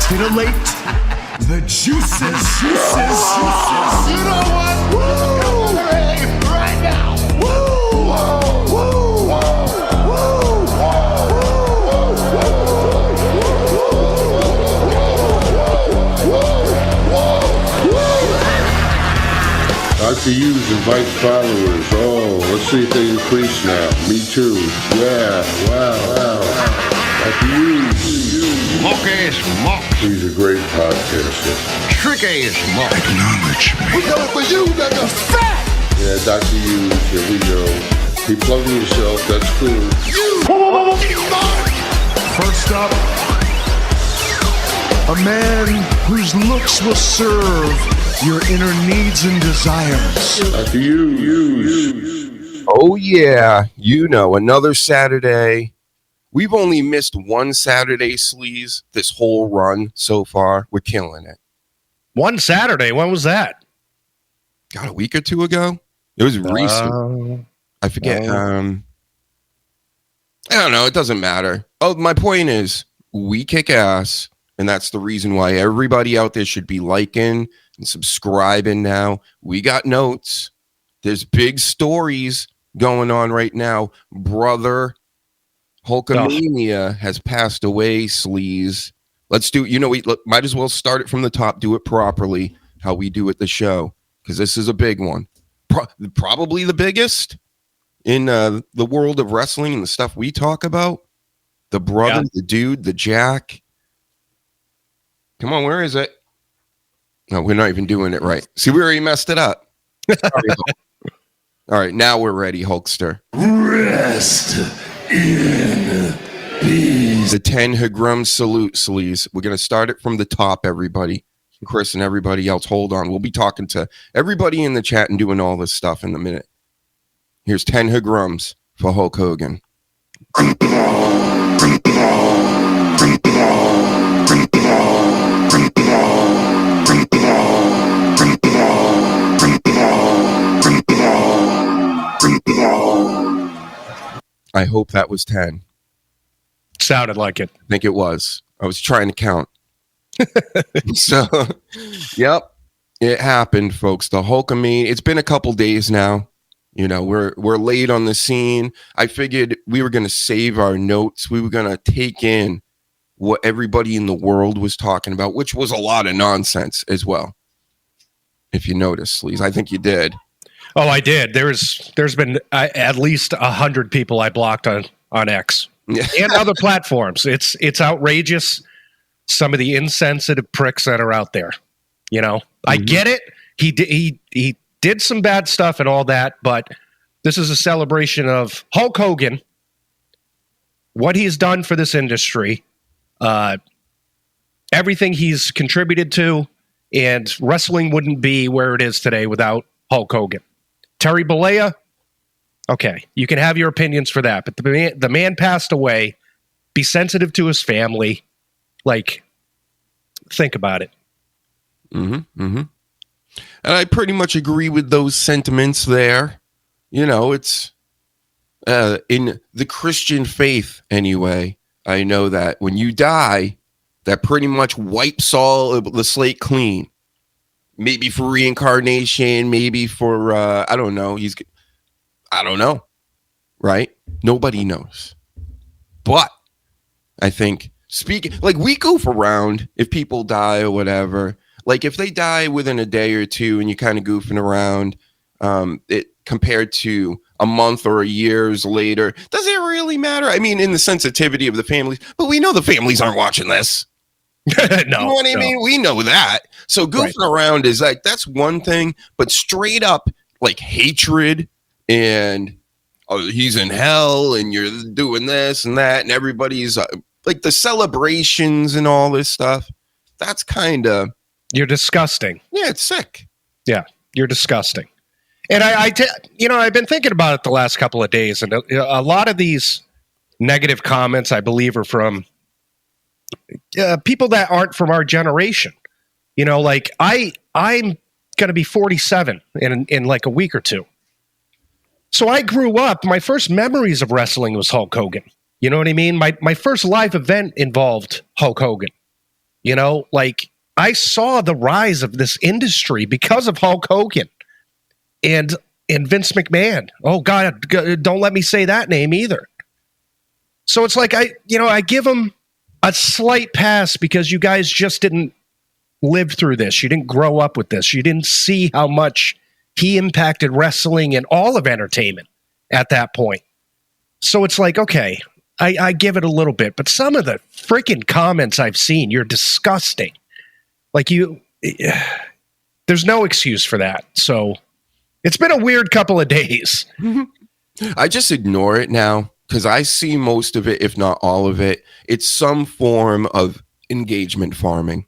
titillate the juices. You know what? Woo! Right now. Woo! Woo! Dr. Hughes invites followers. Oh, let's see if they increase now. Me too. Yeah, wow. Dr. Hughes. Mock-ass mock. He's a great podcaster. Trick-ass mock. Acknowledge me. We coming for you, nigga. Fat! Yeah, Dr. Hughes, here we go. Keep plugging yourself, that's cool. First up, a man whose looks will serve your inner needs and desires. Dr. Hughes. Oh, yeah. Another Saturday. We've only missed one Saturday, Sleaze, this whole run so far. We're killing it. One Saturday? When was that? God, a week or two ago? It was recent. I forget. I don't know. It doesn't matter. Oh, my point is, we kick ass, and that's the reason why everybody out there should be liking and subscribing now. We got notes. There's big stories going on right now. Brother Hulkamania has passed away, Sleaze. Let's do, we might as well start it from the top, do it properly, how we do at the show, because this is a big one. Probably the biggest in the world of wrestling and the stuff we talk about. The brother, the dude, the Jack. Come on, where is it? No, we're not even doing it right. See, we already messed it up. Sorry, all right, now we're ready, Hulkster. Rest in peace. The 10 Hagrum salute, Sleaze. We're going to start it from the top, everybody. Chris and everybody else, hold on. We'll be talking to everybody in the chat and doing all this stuff in a minute. Here's 10 Hagrums for Hulk Hogan. I hope that was 10. Sounded like it. I think it was. I was trying to count. So, yep, it happened, folks. The Hulkamania. It's been a couple days now. We're late on the scene. I figured we were going to save our notes. We were going to take in what everybody in the world was talking about, which was a lot of nonsense as well. If you noticed, Sleaze, I think you did. Oh, I did. There's been at least 100 people I blocked on X and other platforms. It's outrageous. Some of the insensitive pricks that are out there. I get it. He did some bad stuff and all that, but this is a celebration of Hulk Hogan, what he's done for this industry, everything he's contributed to, and wrestling wouldn't be where it is today without Hulk Hogan. Terry Bollea, okay, you can have your opinions for that, but the man passed away. Be sensitive to his family. Think about it. And I pretty much agree with those sentiments there. It's in the Christian faith anyway. I know that when you die, that pretty much wipes all the slate clean. Maybe for reincarnation, maybe for, I don't know. I don't know. Right? Nobody knows. But I think we goof around if people die or whatever. If they die within a day or two and you're kind of goofing around, it compared to a month or a years later, does it really matter? I mean, in the sensitivity of the families, but we know the families aren't watching this. No, you know what I mean? We know that. So goofing around is that's one thing, but straight up hatred and he's in hell and you're doing this and that and everybody's the celebrations and all this stuff. That's kind of... You're disgusting. Yeah, it's sick. Yeah, you're disgusting. And I've been thinking about it the last couple of days, and a lot of these negative comments, I believe, are from people that aren't from our generation. I'm going to be 47 in a week or two. So I grew up, my first memories of wrestling was Hulk Hogan. You know what I mean? My first live event involved Hulk Hogan. You know, like I saw the rise of this industry because of Hulk Hogan and Vince McMahon. Oh God, don't let me say that name either. So it's like I give them a slight pass because you guys just didn't live through this. You didn't grow up with this. You didn't see how much he impacted wrestling and all of entertainment at that point. So it's like, okay, I give it a little bit, but some of the freaking comments I've seen, you're disgusting. Like there's no excuse for that. So it's been a weird couple of days. I just ignore it now because I see most of it, if not all of it. It's some form of engagement farming.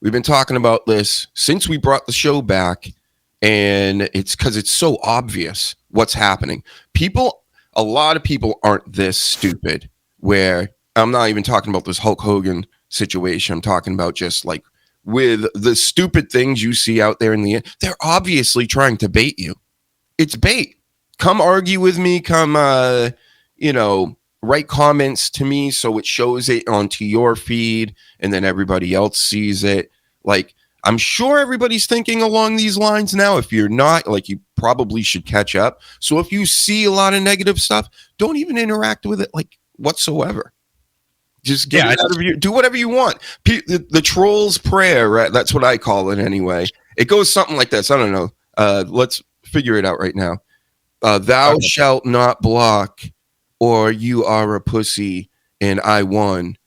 We've been talking about this since we brought the show back, and it's because it's so obvious what's happening. A lot of people aren't this stupid, where I'm not even talking about this Hulk Hogan situation. I'm talking about just like with the stupid things you see out there in the end. They're obviously trying to bait you. It's bait. Come argue with me. Come, write comments to me so it shows it onto your feed and then everybody else sees it. Like, I'm sure everybody's thinking along these lines now. If you're not, like, you probably should catch up. So if you see a lot of negative stuff, don't even interact with it like whatsoever. Just get it out of you. Do whatever you want. The troll's prayer, right? That's what I call it anyway. It goes something like this. I don't know. Let's figure it out right now. Thou shalt not block, or you are a pussy and I won,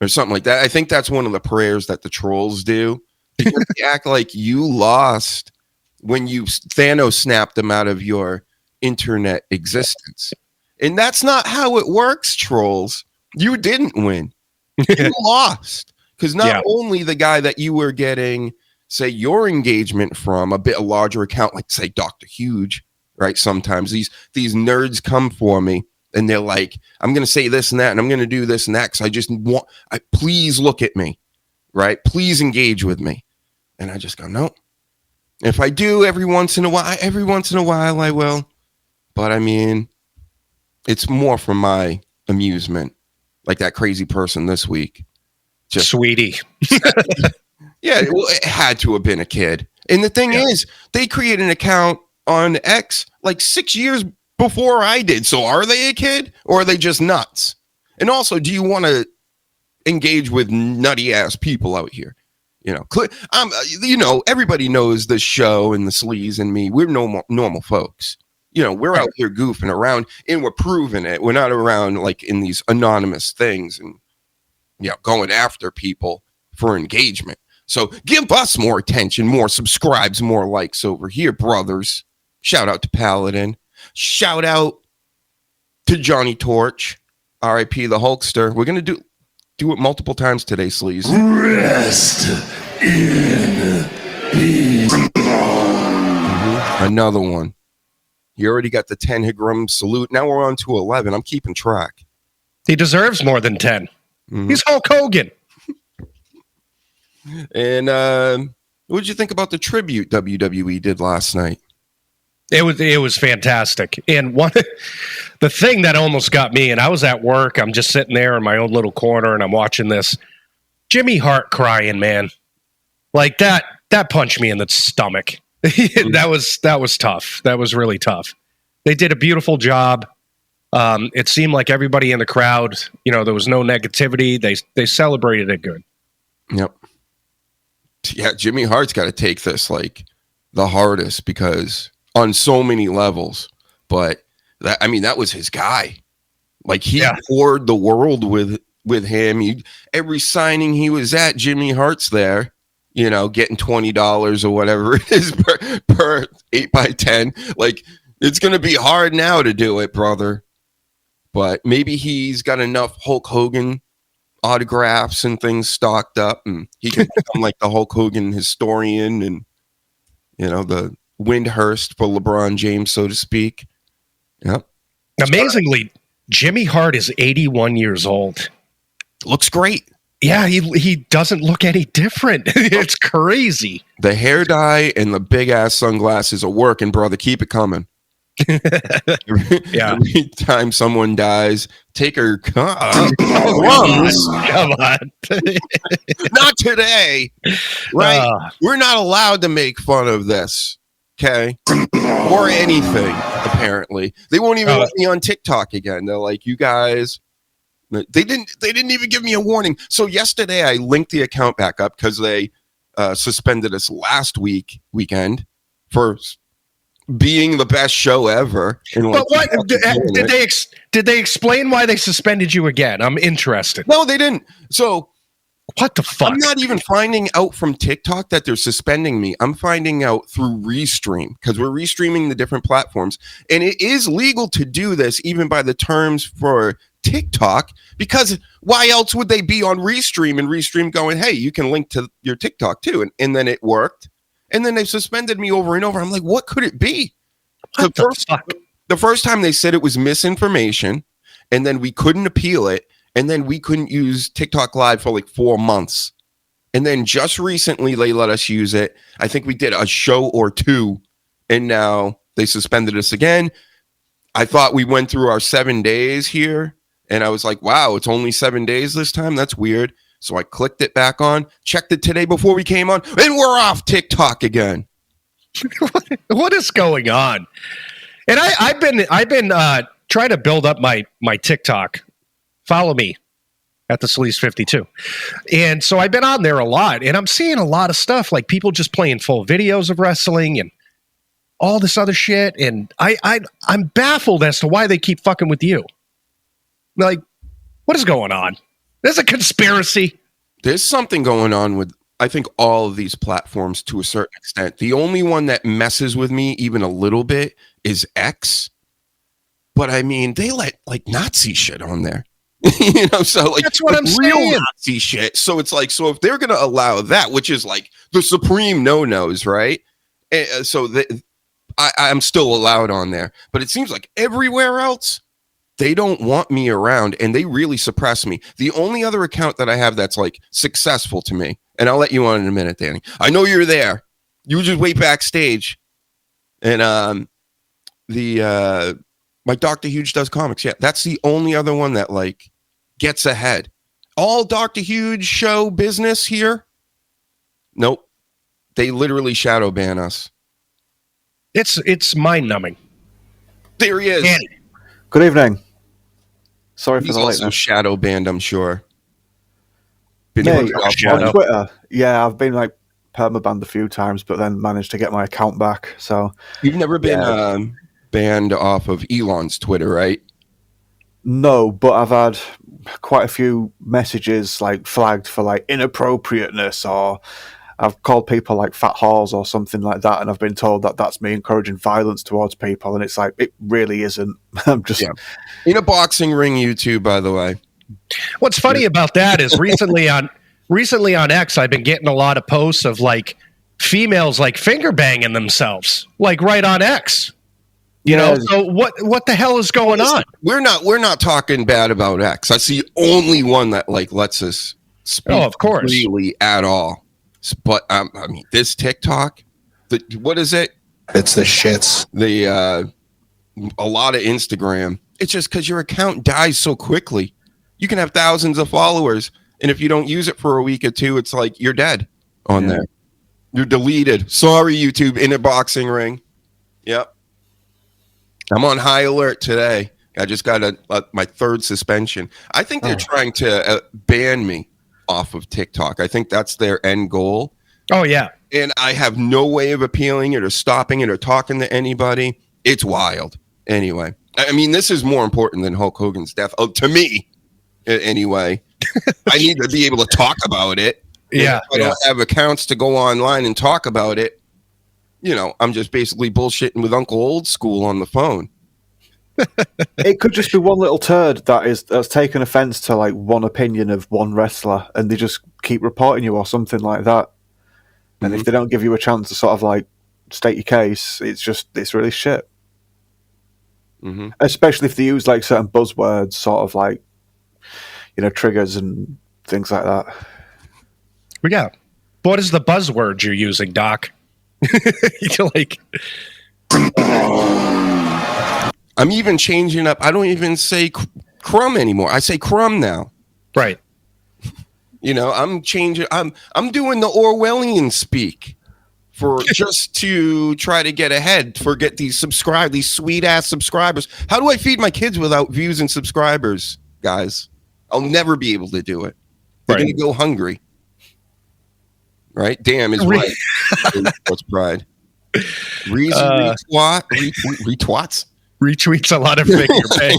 or something like that. I think that's one of the prayers that the trolls do. Because they act like you lost when you Thanos snapped them out of your internet existence. And that's not how it works, trolls. You didn't win. You lost. Because not only the guy that you were getting, say, your engagement from, a bit larger account, like, say, Dr. Huge, right? Sometimes these nerds come for me and they're like, I'm going to say this and that, and I'm going to do this and that because I just want, please look at me, right? Please engage with me. And I just go, no. If I do every once in a while, I will. But I mean, it's more for my amusement. Like that crazy person this week. Just Sweetie. Yeah, well, it had to have been a kid. And the thing is, they created an account on X like 6 years before I did. So are they a kid or are they just nuts? And also, do you want to engage with nutty ass people out here? Everybody knows the show and the Sleaze and me. We're normal folks. We're out here goofing around and we're proving it. We're not around like in these anonymous things and going after people for engagement. So give us more attention, more subscribes, more likes over here, brothers. Shout out to Paladin. Shout out to Johnny Torch. R.I.P. the Hulkster. We're going to do it multiple times today, Sleaze. Rest in peace. Another one. You already got the 10 Higram salute. Now we're on to 11. I'm keeping track. He deserves more than 10. Mm-hmm. He's Hulk Hogan. And what did you think about the tribute WWE did last night? It was fantastic. And the thing that almost got me, and I was at work, I'm just sitting there in my own little corner and I'm watching this. Jimmy Hart crying, man. Like that punched me in the stomach. That was tough. That was really tough. They did a beautiful job. It seemed like everybody in the crowd, there was no negativity. They celebrated it good. Yep. Yeah, Jimmy Hart's got to take this like the hardest because on so many levels. But that was his guy. Like he poured the world with him. Every signing he was at, Jimmy Hart's there. Getting $20 or whatever it is per 8x10. Like, it's going to be hard now to do it, brother. But maybe he's got enough Hulk Hogan autographs and things stocked up, and he can become like the Hulk Hogan historian and, the Windhurst for LeBron James, so to speak. Yep. Amazingly, Jimmy Hart is 81 years old. Looks great. Yeah, he doesn't look any different. It's crazy. The hair dye and the big ass sunglasses are working, brother. Keep it coming. Yeah. Every time someone dies, take her Come crumbs. on. Not today, right? Uh, We're not allowed to make fun of this, okay? Or anything. Apparently, they won't even let me on TikTok again. They're like, "You guys." They didn't even give me a warning. So yesterday, I linked the account back up because they suspended us last weekend for being the best show ever. but what did they explain why they suspended you again? I'm interested. No, they didn't. So what the fuck? I'm not even finding out from TikTok that they're suspending me. I'm finding out through Restream because we're restreaming the different platforms, and it is legal to do this even by the terms for TikTok, because why else would they be on Restream and Restream going, hey, you can link to your TikTok too? And then it worked. And then they suspended me over and over. I'm like, what could it be? The first time they said it was misinformation, and then we couldn't appeal it, and then we couldn't use TikTok Live for like 4 months. And then just recently they let us use it. I think we did a show or two, and now they suspended us again. I thought we went through our 7 days here. And I was like, wow, it's only 7 days this time. That's weird. So I clicked it back on, checked it today before we came on, and we're off TikTok again. What is going on? And I've been trying to build up my TikTok. Follow me at the Sleaze 52. And so I've been on there a lot, and I'm seeing a lot of stuff like people just playing full videos of wrestling and all this other shit. And I'm baffled as to why they keep fucking with you. Like, what is going on? There's a conspiracy. There's something going on with, I think, all of these platforms to a certain extent. The only one that messes with me even a little bit is X. But I mean, they let like Nazi shit on there. So like that's what I'm real saying. Nazi shit. So it's like, so if they're gonna allow that, which is like the supreme no-nos, right? I'm still allowed on there. But it seems like everywhere else, they don't want me around, and they really suppress me. The only other account that I have that's like successful to me, and I'll let you on in a minute, Danny. I know you're there. You just wait backstage. And my Dr. Huge Does Comics. Yeah, that's the only other one that like gets ahead. All Dr. Huge show business here. Nope. They literally shadow ban us. It's mind numbing. There he is. Danny. Good evening. Sorry for He's the also lateness. shadow banned, I'm sure. Mate, on Twitter, yeah, I've been like permabanned a few times, but then managed to get my account back. So you've never been banned off of Elon's Twitter, right? No, but I've had quite a few messages like flagged for like inappropriateness, or I've called people like fat whores or something like that, and I've been told that that's me encouraging violence towards people, and it's like, it really isn't. I'm just in a boxing ring, you two, by the way. What's funny about that is recently on X, I've been getting a lot of posts of like females like finger banging themselves, like right on X. You know, so what the hell is going on? We're not talking bad about X. That's the only one that like lets us speak of course. Freely at all. But I mean, this TikTok, what is it? It's the shits. A lot of Instagram. It's just because your account dies so quickly. You can have thousands of followers, and if you don't use it for a week or two, it's like you're dead on there. You're deleted. Sorry, YouTube, in a boxing ring. Yep. I'm on high alert today. I just got my third suspension. I think they're trying to ban me off of TikTok. I think that's their end goal. Oh, yeah. And I have no way of appealing it or stopping it or talking to anybody. It's wild. Anyway, I mean, this is more important than Hulk Hogan's death. Oh, to me, anyway. I need to be able to talk about it. Yeah. If I don't have accounts to go online and talk about it, I'm just basically bullshitting with Uncle Old School on the phone. It could just be one little turd that's taken offense to like one opinion of one wrestler, and they just keep reporting you or something like that. And if they don't give you a chance to sort of like state your case, it's really shit. Mm-hmm. Especially if they use like certain buzzwords, sort of like, triggers and things like that. Yeah. What is the buzzword you're using, Doc? You're like, I'm even changing up. I don't even say crumb anymore. I say crumb now. Right. You know, I'm changing. I'm doing the Orwellian speak for just to try to get ahead. Get these sweet ass subscribers. How do I feed my kids without views and subscribers, guys? I'll never be able to do it. They're going to go hungry. Right? Damn is right. What's pride? Retweets. Retweets a lot of finger banging.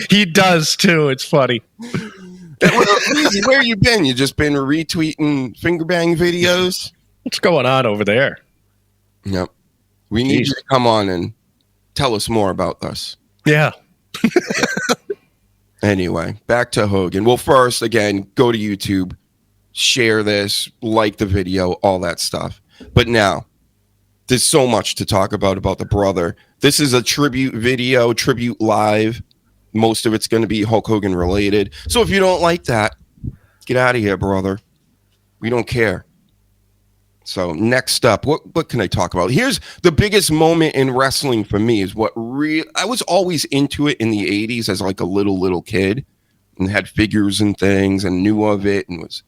he does too. It's funny. Where you been? You just been retweeting finger bang videos? What's going on over there? Yep. We need you to come on and tell us more about this. Yeah. Anyway, back to Hogan. Well, first, again, go to YouTube, share this, like the video, all that stuff. But now, there's so much to talk about the brother. This is a tribute video, tribute live. Most of it's going to be Hulk Hogan related. So if you don't like that, get out of here, brother. We don't care. So next up, what can I talk about? Here's the biggest moment in wrestling for me is I was always into it in the 80s as like a little kid and had figures and things and knew of it and was,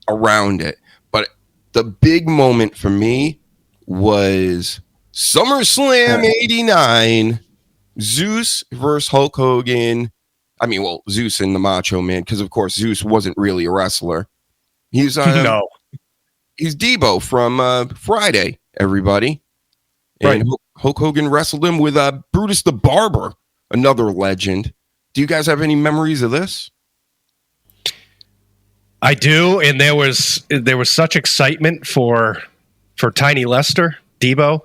around it. But the big moment for me was SummerSlam 89, Zeus versus Hulk Hogan. I mean, well, Zeus and the Macho Man, because of course Zeus wasn't really a wrestler. He's no. He's Debo from Friday, everybody. And Hulk Hogan wrestled him with Brutus the Barber, another legend. Do you guys have any memories of this? I do, and there was such excitement for Tiny Lester, Debo,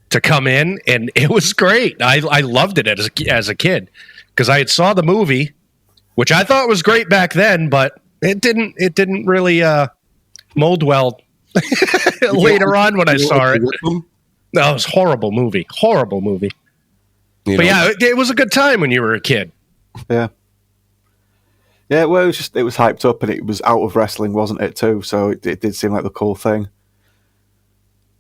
to come in, and it was great. I loved it as a kid because I had saw the movie, which I thought was great back then, but it didn't really mold well later on when I saw it. No, it was horrible movie. But yeah, it was a good time when you were a kid. Yeah. Yeah, well, it was hyped up and it was out of wrestling, wasn't it, too? So it did seem like the cool thing.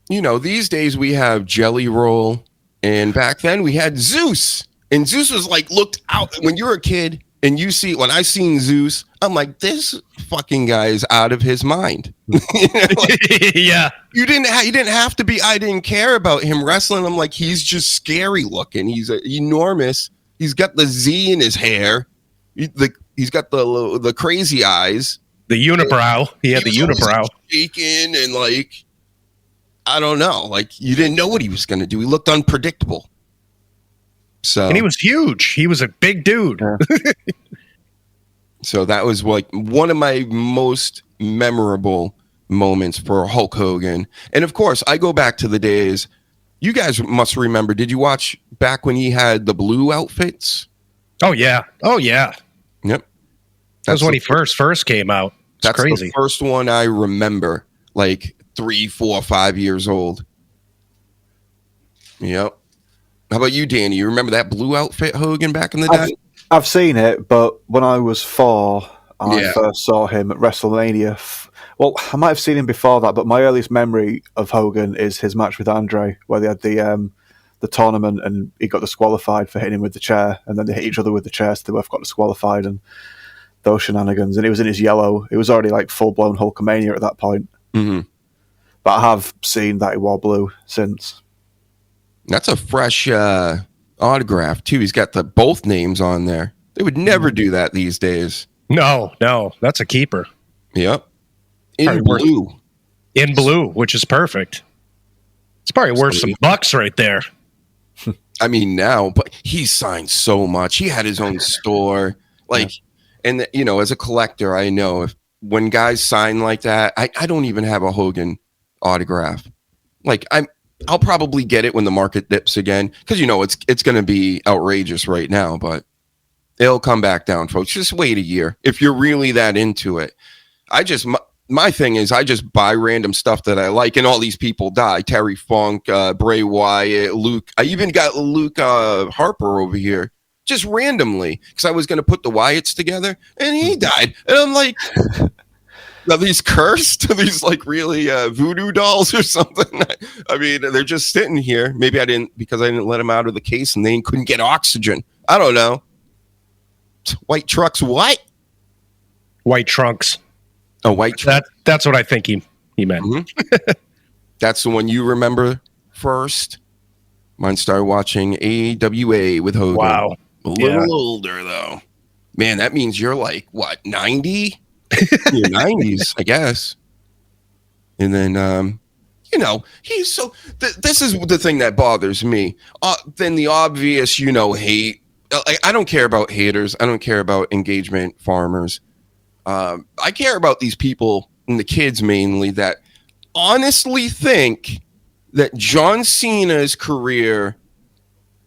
These days we have Jelly Roll, and back then we had Zeus. And Zeus was like, looked out. When you were a kid and when I seen Zeus, I'm like, this fucking guy is out of his mind. Yeah. You didn't have to be, I didn't care about him wrestling. I'm like, he's just scary looking. He's enormous. He's got the Z in his hair. He's got the crazy eyes. The unibrow. He had the unibrow. Shaking and I don't know. You didn't know what he was going to do. He looked unpredictable. And he was huge. He was a big dude. Yeah. So that was one of my most memorable moments for Hulk Hogan. And of course, I go back to the days. You guys must remember. Did you watch back when he had the blue outfits? Oh yeah. Yep. That was when he first came out. That's crazy. The first one I remember, 3, 4, 5 years old. Yep. How about you, Danny? You remember that blue outfit Hogan back in the day? I've seen it, but when I was 4, I first saw him at WrestleMania. Well, I might have seen him before that, but my earliest memory of Hogan is his match with Andre, where they had the tournament and he got disqualified for hitting him with the chair, and then they hit each other with the chair, so they both got disqualified, and those shenanigans. And it was in his yellow. It was already full-blown Hulkamania at that point. Mm-hmm. But I have seen that he wore blue since. That's a fresh autograph, too. He's got both names on there. They would never do that these days. No, that's a keeper. Yep. In blue. In blue, which is perfect. It's probably worth some bucks right there. I mean, now, but he signed so much. He had his own store. And, as a collector, I know when guys sign like that, I don't even have a Hogan autograph. I'll probably get it when the market dips again because it's going to be outrageous right now, but it'll come back down, folks. Just wait a year if you're really that into it. My thing is I just buy random stuff that I like, and all these people die. Terry Funk, Bray Wyatt, Luke. I even got Luke Harper over here just randomly because I was going to put the Wyatts together, and he died. And I'm like, Are these cursed? Are these like really voodoo dolls or something? I mean, they're just sitting here. Maybe I didn't let them out of the case and they couldn't get oxygen. I don't know. White trucks, what? White trunks. Oh, white trucks. That's what I think he meant. Mm-hmm. That's the one you remember first. Mine started watching AWA with Hogan. Wow. A little older, though. Man, that means you're like, what, 90? Your 90s, I guess. And then, he's so... this is the thing that bothers me. Then the obvious, hate. I don't care about haters. I don't care about engagement farmers. I care about these people, and the kids mainly, that honestly think that John Cena's career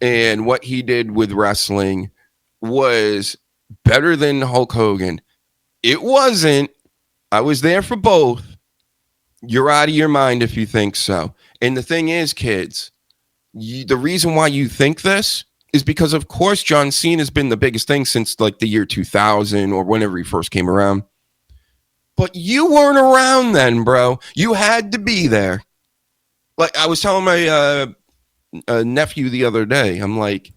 and what he did with wrestling was better than Hulk Hogan. It wasn't. I was there for both. You're out of your mind if you think so. And the thing is, kids, the reason why you think this is because, of course, John Cena has been the biggest thing since like the year 2000 or whenever he first came around. But you weren't around then, bro. You had to be there. Like I was telling my nephew the other day, I'm like,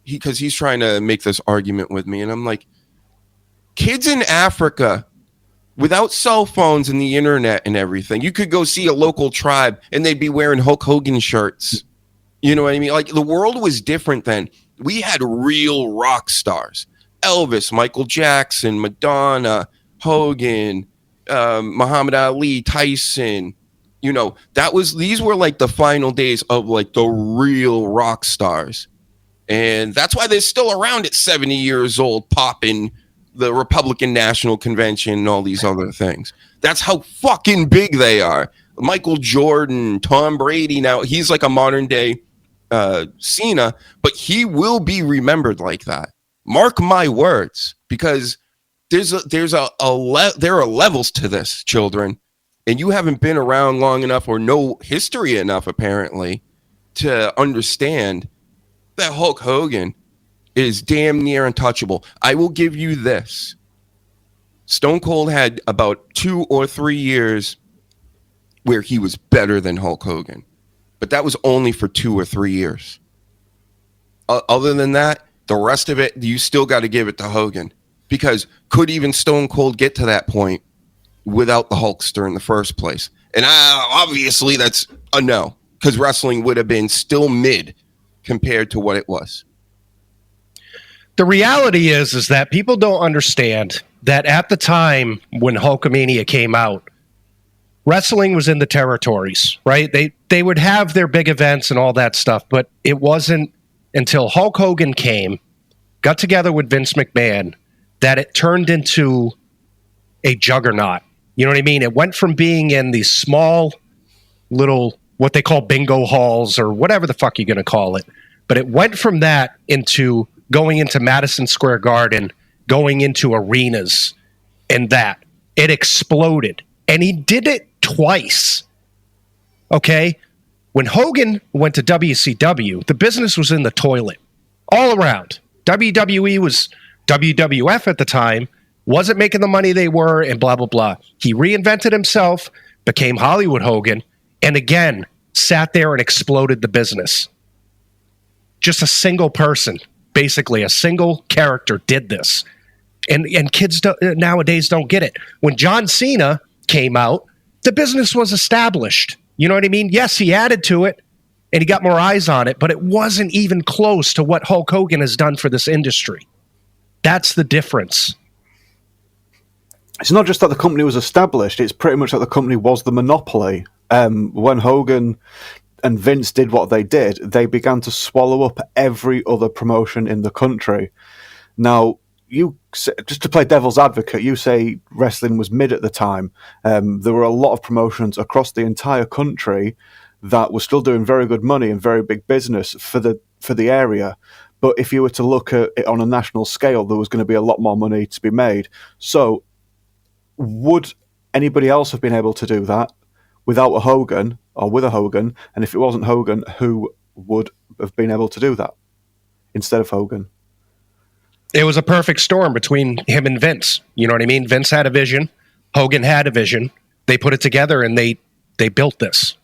because he's trying to make this argument with me, and I'm like, kids in Africa, without cell phones and the internet and everything, you could go see a local tribe and they'd be wearing Hulk Hogan shirts. You know what I mean? Like the world was different then. We had real rock stars: Elvis, Michael Jackson, Madonna, Hogan, Muhammad Ali, Tyson. These were like the final days of like the real rock stars. And that's why they're still around at 70 years old, popping the Republican National Convention and all these other things. That's how fucking big they are. Michael Jordan, Tom Brady, now he's like a modern day Cena, but he will be remembered like that. Mark my words, because there are levels to this, children. And you haven't been around long enough or know history enough, apparently, to understand that Hulk Hogan is damn near untouchable. I will give you this. Stone Cold had about 2 or 3 years where he was better than Hulk Hogan. But that was only for 2 or 3 years. Other than that, the rest of it, you still got to give it to Hogan. Because could even Stone Cold get to that point without the Hulkster in the first place? And obviously that's a no, because wrestling would have been still mid compared to what it was. The reality is that people don't understand that at the time when Hulkamania came out, wrestling was in the territories, right? They would have their big events and all that stuff, but it wasn't until Hulk Hogan came, got together with Vince McMahon, that it turned into a juggernaut. You know what I mean? It went from being in these small little, what they call bingo halls or whatever the fuck you're going to call it. But it went from that into going into Madison Square Garden, going into arenas, and that. It exploded. And he did it twice. Okay? When Hogan went to WCW, the business was in the toilet. All around. WWE was WWF at the time, wasn't making the money they were, and blah, blah, blah. He reinvented himself, became Hollywood Hogan, and again, sat there and exploded the business. Just a single person, basically a single character did this. And kids nowadays don't get it. When John Cena came out, the business was established. You know what I mean? Yes, he added to it, and he got more eyes on it, but it wasn't even close to what Hulk Hogan has done for this industry. That's the difference. It's not just that the company was established, it's pretty much that the company was the monopoly. When Hogan and Vince did what they did, they began to swallow up every other promotion in the country. Now, just to play devil's advocate, you say wrestling was mid at the time. There were a lot of promotions across the entire country that were still doing very good money and very big business for the area. But if you were to look at it on a national scale, there was going to be a lot more money to be made. So would anybody else have been able to do that without a Hogan or with a Hogan? And if it wasn't Hogan, who would have been able to do that instead of Hogan? It was a perfect storm between him and Vince. You know what I mean? Vince had a vision. Hogan had a vision. They put it together and they built this.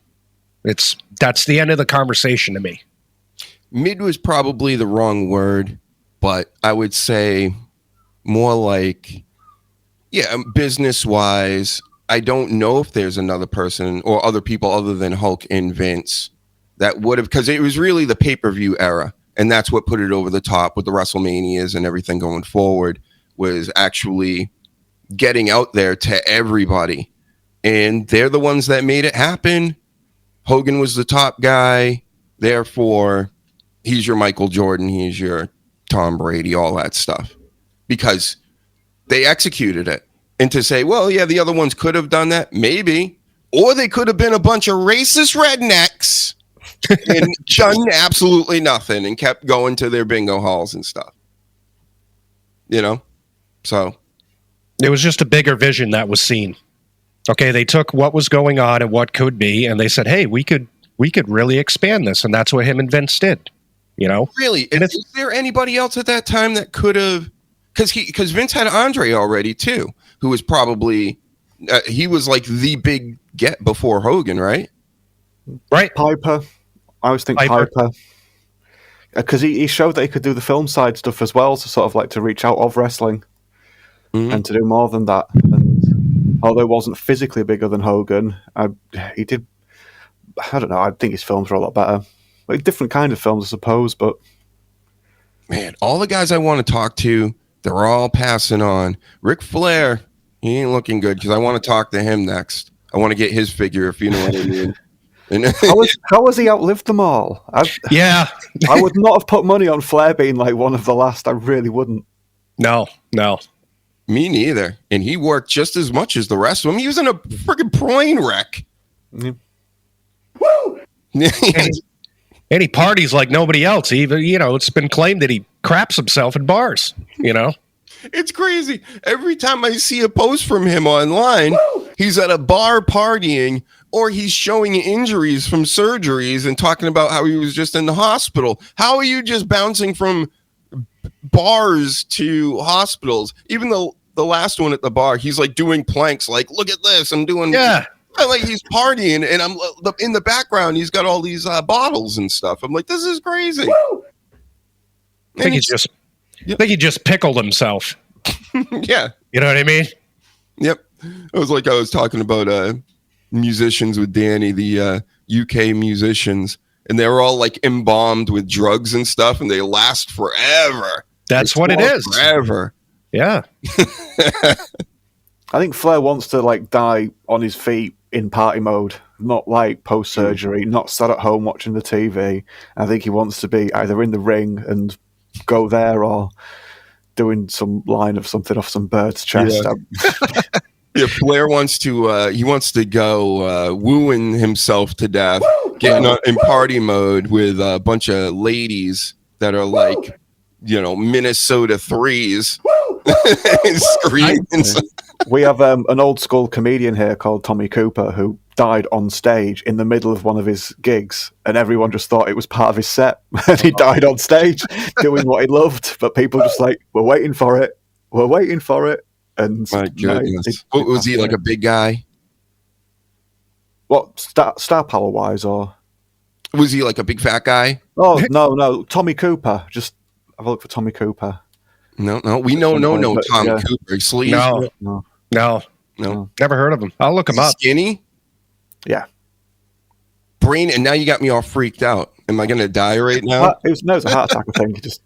That's the end of the conversation to me. Mid was probably the wrong word, but I would say more like, yeah, business wise, I don't know if there's another person or other people other than Hulk and Vince that would have, because it was really the pay-per-view era. And that's what put it over the top with the WrestleManias and everything going forward, was actually getting out there to everybody. And they're the ones that made it happen. Hogan was the top guy. Therefore, he's your Michael Jordan. He's your Tom Brady, all that stuff. Because they executed it. And to say, well, yeah, the other ones could have done that. Maybe. Or they could have been a bunch of racist rednecks and done absolutely nothing and kept going to their bingo halls and stuff. You know? So. It was just a bigger vision that was seen. Okay, they took what was going on and what could be, and they said, hey, we could really expand this. And that's what him and Vince did. You know? Really? And is there anybody else at that time that could have... Because Vince had Andre already, too, who was probably... he was like the big get before Hogan, right? Right. Piper. I always think Piper. Because he showed that he could do the film side stuff as well, to sort of like to reach out of wrestling and to do more than that. And although he wasn't physically bigger than Hogan, he did... I don't know, I think his films were a lot better. Like different kind of films, I suppose, but... Man, all the guys I want to talk to, they're all passing on. Ric Flair, he ain't looking good because I want to talk to him next. I want to get his figure, if you know what I mean. How has he outlived them all? I would not have put money on Flair being like one of the last. I really wouldn't. No. Me neither. And he worked just as much as the rest of them. He was in a freaking plane wreck. Yeah. Woo! And he parties like nobody else. Even, it's been claimed that he craps himself in bars, It's crazy. Every time I see a post from him online, he's at a bar partying, or he's showing injuries from surgeries and talking about how he was just in the hospital. How are you just bouncing from bars to hospitals? Even though the last one at the bar, he's like doing planks, like, look at this, I'm doing... Yeah. Like he's partying, and I'm in the background. He's got all these bottles and stuff. I'm like, this is crazy. I think he just pickled himself. Yeah, you know what I mean. Yep. It was like I was talking about musicians with Danny, the UK musicians, and they were all like embalmed with drugs and stuff, and they last forever. That's what it is. Forever. Yeah. I think Flair wants to like die on his feet in party mode, not like post-surgery, not sat at home watching the TV. I think he wants to be either in the ring and go there or doing some line of something off some bird's chest. Yeah, Flair wants to go wooing himself to death, getting in party mode with a bunch of ladies that are like, Minnesota threes. Screaming. We have an old school comedian here called Tommy Cooper who died on stage in the middle of one of his gigs, and everyone just thought it was part of his set. And he died on stage doing what he loved, but people just like, we're waiting for it. And my goodness, what was he, like a big guy? What, star power wise, or was he like a big fat guy? Oh no, Tommy Cooper. Just have a look for Tommy Cooper. No, we know Tom Cooper. Sleaze? No. Never heard of him. I'll look him up. Skinny? Yeah. Brain, and now you got me all freaked out. Am I going to die right now? It was a heart attack, I think. He just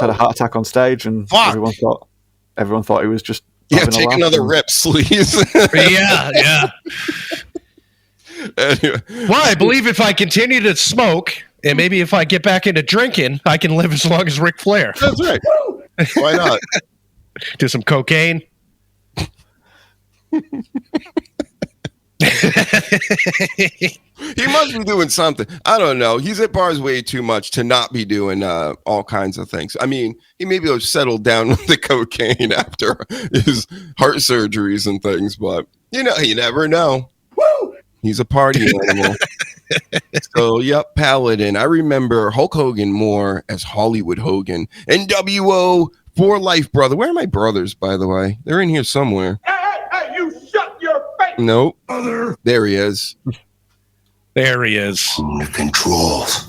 had a heart attack on stage, and everyone thought he was just... take another rip, Sleaze. Yeah. Anyway. Well, I believe if I continue to smoke, and maybe if I get back into drinking, I can live as long as Ric Flair. That's right. Why not? Do some cocaine. He must be doing something. I don't know. He's at bars way too much to not be doing all kinds of things. I mean, he maybe have settled down with the cocaine after his heart surgeries and things, but you never know. He's a party animal. So, yep, Paladin. I remember Hulk Hogan more as Hollywood Hogan. NWO for life, brother. Where are my brothers, by the way? They're in here somewhere. Hey, you shut Nope. There he is. There he is. The controls.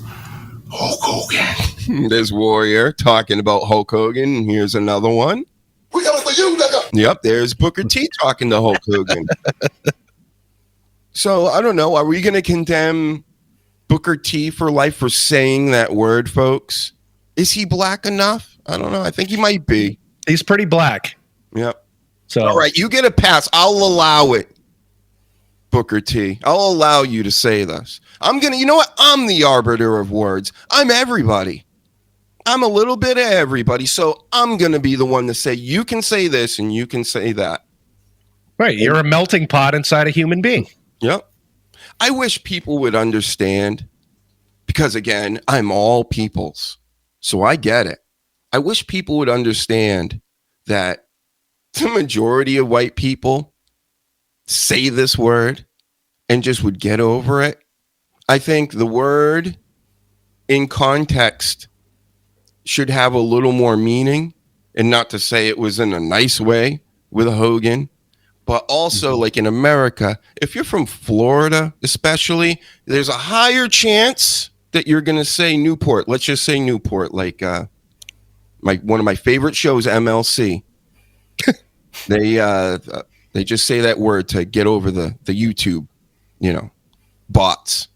Hulk Hogan. There's Warrior talking about Hulk Hogan. And here's another one. We coming for you, nigga. Yep, there's Booker T talking to Hulk Hogan. So, I don't know. Are we going to condemn Booker T for life for saying that word, folks? Is he black enough? I don't know. I think he might be. He's pretty black. Yep. So all right, you get a pass. I'll allow it, Booker T. I'll allow you to say this. You know what? I'm the arbiter of words. I'm everybody. I'm a little bit of everybody. So I'm going to be the one to say, you can say this and you can say that. Right. You're a melting pot inside a human being. Yep. I wish people would understand, because again, I'm all peoples. So I get it. I wish people would understand that the majority of white people say this word and just would get over it. I think the word in context should have a little more meaning, and not to say it was in a nice way with Hogan, but also like in America, if you're from Florida, especially, there's a higher chance that you're going to say Newport. Let's just say Newport, like one of my favorite shows, MLC. They just say that word to get over the YouTube, bots.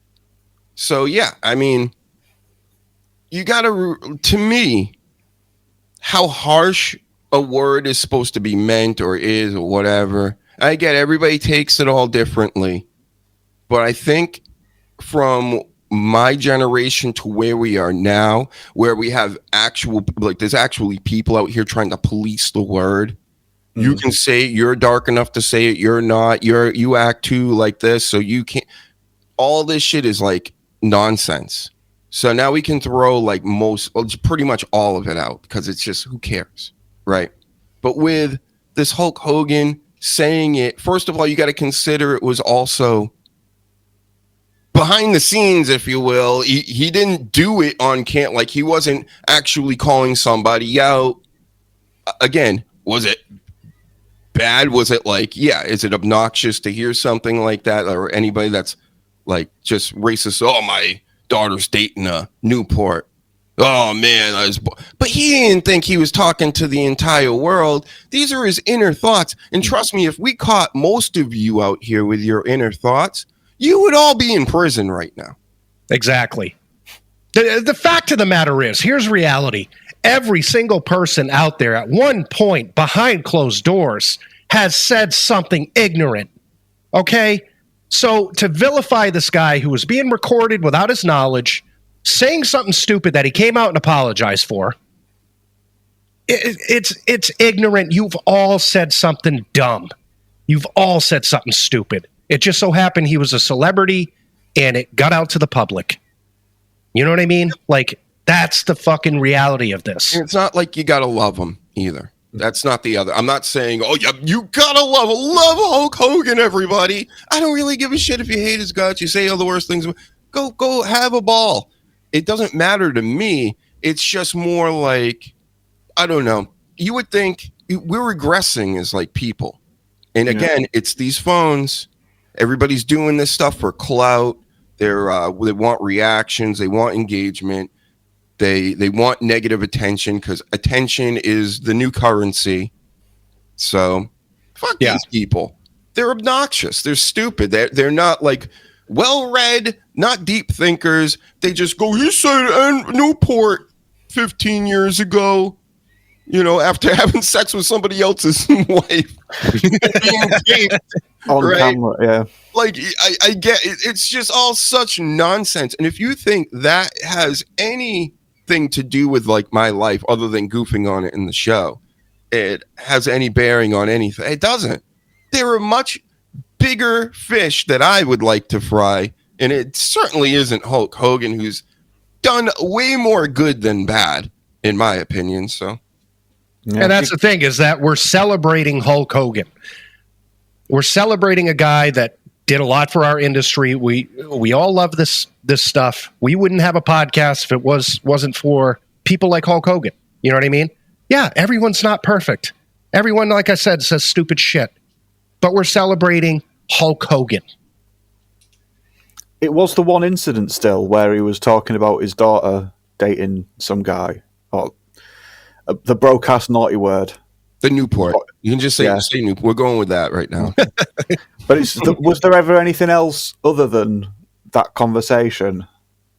So yeah, I mean, you gotta, to me, how harsh a word is supposed to be meant or is or whatever. I get everybody takes it all differently, but I think from my generation to where we are now, where we have there's actually people out here trying to police the word. You can say you're dark enough to say it. You're not. You act too like this, so you can't. All this shit is like nonsense. So now we can throw pretty much all of it out because it's just, who cares, right? But with this Hulk Hogan saying it, first of all, you got to consider it was also behind the scenes, if you will. He didn't do it on camp. Like, he wasn't actually calling somebody out. Again, was it bad? Was it is it obnoxious to hear something like that? Or anybody that's like just racist? Oh, my daughter's dating a Newport. Oh man, but he didn't think he was talking to the entire world. These are his inner thoughts. And trust me, if we caught most of you out here with your inner thoughts, you would all be in prison right now. Exactly. The fact of the matter is, here's reality. Every single person out there at one point behind closed doors has said something ignorant. Okay? So to vilify this guy who was being recorded without his knowledge, saying something stupid that he came out and apologized for, it's ignorant. You've all said something dumb. You've all said something stupid. It just so happened he was a celebrity and it got out to the public. You know what I mean? Like, that's the fucking reality of this. It's not like you gotta love him either. That's not the other. I'm not saying, oh, yeah, you gotta love Hulk Hogan, everybody. I don't really give a shit if you hate his guts. You say all the worst things. Go have a ball. It doesn't matter to me. It's just more like, I don't know. You would think we're regressing as like people. And again, it's these phones. Everybody's doing this stuff for clout. They want reactions. They want engagement. They want negative attention because attention is the new currency. So fuck these people. They're obnoxious. They're stupid. They're not like well-read, not deep thinkers. They just go, you said Newport 15 years ago, after having sex with somebody else's wife. On camera, yeah. Like, I get it. It's just all such nonsense. And if you think that has anything to do with like my life other than goofing on it in the show, it has any bearing on anything. It doesn't. There are much bigger fish that I would like to fry, and it certainly isn't Hulk Hogan, who's done way more good than bad, in my opinion. So, and that's the thing, is that we're celebrating Hulk Hogan. We're celebrating a guy that did a lot for our industry. We all love this stuff. We wouldn't have a podcast if it wasn't for people like Hulk Hogan. You know what I mean? Yeah, everyone's not perfect. Everyone, like I said, says stupid shit. But we're celebrating Hulk Hogan. It was the one incident still where he was talking about his daughter dating some guy. Or the broadcast naughty word. The Newport. You can just say, Yeah. say Newport. We're going with that right now. But was there ever anything else other than that conversation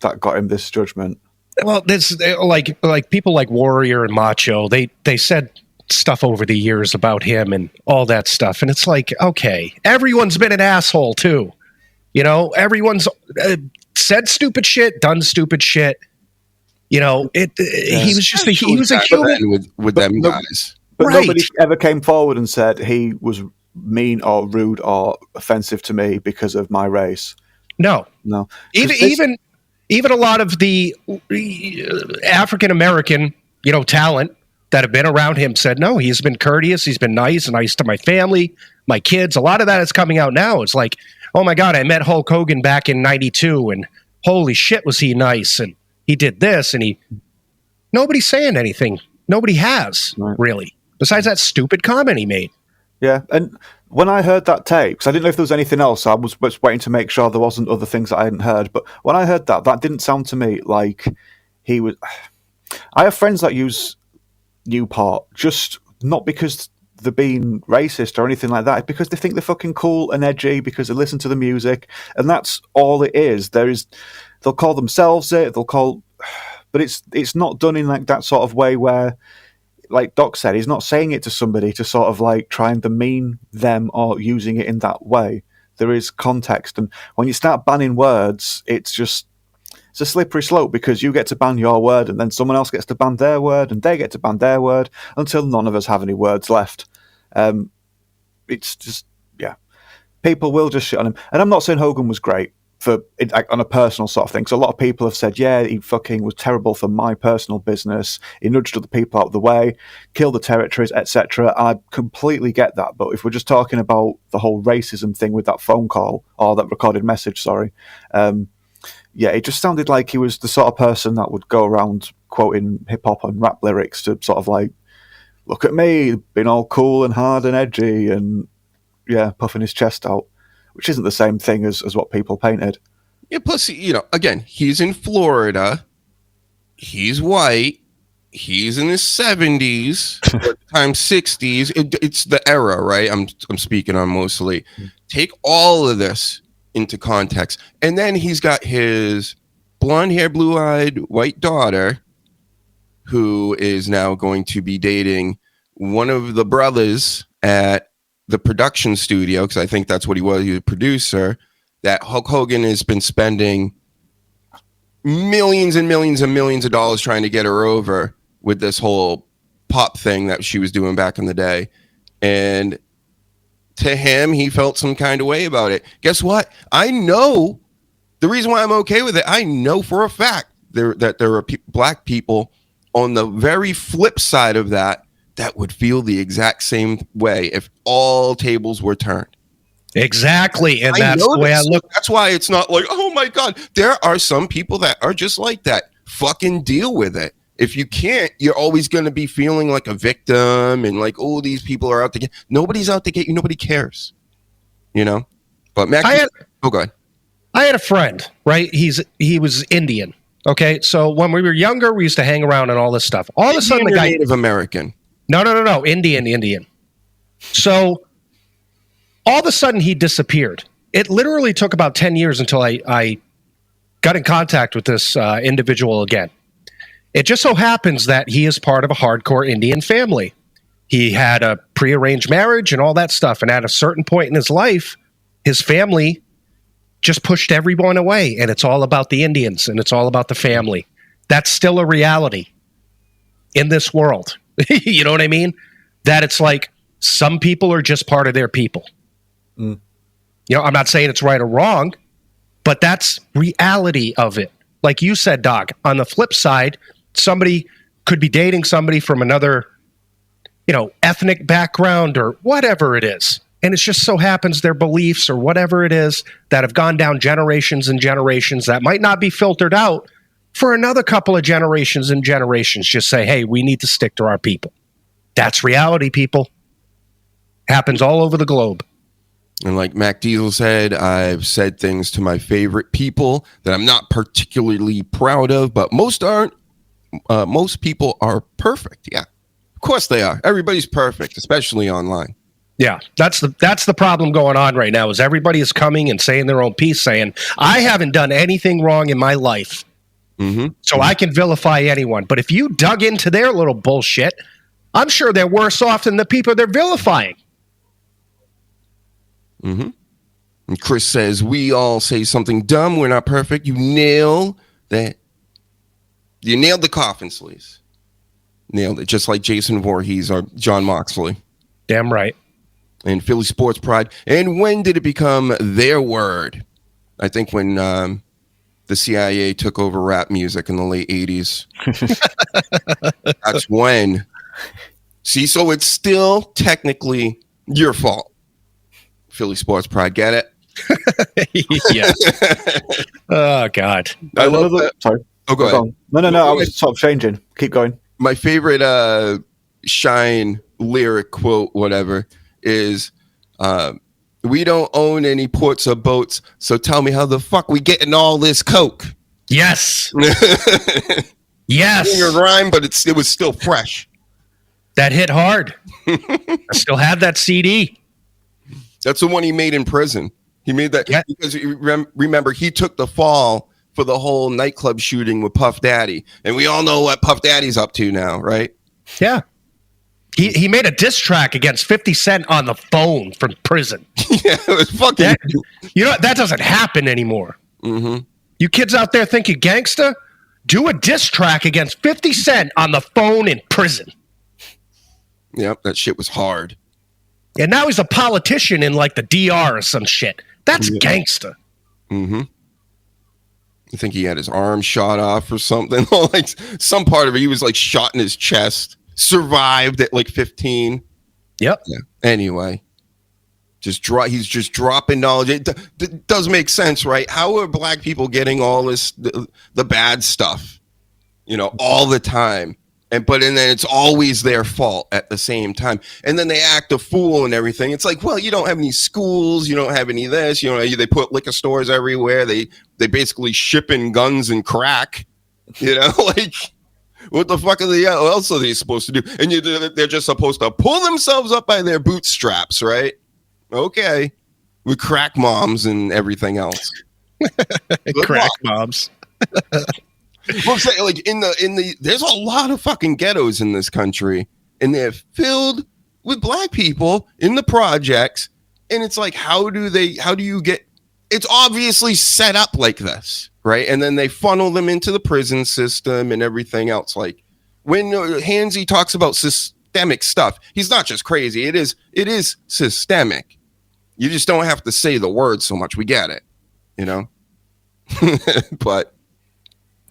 that got him this judgment? Well, there's like people like Warrior and Macho. They said stuff over the years about him and all that stuff, and it's like, okay, everyone's been an asshole too. You know, everyone's said stupid shit, done stupid shit. You know, he was just he was a human with them guys. But Right. nobody ever came forward and said he was mean or rude or offensive to me because of my race. No. Even Even a lot of the African American, talent that have been around him said, no, he's been courteous, he's been nice to my family, my kids. A lot of that is coming out now. It's like, oh my God, I met Hulk Hogan back in '92, and holy shit, was he nice, and he did this, and nobody's saying anything. Nobody has, really, besides that stupid comment he made. Yeah, and when I heard that tape, because I didn't know if there was anything else, I was waiting to make sure there wasn't other things that I hadn't heard. But when I heard that didn't sound to me like he was. I have friends that use Newport just not because they're being racist or anything like that. It's because they think they're fucking cool and edgy because they listen to the music, and that's all it is. They'll call themselves it. But it's not done in like that sort of way where, like Doc said, he's not saying it to somebody to sort of like try and demean them or using it in that way. There is context, and when you start banning words, it's a slippery slope because you get to ban your word and then someone else gets to ban their word and they get to ban their word until none of us have any words left. It's just, yeah. People will just shit on him. And I'm not saying Hogan was great on a personal sort of thing. So a lot of people have said, yeah, he fucking was terrible for my personal business. He nudged other people out of the way, killed the territories, etc. I completely get that. But if we're just talking about the whole racism thing with that phone call or that recorded message, yeah, it just sounded like he was the sort of person that would go around quoting hip hop and rap lyrics to sort of like, look at me, being all cool and hard and edgy and, yeah, puffing his chest out, which isn't the same thing as what people painted. Yeah, plus, again, he's in Florida. He's white. He's in his 70s, times 60s. It's the era, right? I'm speaking on mostly. Take all of this into context. And then he's got his blonde hair, blue-eyed white daughter who is now going to be dating one of the brothers at the production studio, because I think that's what he was. He was a producer that Hulk Hogan has been spending millions and millions and millions of dollars trying to get her over with this whole pop thing that she was doing back in the day. And to him, he felt some kind of way about it. Guess what? I know the reason why I'm okay with it. I know for a fact that there are black people on the very flip side of that would feel the exact same way if all tables were turned. Exactly. And that's the way I look. That's why it's not like, oh my God, there are some people that are just like that. Fucking deal with it. If you can't, you're always going to be feeling like a victim and like, oh, these people are out to get. Nobody's out to get you. Nobody cares. But Mac, go ahead. I had a friend, right? He was Indian. Okay. So when we were younger, we used to hang around and all this stuff. All of a sudden, the guy. Native American. No. Indian. So all of a sudden he disappeared. It literally took about 10 years until I got in contact with this individual again. It just so happens that he is part of a hardcore Indian family. He had a prearranged marriage and all that stuff. And at a certain point in his life, his family just pushed everyone away. And it's all about the Indians and it's all about the family. That's still a reality in this world. You know what I mean? That it's like some people are just part of their people. I'm not saying it's right or wrong, but that's reality of it. Like you said, Doc, on the flip side, somebody could be dating somebody from another, ethnic background or whatever it is. And it just so happens their beliefs or whatever it is that have gone down generations and generations that might not be filtered out for another couple of generations and generations. Just say, hey, we need to stick to our people. That's reality, people. Happens all over the globe. And like Mac Diesel said, I've said things to my favorite people that I'm not particularly proud of, but most aren't. Most people are perfect. Yeah, of course they are. Everybody's perfect, especially online. Yeah, that's the problem going on right now is everybody is coming and saying their own piece, saying, I haven't done anything wrong in my life, so I can vilify anyone. But if you dug into their little bullshit, I'm sure they're worse off than the people they're vilifying. And Chris says, we all say something dumb. We're not perfect. You nail that. You nailed the coffin, Sleaze. Nailed it. Just like Jason Voorhees or John Moxley. Damn right. And Philly Sports Pride. And when did it become their word? I think when the CIA took over rap music in the late 80s. That's when. See, so it's still technically your fault. Philly Sports Pride, get it? Yeah. Oh, God. I love that. Sorry. Oh, go ahead. No. I was sort of changing. Keep going. My favorite Shine lyric quote, whatever, is we don't own any ports or boats, so tell me how the fuck we getting all this coke. Yes. Yes. Your rhyme, but it was still fresh. That hit hard. I still have that CD. That's the one he made in prison. He made that because remember he took the fall for the whole nightclub shooting with Puff Daddy, and we all know what Puff Daddy's up to now, right? Yeah. He made a diss track against 50 Cent on the phone from prison. Yeah, it was fucking. That doesn't happen anymore. You kids out there think you're gangster? Do a diss track against 50 Cent on the phone in prison. Yep, that shit was hard. And now he's a politician in like the DR or some shit. That's gangster. I think he had his arm shot off or something. Like some part of it, he was like shot in his chest. Survived at like 15. Yep. Yeah. Anyway, he's just dropping knowledge. It does make sense, right? How are black people getting all this the bad stuff, all the time? And then it's always their fault at the same time. And then they act a fool and everything. It's like, well, you don't have any schools, you don't have any this, they put liquor stores everywhere. They basically ship in guns and crack, like what the fuck what else are they supposed to do? And they're just supposed to pull themselves up by their bootstraps, right? Okay. With crack moms and everything else. Crack moms. Well, say, like there's a lot of fucking ghettos in this country, and they're filled with black people in the projects. And it's like, how do you get? It's obviously set up like this, right? And then they funnel them into the prison system and everything else. Like when Hansy talks about systemic stuff, he's not just crazy. It is systemic. You just don't have to say the word so much. We get it, but.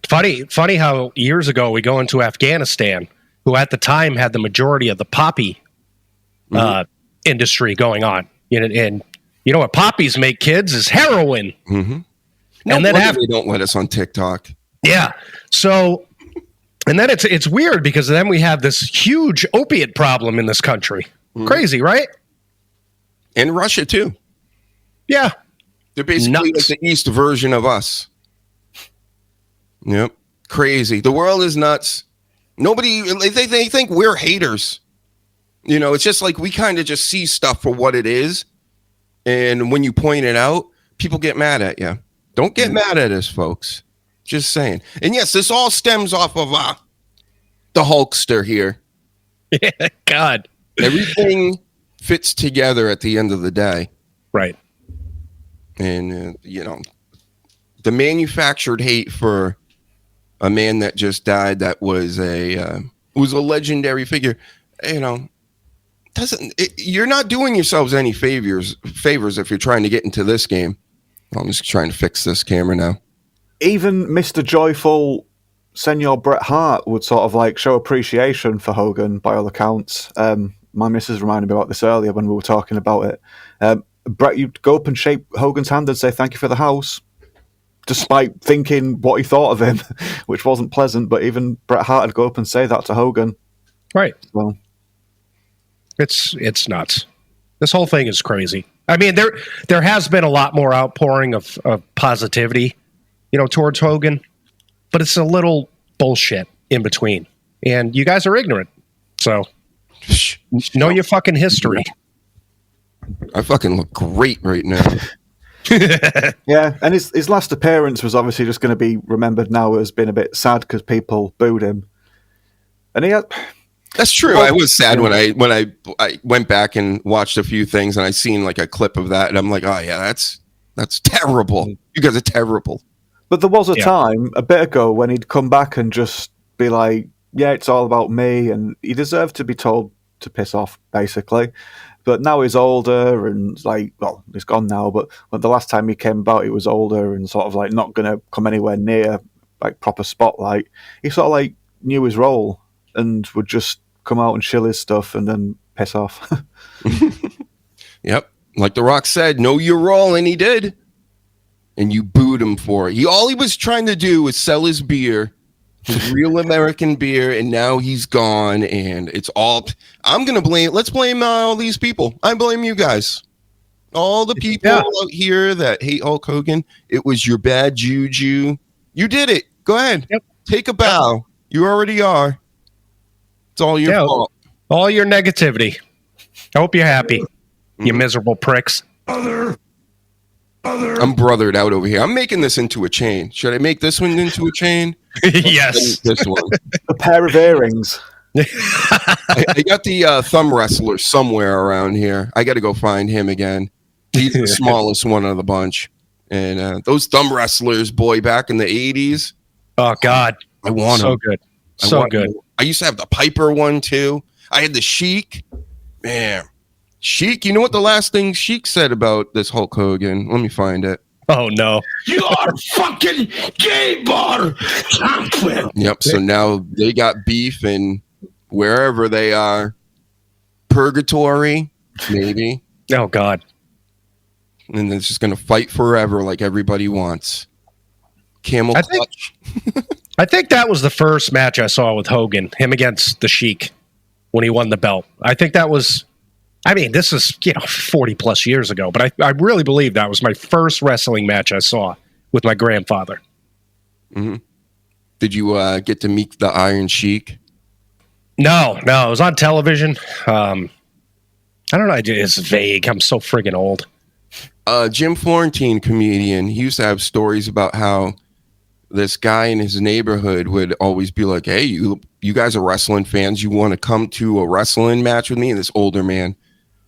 Funny how years ago we go into Afghanistan, who at the time had the majority of the poppy industry going on. And what poppies make kids is heroin. And then they don't let us on TikTok. Yeah. So, and then it's weird because then we have this huge opiate problem in this country. Crazy, right? And Russia too. Yeah. They're basically like the East version of us. Yep. Crazy. The world is nuts. Nobody, they think we're haters. It's just like we kind of just see stuff for what it is. And when you point it out, people get mad at you. Don't get mad at us, folks. Just saying. And yes, this all stems off of the Hulkster here. Yeah, God. Everything fits together at the end of the day. Right. And, the manufactured hate for a man that just died that was a legendary figure, you're not doing yourselves any favors if you're trying to get into this game. I'm just trying to fix this camera now. Even Mr. Joyful Senor Bret Hart would sort of like show appreciation for Hogan by all accounts. My missus reminded me about this earlier when we were talking about it. Bret, you'd go up and shake Hogan's hand and say thank you for the house, despite thinking what he thought of him, which wasn't pleasant. But even Bret Hart would go up and say that to Hogan. Right. Well, it's nuts. This whole thing is crazy. I mean, there has been a lot more outpouring of positivity, towards Hogan, but it's a little bullshit in between. And you guys are ignorant. So know your fucking history. I fucking look great right now. Yeah, and his last appearance was obviously just going to be remembered now as being a bit sad because people booed him. And he had... That's true. I was sad when I went back and watched a few things and I seen like a clip of that and I'm like, oh yeah, that's terrible. You guys are terrible. But there was a time a bit ago when he'd come back and just be like, yeah, it's all about me, and he deserved to be told to piss off, basically. But now he's older and he's gone now, but when the last time he came about, he was older and sort of like not going to come anywhere near like proper spotlight. He sort of like knew his role and would just come out and chill his stuff and then piss off. Yep. Like The Rock said, know your role, and he did. And you booed him for it. All he was trying to do was sell his beer, his real American beer, and now he's gone, and it's all... let's blame all these people. I blame you guys. All the people out here that hate Hulk Hogan, it was your bad juju. You did it. Go ahead. Yep. Take a bow. You already are. It's all your fault. All your negativity. I hope you're happy, you miserable pricks. I'm brothered out over here. I'm making this into a chain. Should I make this one into a chain? Yes. This one. A pair of earrings. I got the thumb wrestler somewhere around here. I got to go find him again. He's the smallest one of the bunch. And those thumb wrestlers, boy, back in the 80s. Oh, God. I want so them. Good. So good. I used to have the Piper one, too. I had the Sheik. Man. Sheik, you know what the last thing Sheik said about this Hulk Hogan? Let me find it. Oh, no. You are fucking gay bar champion. Yep, so now they got beef and wherever they are. Purgatory, maybe. Oh, God. And it's just going to fight forever like everybody wants. Camel clutch. I think that was the first match I saw with Hogan, him against the Sheik when he won the belt. I think that was... I mean, this is 40 plus years ago, but I really believe that was my first wrestling match I saw with my grandfather. Mm-hmm. Did you get to meet the Iron Sheik? No, it was on television. I don't know. It's vague. I'm so friggin' old. Jim Florentine, comedian, he used to have stories about how this guy in his neighborhood would always be like, hey, you guys are wrestling fans. You want to come to a wrestling match with me? And this older man.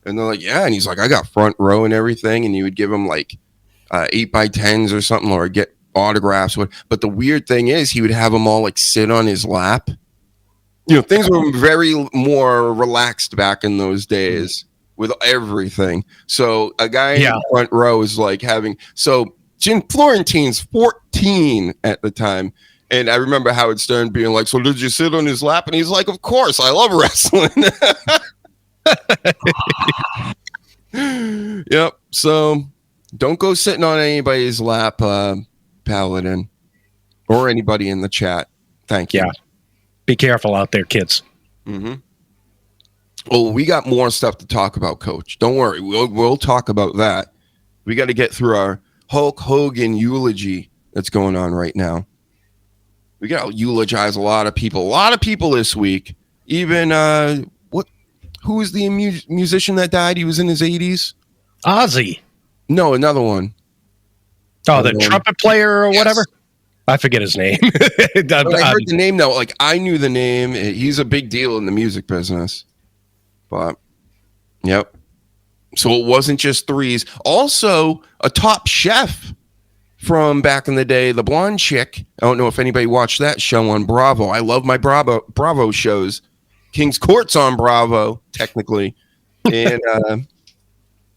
And they're like, yeah. And he's like, I got front row and everything. And he would give him like 8x10s or something or get autographs. But the weird thing is he would have them all like sit on his lap. Things were very more relaxed back in those days with everything. So a guy in the front row is like having... So Jim Florentine's 14 at the time. And I remember Howard Stern being like, so did you sit on his lap? And he's like, of course, I love wrestling. Yep. So don't go sitting on anybody's lap, Paladin, or anybody in the chat. Thank you. Yeah. Be careful out there, kids. Mm-hmm. Oh, we got more stuff to talk about, Coach. Don't worry. We'll talk about that. We got to get through our Hulk Hogan eulogy that's going on right now. We got to eulogize a lot of people this week. Even who was the musician that died? He was in his 80s. Ozzy. No, another one. Oh, the trumpet player or whatever. I forget his name. I heard the name though. Like I knew the name. He's a big deal in the music business. But yep. So it wasn't just threes. Also, a top chef from back in the day, the blonde chick. I don't know if anybody watched that show on Bravo. I love my Bravo shows. King's Court's on Bravo, technically. And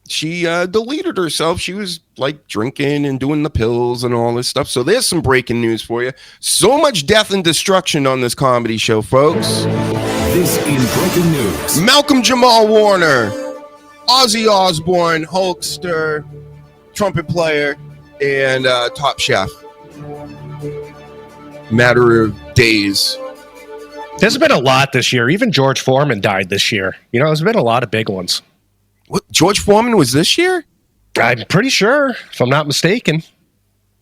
she deleted herself. She was like drinking and doing the pills and all this stuff. So there's some breaking news for you. So much death and destruction on this comedy show, folks. This is breaking news. Malcolm Jamal Warner, Ozzy Osbourne, Hulkster, trumpet player, and top chef. Matter of days. There's been a lot this year. Even George Foreman died this year. There's been a lot of big ones. What? George Foreman was this year? I'm pretty sure, if I'm not mistaken.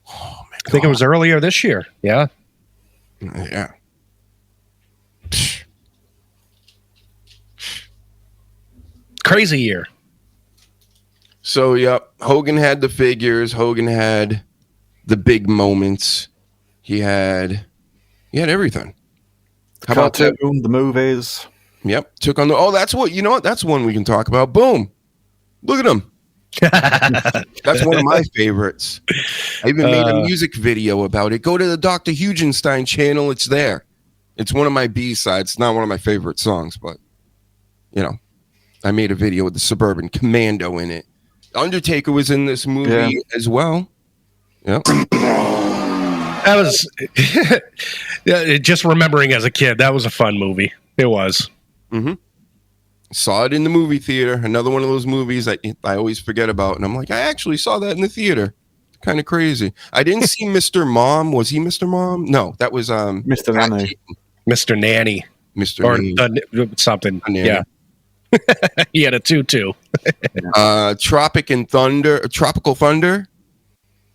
Oh my God. I think it was earlier this year. Yeah. Yeah. Crazy year. So, yep, Hogan had the figures. Hogan had the big moments. He had everything. How about that? The movies. Yep, took on the. Oh, that's what, you know what? That's one we can talk about. Boom. Look at him. That's one of my favorites. I even made a music video about it. Go to the Dr. Hugenstein channel. It's there. It's one of my B-sides. It's not one of my favorite songs, but, you know, I made a video with the Suburban Commando in it. Undertaker was in this movie as well. Yep. That was just remembering as a kid. That was a fun movie. It was. Mm-hmm. Saw it in the movie theater. Another one of those movies I always forget about. And I'm like, I actually saw that in the theater. Kind of crazy. I didn't see Mr. Mom. Was he Mr. Mom? No, that was Mr. Nanny. Mr. Nanny. Mr. Or Nanny. something. Nanny. Yeah. He had a tutu. Tropical Thunder.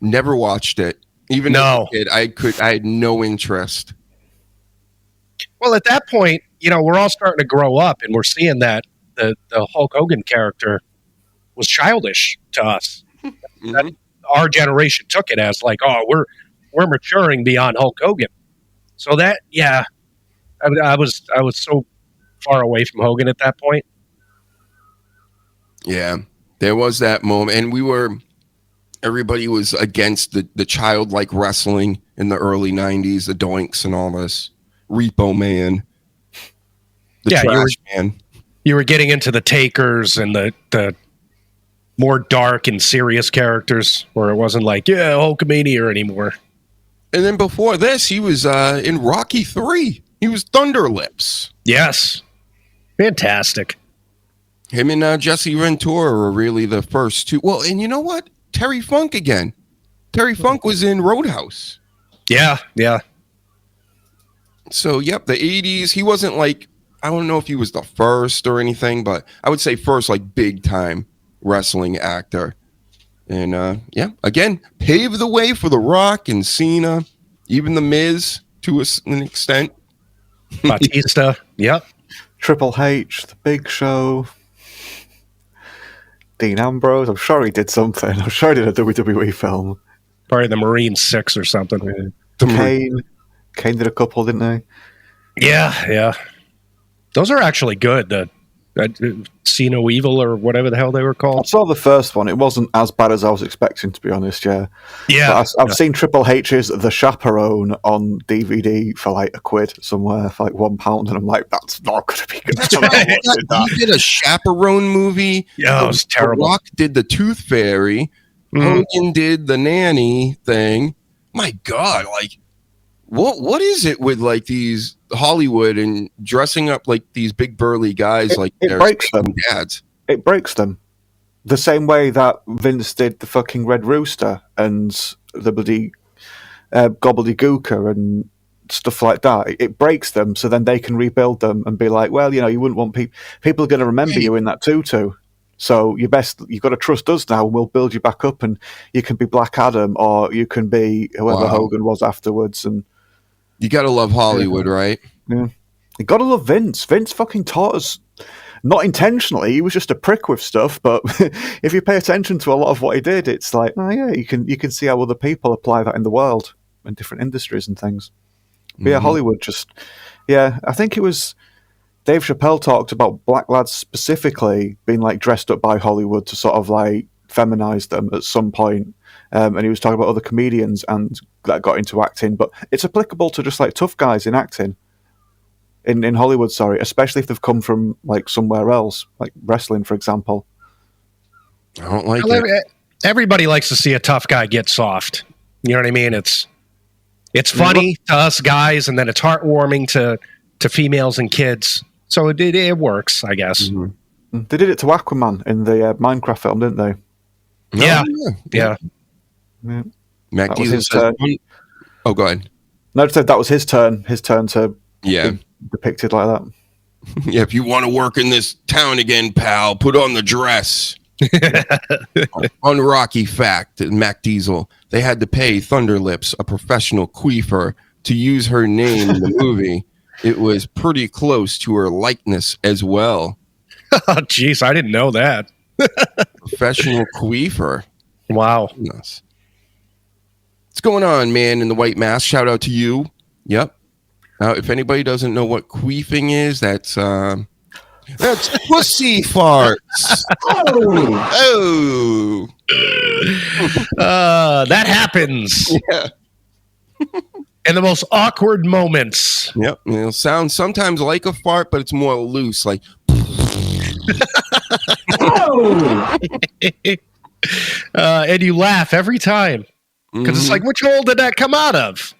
Never watched it. Even as a kid, I had no interest. Well, at that point, you know, we're all starting to grow up, and we're seeing that the Hulk Hogan character was childish to us. Mm-hmm. That our generation took it as like, oh, we're maturing beyond Hulk Hogan. So that, yeah, I was so far away from Hogan at that point. Yeah, there was that moment, and everybody was against the childlike wrestling in the early 90s, the Doinks and all this. Repo Man. The Trash Man. You were getting into the Takers and the more dark and serious characters where it wasn't like, yeah, Hulkamania anymore. And then before this, he was in Rocky 3. He was Thunder Lips. Yes. Fantastic. Him and Jesse Ventura were really the first two. Well, and you know what? Terry Funk again. Terry Funk was in Roadhouse. Yeah, yeah. So, yep, the 80s. He wasn't like, I don't know if he was the first or anything, but I would say first, like, big-time wrestling actor. And, yeah, again, paved the way for The Rock and Cena, even The Miz to an extent. Batista, yep. Triple H, The Big Show. Dean Ambrose. I'm sure he did something. I'm sure he did a WWE film. Probably the Marine 6 or something. Kane did a couple, didn't he? Yeah. Those are actually good. The See No Evil or whatever the hell they were I called. saw the first one. It wasn't as bad as I was expecting, to be honest, yeah. Yeah. But I've seen Triple H's The Chaperone on DVD for like £1 somewhere, for like £1, and I'm like, that's not going to be good. That's right. He did a Chaperone movie. Yeah, it was terrible. The Rock did the Tooth Fairy. Hogan did the nanny thing. My God, like, what is it with like these Hollywood and dressing up like these big burly guys like it breaks them. Dads? It breaks them. The same way that Vince did the fucking Red Rooster and the bloody Gobbledygooker and stuff like that. It breaks them, so then they can rebuild them and be like, well, you know, you wouldn't want people are going to remember you in that tutu. So you've got to trust us now, and we'll build you back up, and you can be Black Adam, or you can be whoever Hogan was afterwards. And you got to love Hollywood, right? Yeah, you got to love Vince. Vince fucking taught us, not intentionally. He was just a prick with stuff, but if you pay attention to a lot of what he did, it's like, oh yeah, you can see how other people apply that in the world, in different industries and things. But yeah, Hollywood I think it was Dave Chappelle talked about black lads specifically being like dressed up by Hollywood to sort of like feminize them at some point. And he was talking about other comedians and that got into acting, but it's applicable to just like tough guys in acting in Hollywood, especially if they've come from like somewhere else, like wrestling, for example. I don't like it. Everybody likes to see a tough guy get soft. You know what I mean? It's funny to us guys, and then it's heartwarming to females and kids. So it works, I guess. Mm-hmm. They did it to Aquaman in the Minecraft film, didn't they? Yeah. Mac that was his turn. Oh, go ahead. No, I said that was his turn. His turn to be depicted like that. Yeah, if you want to work in this town again, pal, put on the dress. On Rocky Fact, Mac Diesel, they had to pay Thunderlips, a professional queefer, to use her name in the movie. It was pretty close to her likeness as well. Oh, jeez, I didn't know that. Professional queefer. Wow. What's going on, man in the white mask? Shout out to you. Yep. Now, if anybody doesn't know what queefing is, that's pussy farts. Oh. That happens. Yeah. In the most awkward moments. Yep. It'll sound sometimes like a fart, but it's more loose, like. And you laugh every time because it's like, which hole did that come out of?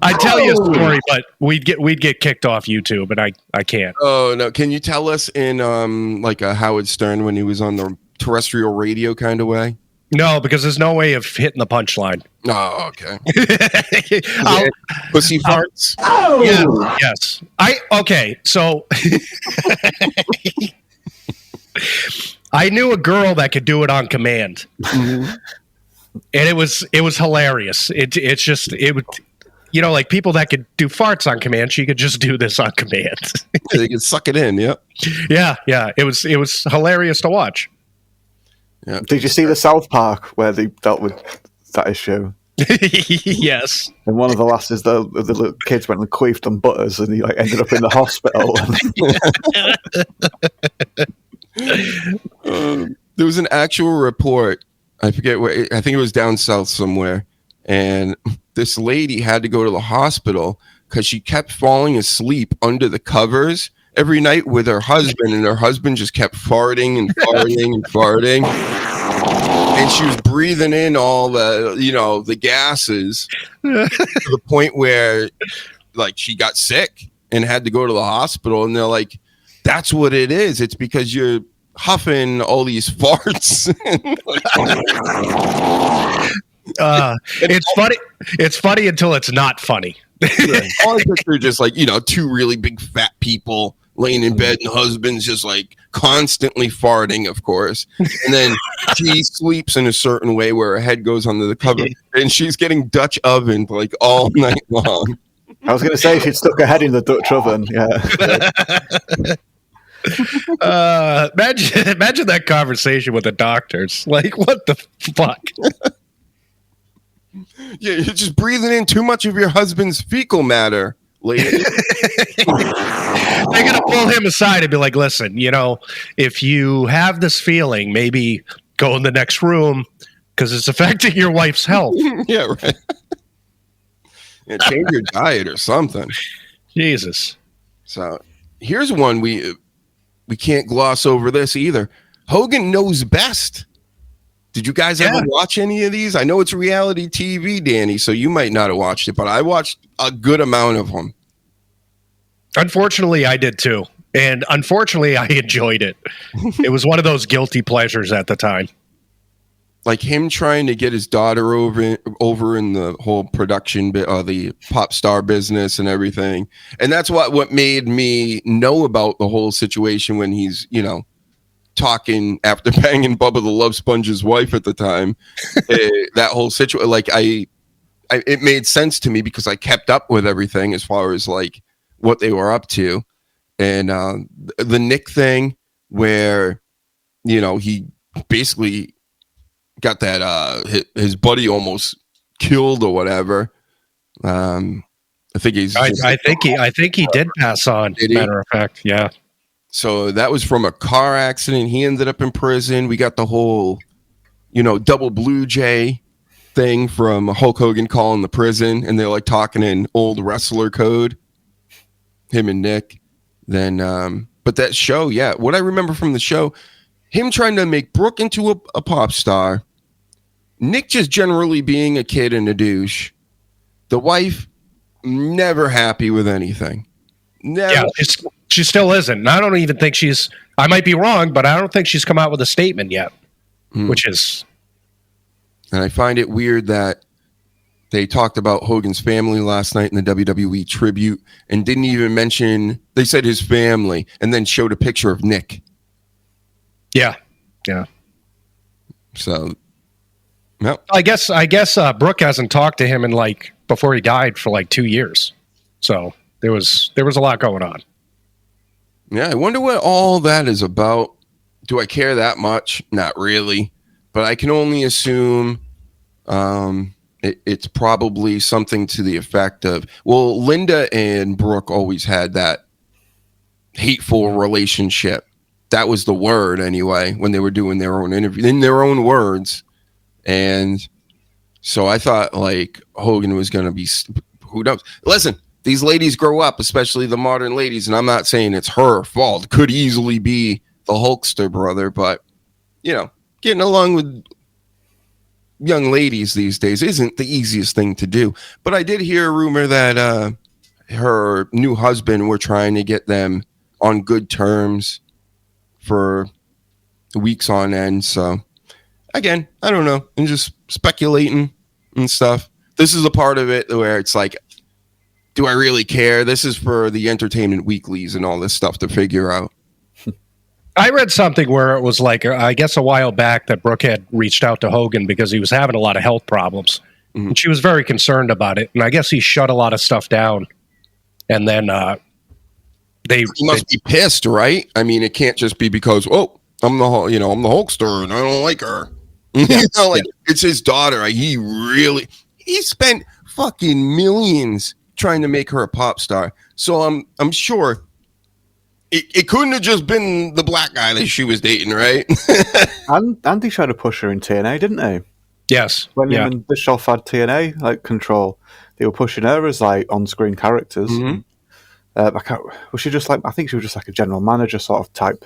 I'd tell you a story, but we'd get kicked off YouTube, and I can't. Oh no! Can you tell us in like a Howard Stern when he was on the terrestrial radio kind of way? No, because there's no way of hitting the punchline. Oh, okay. Pussy farts. Yeah, yes. Okay. So I knew a girl that could do it on command, and it was hilarious. It's just it would. You know, like people that could do farts on command, she could just do this on command. They could suck it in, yep. Yeah. It was hilarious to watch. Yeah. Did you see the South Park where they dealt with that issue? Yes. And one of the lasses, the little kids went and queefed on Butters, and he ended up in the hospital. There was an actual report. I forget where. I think it was down south somewhere. And this lady had to go to the hospital because she kept falling asleep under the covers every night with her husband, and her husband just kept farting and farting and farting. And she was breathing in all the gases to the point where like she got sick and had to go to the hospital. And they're like, that's what it is. It's because you're huffing all these farts. It's funny. It's funny until it's not funny. All I picture just like, two really big fat people laying in bed and husband's just like constantly farting, of course. And then she sleeps in a certain way where her head goes under the cover and she's getting Dutch ovened like all night long. I was going to say she'd stuck her head in the Dutch oven. Yeah. Imagine that conversation with the doctors. Like, what the fuck? Yeah, you're just breathing in too much of your husband's fecal matter, lady. They're gonna pull him aside and be like, listen, if you have this feeling, maybe go in the next room because it's affecting your wife's health. Yeah, right. Yeah, change your diet or something. Jesus. So here's one we can't gloss over this either. Hogan Knows Best. Did you guys ever watch any of these? I know it's reality TV, Danny, so you might not have watched it, but I watched a good amount of them. Unfortunately, I did too. And unfortunately, I enjoyed it. It was one of those guilty pleasures at the time. Like him trying to get his daughter over in the whole production bit of the pop star business and everything. And that's what made me know about the whole situation when he's, talking after banging Bubba the Love Sponge's wife at the time. That whole situation, like it made sense to me because I kept up with everything as far as like what they were up to. And the Nick thing where, he basically got that his buddy almost killed or whatever. I think I think he did pass on. Matter of fact, yeah. So that was from a car accident. He ended up in prison. We got the whole, double Blue Jay thing from Hulk Hogan calling the prison, and they're like talking in old wrestler code. Him and Nick. Then, but that show, yeah. What I remember from the show, him trying to make Brooke into a pop star. Nick just generally being a kid and a douche. The wife never happy with anything. Never. Yeah, she still isn't. I don't even think I might be wrong, but I don't think she's come out with a statement yet, which is. And I find it weird that They talked about Hogan's family last night in the WWE tribute and didn't even mention, they said his family, and then showed a picture of Nick. Yeah. So, no. I guess Brooke hasn't talked to him in before he died for 2 years. So there was a lot going on. Yeah, I wonder what all that is about. Do I care that much? Not really. But I can only assume it's probably something to the effect of, well, Linda and Brooke always had that hateful relationship. That was the word anyway, when they were doing their own interview, in their own words. And so I thought Hogan was going to be, who knows? Listen, these ladies grow up, especially the modern ladies, and I'm not saying it's her fault. Could easily be the Hulkster brother, but, getting along with young ladies these days isn't the easiest thing to do. But I did hear a rumor that her new husband were trying to get them on good terms for weeks on end. So, again, I don't know. I'm just speculating and stuff. This is a part of it where it's do I really care? This is for the entertainment weeklies and all this stuff to figure out. I read something where it was I guess a while back that Brooke had reached out to Hogan because he was having a lot of health problems. Mm-hmm. And she was very concerned about it. And I guess he shut a lot of stuff down. And then he must be pissed, right? I mean, it can't just be because, I'm the Hulkster and I don't like her. Yeah, it's his daughter. He spent fucking millions trying to make her a pop star. So I'm sure it couldn't have just been the black guy that she was dating, right? And he tried to push her in TNA, didn't he? Yes. When him and Bischoff had TNA Control, they were pushing her as on-screen characters. Mm-hmm. Was she just I think she was just a general manager sort of type.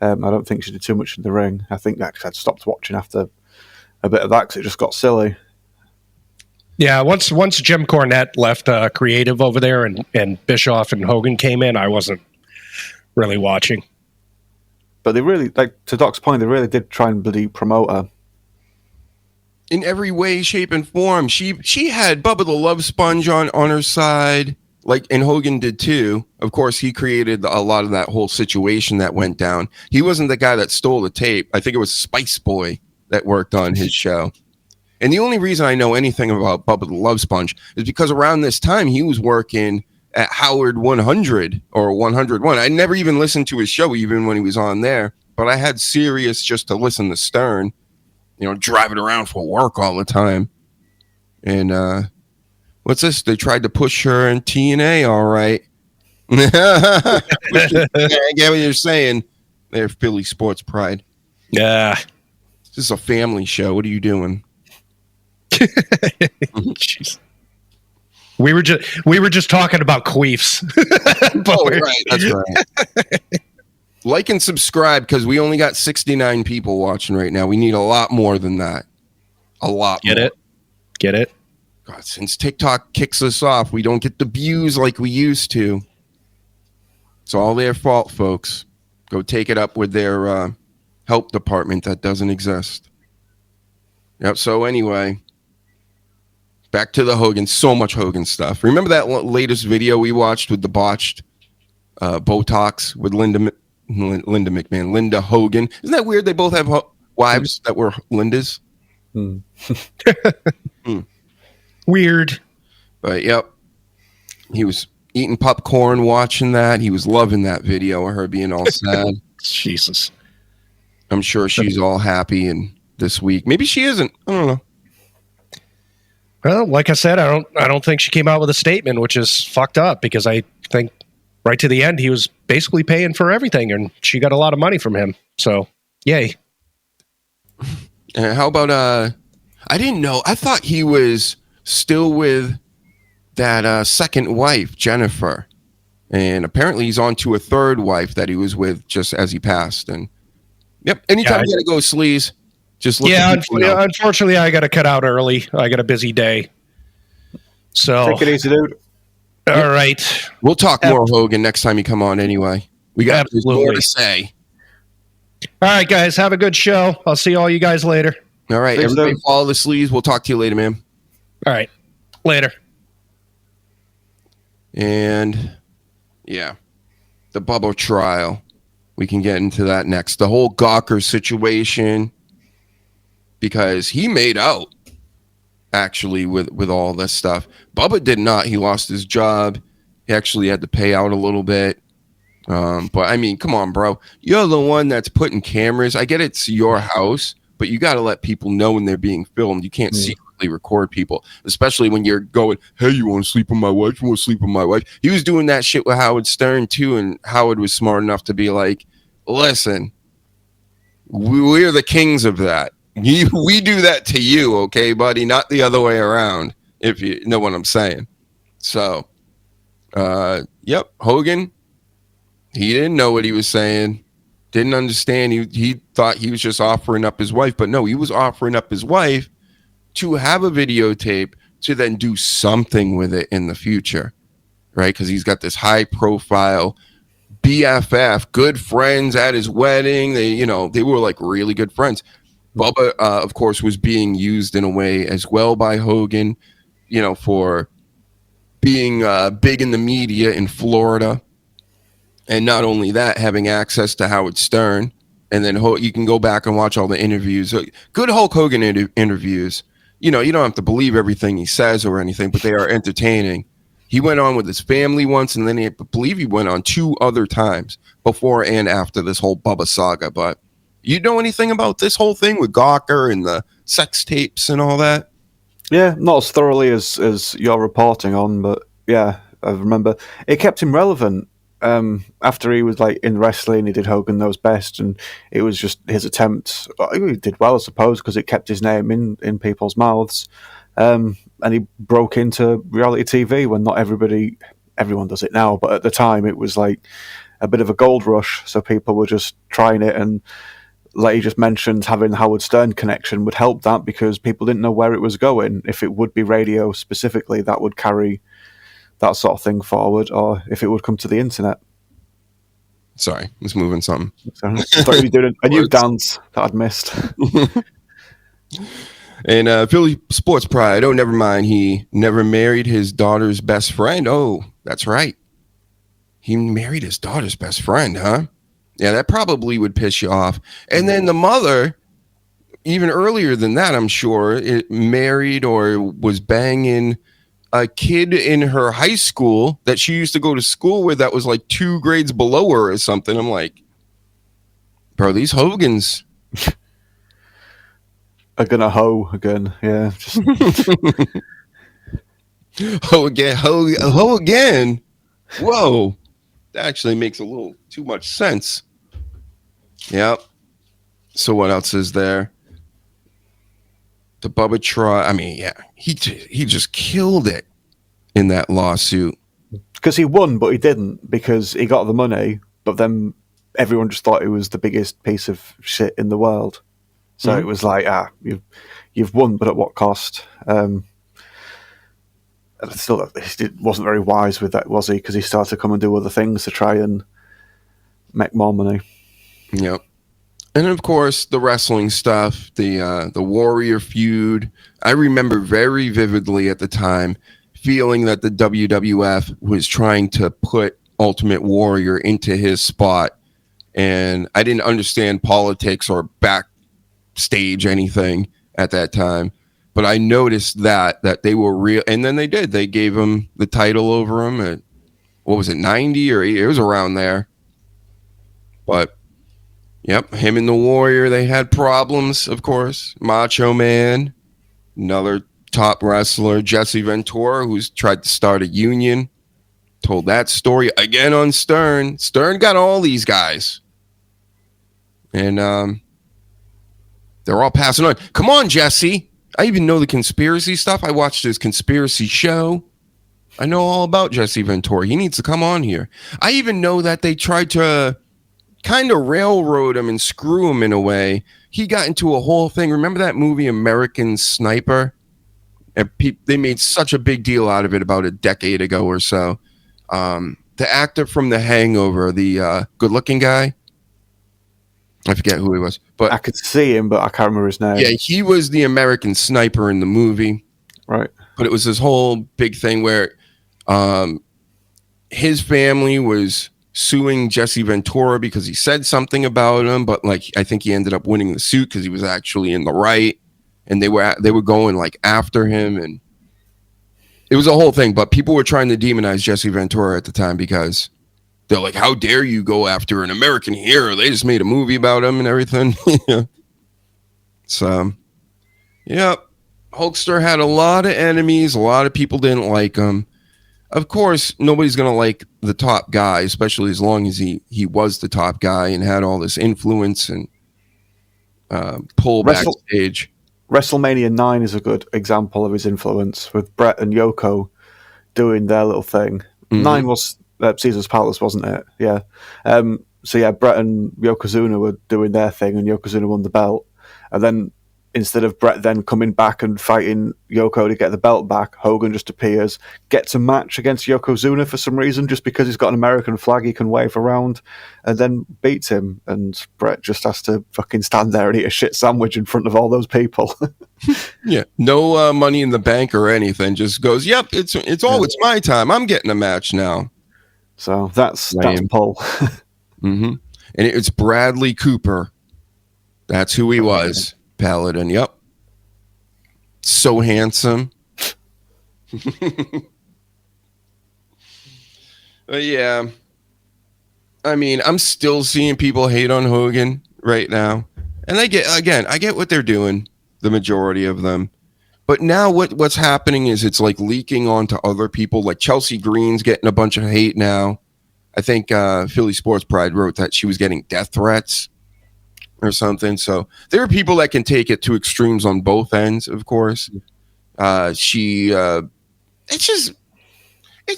I don't think she did too much in the ring. I think that I'd stopped watching after a bit of that because it just got silly. Yeah, once Jim Cornette left creative over there and Bischoff and Hogan came in, I wasn't really watching. But they really, to Doc's point, they really did try and bloody promote her. In every way, shape, and form. She had Bubba the Love Sponge on her side, and Hogan did too. Of course, he created a lot of that whole situation that went down. He wasn't the guy that stole the tape. I think it was Spice Boy that worked on his show. And the only reason I know anything about Bubba the Love Sponge is because around this time he was working at Howard 100 or 101. I never even listened to his show even when he was on there, but I had Sirius just to listen to Stern, driving around for work all the time. And what's this? They tried to push her in TNA, all right. I get what you're saying. They're Philly sports pride. Yeah. This is a family show. What are you doing? Jeez. We were just talking about queefs. Right, that's right. Like and subscribe because we only got 69 people watching right now. We need a lot more than that. A lot more. Get it? God, since TikTok kicks us off, we don't get the views like we used to. It's all their fault, folks. Go take it up with their help department that doesn't exist. Yep, so anyway, back to the Hogan. So much Hogan stuff. Remember that latest video we watched with the botched Botox with Linda Hogan? Isn't that weird? They both have wives that were Lindas. Weird. But yep, he was eating popcorn watching that. He was loving that video of her being all sad. Jesus. I'm sure she's all happy and this week. Maybe she isn't. I don't know. Well, like I said, I don't think she came out with a statement, which is fucked up because I think right to the end he was basically paying for everything and she got a lot of money from him. So, yay. How about I didn't know. I thought he was still with that second wife, Jennifer. And apparently he's on to a third wife that he was with just as he passed. And yep, anytime you got to go Sleaze, just look. Yeah, unfortunately I got to cut out early. I got a busy day. So take it easy, dude. All right. We'll talk more Hogan next time you come on anyway. We got more to say. All right, guys, have a good show. I'll see all you guys later. All right, everybody follow the Sleaze. We'll talk to you later, man. All right. Later. And yeah, the Bubba trial. We can get into that next. The whole Gawker situation, because he made out actually with all this stuff. Bubba did not. He lost his job. He actually had to pay out a little bit. But I mean, come on, bro. You're the one that's putting cameras. I get it's your house, but you got to let people know when they're being filmed. You can't secretly record people, especially when you're going, hey, you want to sleep with my wife? You want to sleep with my wife? He was doing that shit with Howard Stern too, and Howard was smart enough to be like, listen, we're the kings of that. We do that to you, okay, buddy? Not the other way around, if you know what I'm saying. So, yep, Hogan, he didn't know what he was saying, didn't understand. He thought he was just offering up his wife, but no, he was offering up his wife to have a videotape to then do something with it in the future, right? Because he's got this high-profile BFF, good friends at his wedding. They were like really good friends. Bubba, of course, was being used in a way as well by Hogan, for being big in the media in Florida. And not only that, having access to Howard Stern. And then you can go back and watch all the interviews. Good Hulk Hogan interviews. You don't have to believe everything he says or anything, but they are entertaining. He went on with his family once, and then I believe he went on 2 other times before and after this whole Bubba saga. But you know anything about this whole thing with Gawker and the sex tapes and all that? Yeah, not as thoroughly as you're reporting on, but yeah, I remember it kept him relevant. After he was like in wrestling, he did Hogan Knows Best, and it was just his attempt. He did well, I suppose, because it kept his name in people's mouths. And he broke into reality TV when not everyone does it now, but at the time it was like a bit of a gold rush, so people were just trying it. And like you just mentioned, having Howard Stern connection would help that, because people didn't know where it was going, if it would be radio specifically that would carry that sort of thing forward, or if it would come to the internet. Sorry, I was moving something. So I thought you were doing a new dance that I'd missed. And Philly Sports Pride. Oh, never mind. He never married his daughter's best friend. Oh, that's right. He married his daughter's best friend, huh? Yeah, that probably would piss you off. And then the mother, even earlier than that, I'm sure, married or was banging a kid in her high school that she used to go to school with that was like 2 grades below her or something. I'm like, bro, these Hogans are gonna hoe again. Yeah. Just... Ho again. Whoa. That actually makes a little too much sense. Yep. So what else is there? The Bubba trial. I mean, yeah, he just killed it in that lawsuit. Because he won, but he didn't, because he got the money, but then everyone just thought it was the biggest piece of shit in the world. So it was like, you've won, but at what cost? Still, he wasn't very wise with that, was he? Because he started to come and do other things to try and make more money. Yep. And of course, the wrestling stuff, the Warrior feud. I remember very vividly at the time feeling that the WWF was trying to put Ultimate Warrior into his spot. And I didn't understand politics or backstage anything at that time. But I noticed that they were real. And then they did. They gave him the title over him at, what was it, 90 or 80? It was around there. But, yep, him and the Warrior, they had problems, of course. Macho Man, another top wrestler, Jesse Ventura, who's tried to start a union, told that story again on Stern. Stern got all these guys. And they're all passing on. Come on, Jesse. I even know the conspiracy stuff. I watched his conspiracy show. I know all about Jesse Ventura. He needs to come on here. I even know that they tried to kind of railroad him and screw him in a way. He got into a whole thing. Remember that movie American Sniper? And they made such a big deal out of it about a decade ago or so. The actor from The Hangover, the good-looking guy. I forget who he was, but I could see him, but I can't remember his name. Yeah, he was the American Sniper in the movie. Right. But it was this whole big thing where his family was suing Jesse Ventura because he said something about him, but like I think he ended up winning the suit because he was actually in the right, and they were going like after him, and it was a whole thing. But people were trying to demonize Jesse Ventura at the time because they're like, "How dare you go after an American hero? They just made a movie about him and everything." So, yeah, Hulkster had a lot of enemies. A lot of people didn't like him. Of course, nobody's going to like the top guy, especially as long as he was the top guy and had all this influence and pull backstage. WrestleMania 9 is a good example of his influence, with Bret and Yoko doing their little thing. 9 was Caesar's Palace, wasn't it? Yeah. So yeah, Bret and Yokozuna were doing their thing, and Yokozuna won the belt. And then instead of Bret then coming back and fighting Yoko to get the belt back, Hogan just appears, gets a match against Yokozuna for some reason, just because he's got an American flag he can wave around, and then beats him. And Bret just has to fucking stand there and eat a shit sandwich in front of all those people. Yeah, no money in the bank or anything. Just goes, yep, it's my time. I'm getting a match now. So that's Paul. And it's Bradley Cooper. That's who he was. Paladin, yep. So handsome. But yeah. I mean, I'm still seeing people hate on Hogan right now. And I get what they're doing, the majority of them. But now what's happening is it's like leaking onto other people. Like Chelsea Green's getting a bunch of hate now. I think Philly Sports Pride wrote that she was getting death threats or something. So there are people that can take it to extremes on both ends, of course. It's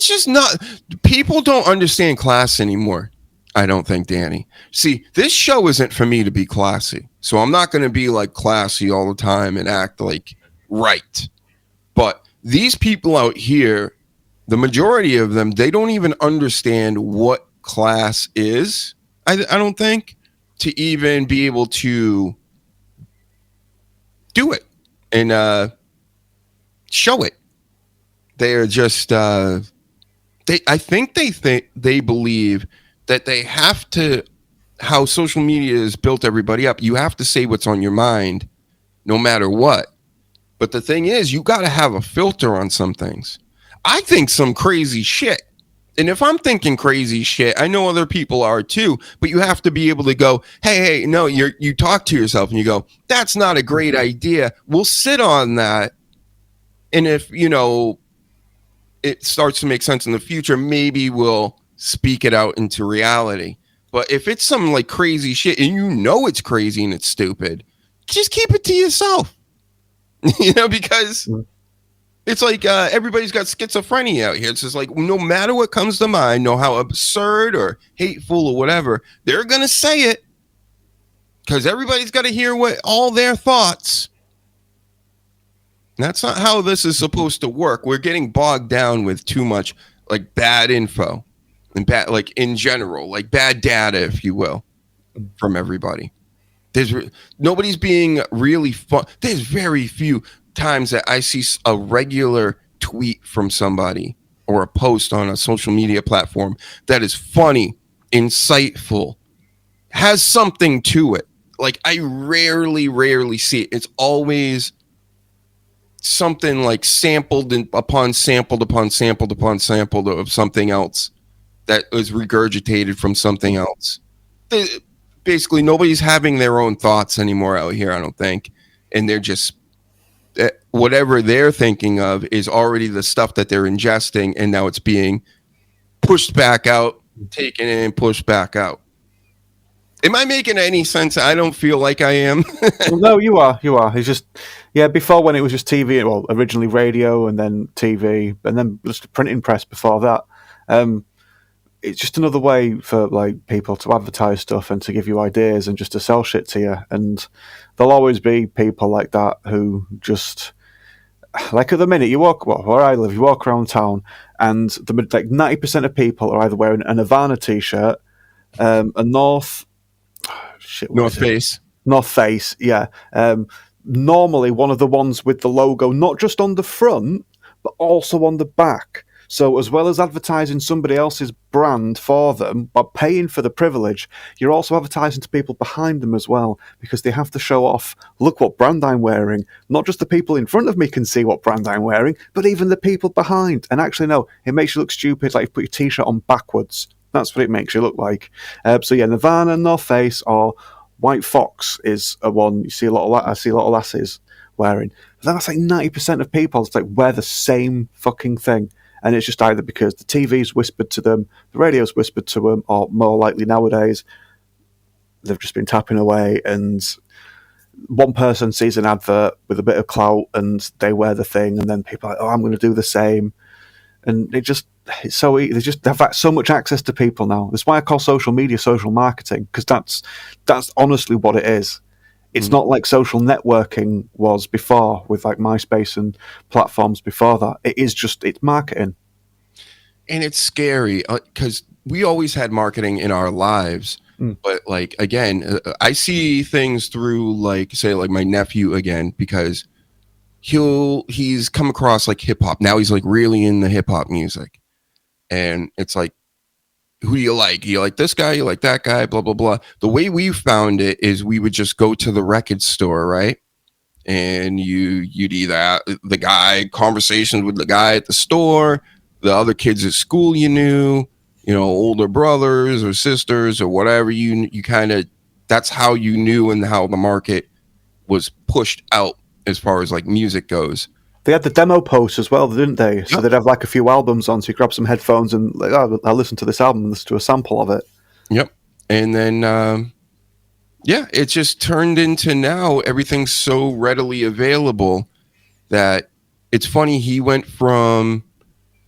just not, people don't understand class anymore. I don't think, Danny. See, this show isn't for me to be classy. So I'm not going to be like classy all the time and act like right. But these people out here, the majority of them, they don't even understand what class is. I don't think, to even be able to do it and show it. They're just I think they believe that they have to, how social media has built everybody up, you have to say what's on your mind no matter what. But the thing is, you got to have a filter on some things. I think some crazy shit. And if I'm thinking crazy shit, I know other people are too, but you have to be able to go, hey, no, you talk to yourself and you go, that's not a great idea. We'll sit on that. And if, it starts to make sense in the future, maybe we'll speak it out into reality. But if it's some like crazy shit and it's crazy and it's stupid, just keep it to yourself. Because it's like everybody's got schizophrenia out here. It's just like no matter what comes to mind, no how absurd or hateful or whatever, they're going to say it because everybody's got to hear all their thoughts. That's not how this is supposed to work. We're getting bogged down with too much like bad info and bad, like in general, like bad data, if you will, from everybody. Nobody's being really fun. There's very few times that I see a regular tweet from somebody or a post on a social media platform that is funny, insightful, has something to it. Like I rarely see it. It's always something like sampled upon sampled upon sampled upon sampled of something else that was regurgitated from something else. Basically, nobody's having their own thoughts anymore out here, I don't think. And they're just, whatever they're thinking of is already the stuff that they're ingesting, and now it's being pushed back out, taken in, pushed back out. Am I making any sense? I don't feel like I am. Well, no, you are. It's just, before when it was just TV, well, originally radio and then TV, and then just a printing press before that. It's just another way for like people to advertise stuff and to give you ideas and just to sell shit to you. And there'll always be people like that who just, like at the minute, where I live, you walk around town and 90% of people are either wearing a Nirvana t-shirt, a North Face, yeah. Normally one of the ones with the logo, not just on the front, but also on the back. So as well as advertising somebody else's brand for them, but paying for the privilege, you're also advertising to people behind them as well, because they have to show off, look what brand I'm wearing. Not just the people in front of me can see what brand I'm wearing, but even the people behind. And actually, no, it makes you look stupid, like you put your t-shirt on backwards. That's what it makes you look like. So yeah, Nirvana, North Face, or White Fox is a one you see I see a lot of lasses wearing. But that's like 90% of people just like wear the same fucking thing. And it's just either because the TV's whispered to them, the radio's whispered to them, or more likely nowadays, they've just been tapping away and one person sees an advert with a bit of clout and they wear the thing, and then people are like, oh, I'm going to do the same. And they just have so much access to people now. That's why I call social media social marketing, because that's honestly what it is. It's not like social networking was before with like MySpace and platforms before that. It's marketing. And it's scary because we always had marketing in our lives. But like, again, I see things through like, say, like my nephew again, because he's come across like hip hop. Now he's like really in the hip hop music. And it's like, who do you like? You like this guy? You like that guy? Blah, blah, blah. The way we found it is we would just go to the record store, right? And you'd either the guy, conversations with the guy at the store, the other kids at school you knew, older brothers or sisters or whatever, you kind of, that's how you knew and how the market was pushed out as far as like music goes. They had the demo posts as well, didn't they? So they'd have like a few albums on, so you grab some headphones and like, oh, I'll listen to this album and listen to a sample of it. Yep. And then, it just turned into now everything's so readily available that it's funny. He went from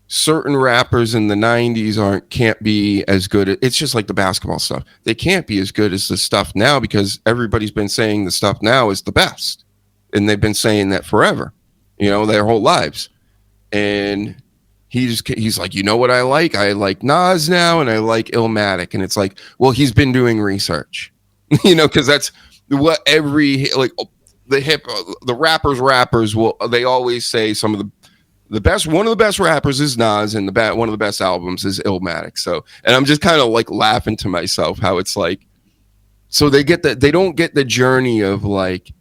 certain rappers in the 90s can't be as good. It's just like the basketball stuff. They can't be as good as the stuff now because everybody's been saying the stuff now is the best. And they've been saying that forever. Their whole lives. And he's like, what I like? I like Nas now and I like Illmatic. And it's like, well, he's been doing research, because that's what the rappers will, they always say some of the best, one of the best rappers is Nas and one of the best albums is Illmatic. So, and I'm just kind of like laughing to myself how it's like, so they don't get the journey of like,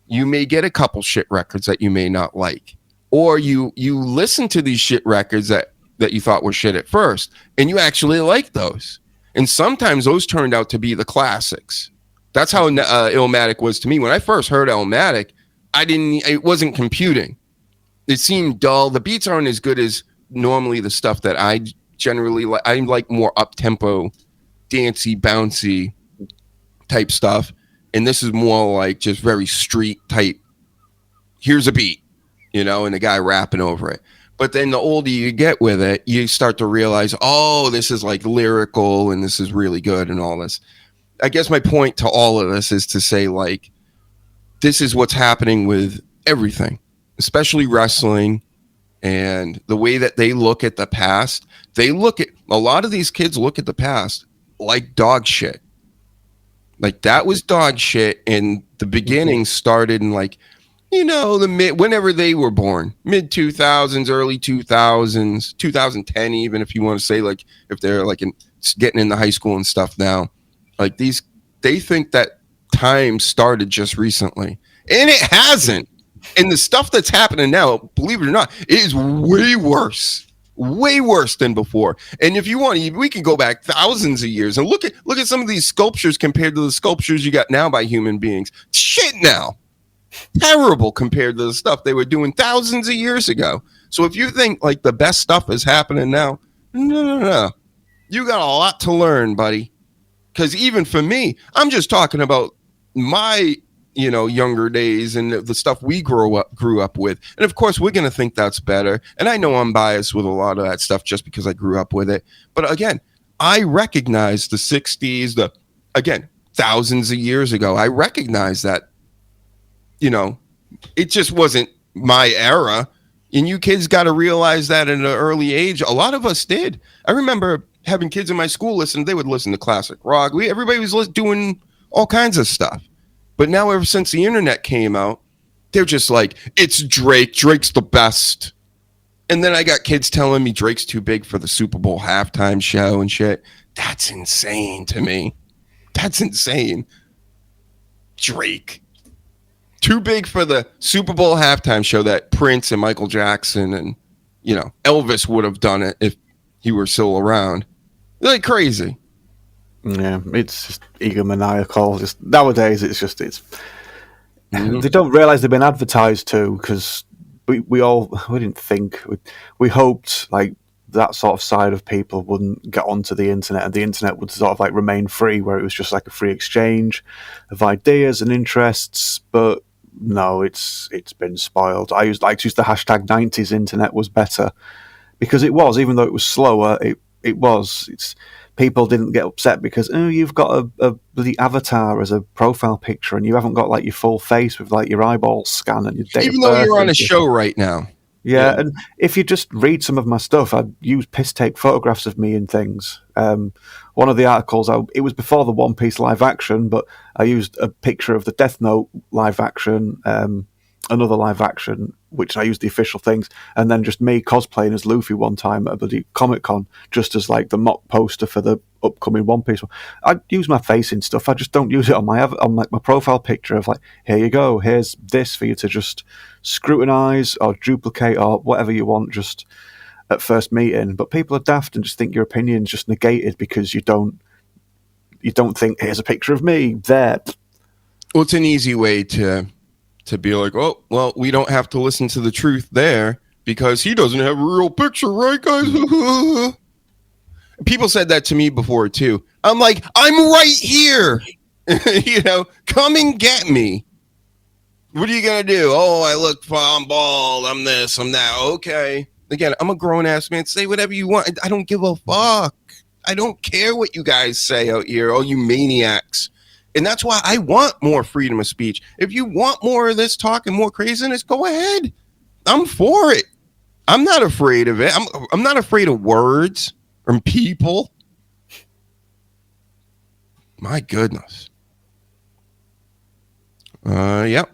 you may get a couple shit records that you may not like, or you listen to these shit records that you thought were shit at first, and you actually like those. And sometimes those turned out to be the classics. That's how Illmatic was to me. When I first heard Illmatic, it wasn't computing. It seemed dull. The beats aren't as good as normally the stuff that I generally like. I like more up-tempo, dancey, bouncy type stuff. And this is more like just very street type. Here's a beat, and the guy rapping over it. But then the older you get with it, you start to realize, oh, this is like lyrical and this is really good and all this. I guess my point to all of this is to say, like, this is what's happening with everything, especially wrestling and the way that they look at the past. A lot of these kids look at the past like dog shit. Like that was dog shit, and the beginning started in like, whenever they were born, mid 2000s, early 2000s, 2010, even if you want to say like if they're like getting into high school and stuff now, like they think that time started just recently, and it hasn't. And the stuff that's happening now, believe it or not, it is way worse than before. And if you want, we can go back thousands of years and look at some of these sculptures compared to the sculptures you got now by human beings. Shit now. Terrible compared to the stuff they were doing thousands of years ago. So if you think like the best stuff is happening now, no. You got a lot to learn, buddy. Because even for me, I'm just talking about my younger days and the stuff we grew up with. And of course, we're going to think that's better. And I know I'm biased with a lot of that stuff just because I grew up with it. But again, I recognize the 60s, thousands of years ago. I recognize that, it just wasn't my era. And you kids got to realize that at an early age. A lot of us did. I remember having kids in my school they would listen to classic rock. Everybody was doing all kinds of stuff. But now, ever since the internet came out, they're just like, it's Drake. Drake's the best. And then I got kids telling me Drake's too big for the Super Bowl halftime show and shit. That's insane to me. That's insane. Drake. Too big for the Super Bowl halftime show that Prince and Michael Jackson and, you know, Elvis would have done it if he were still around. They're like crazy. Yeah, it's just egomaniacal. Just nowadays, it's they don't realize they've been advertised to, because we didn't think, we hoped like that sort of side of people wouldn't get onto the internet, and the internet would sort of like remain free, where it was just like a free exchange of ideas and interests. But no, it's been spoiled. I used to use the hashtag 90s internet was better, because it was, even though it was slower, it's people didn't get upset because, oh, you've got a bloody avatar as a profile picture and you haven't got like your full face with like your eyeballs scanned and your date Even of though birth you're on a and show right now. yeah, and if you just read some of my stuff, I'd use piss take photographs of me and things. One of the articles, it was before the One Piece live action, but I used a picture of the Death Note live action, another live action, which I used the official things, and then just me cosplaying as Luffy one time at a bloody Comic-Con, just as like the mock poster for the upcoming One Piece one. I use my face in stuff. I just don't use it on my profile picture of like, here you go, here's this for you to just scrutinize or duplicate or whatever you want just at first meeting. But people are daft and just think your opinion's just negated because you don't think, here's a picture of me there. Well, it's an easy way to be like, oh, well, we don't have to listen to the truth there because he doesn't have a real picture, right, guys? People said that to me before, too. I'm like, I'm right here. You know, come and get me. What are you going to do? Oh, I'm bald. I'm this, I'm that. Okay. Again, I'm a grown-ass man. Say whatever you want. I don't give a fuck. I don't care what you guys say out here, oh, you maniacs. And that's why I want more freedom of speech. If you want more of this talk and more craziness, go ahead. I'm for it. I'm not afraid of it. I'm not afraid of words or people. My goodness. Yep.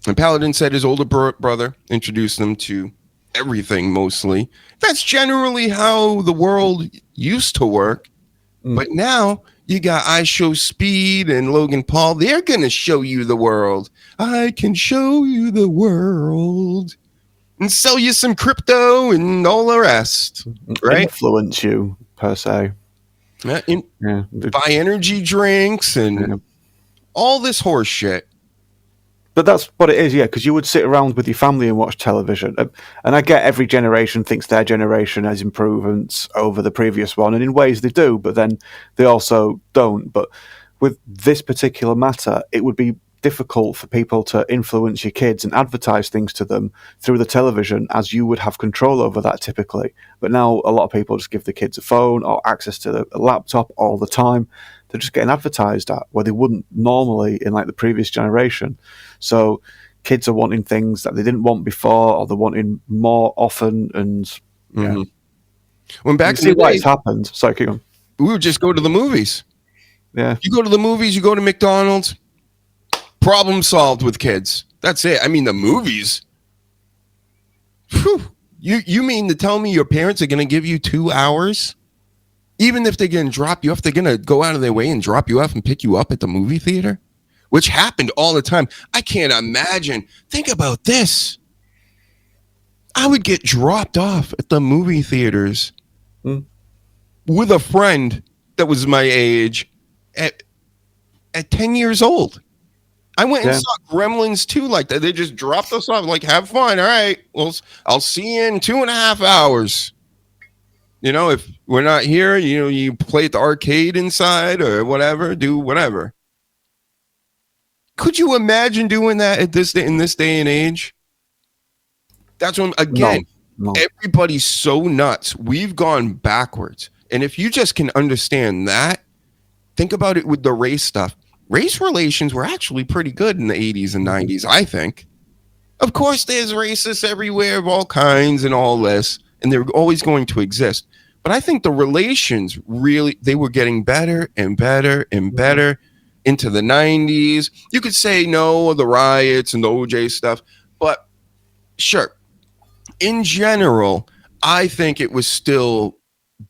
And Paladin said his older brother introduced them to everything mostly. That's generally how the world used to work. But now you got I Show Speed and Logan Paul. They're going to show you the world. I can show you the world and sell you some crypto and all the rest. Right? Influence you, per se. Buy energy drinks and all this horse shit. But that's what it is, yeah, because you would sit around with your family and watch television. And I get every generation thinks their generation has improvements over the previous one, and in ways they do, but then they also don't. But with this particular matter, it would be difficult for people to influence your kids and advertise things to them through the television, as you would have control over that typically. But now a lot of people just give the kids a phone or access to a laptop all the time. They're just getting advertised at where they wouldn't normally in like the previous generation. So kids are wanting things that they didn't want before, or they're wanting more often. And when back in see the why day, it's happened. Sorry, keep on. We would just go to the movies. Yeah, you go to the movies, you go to McDonald's. Problem solved with kids. That's it. I mean, the movies. Whew. You mean to tell me your parents are going to give you 2 hours? Even if they're going to drop you off, they're going to go out of their way and drop you off and pick you up at the movie theater, which happened all the time. I can't imagine. Think about this. I would get dropped off at the movie theaters with a friend that was my age at 10 years old. I went and saw Gremlins 2 like that. They just dropped us off, like, have fun. All right, well, I'll see you in 2.5 hours. You know, if we're not here, you know, you play at the arcade inside or whatever, do whatever. Could you imagine doing that in this day and age? That's when, again, everybody's so nuts. We've gone backwards. And if you just can understand that, think about it with the race stuff. Race relations were actually pretty good in the 80s and 90s, I think. Of course, there's racists everywhere of all kinds and all this, and they're always going to exist. But I think the relations really, they were getting better and better and better into the 90s. You could say no, the riots and the OJ stuff, but sure. In general, I think it was still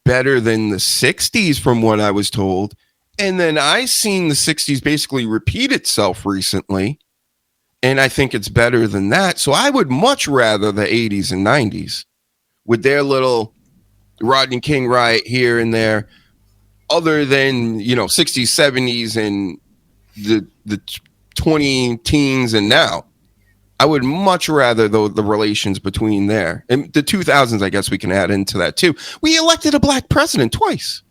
better than the 60s from what I was told. And then I seen the 60s basically repeat itself recently. And I think it's better than that. So I would much rather the 80s and 90s with their little Rodney King riot here and there, other than, 60s, 70s, and the 20 teens and now. I would much rather the relations between there. And the 2000s, I guess we can add into that too. We elected a black president twice.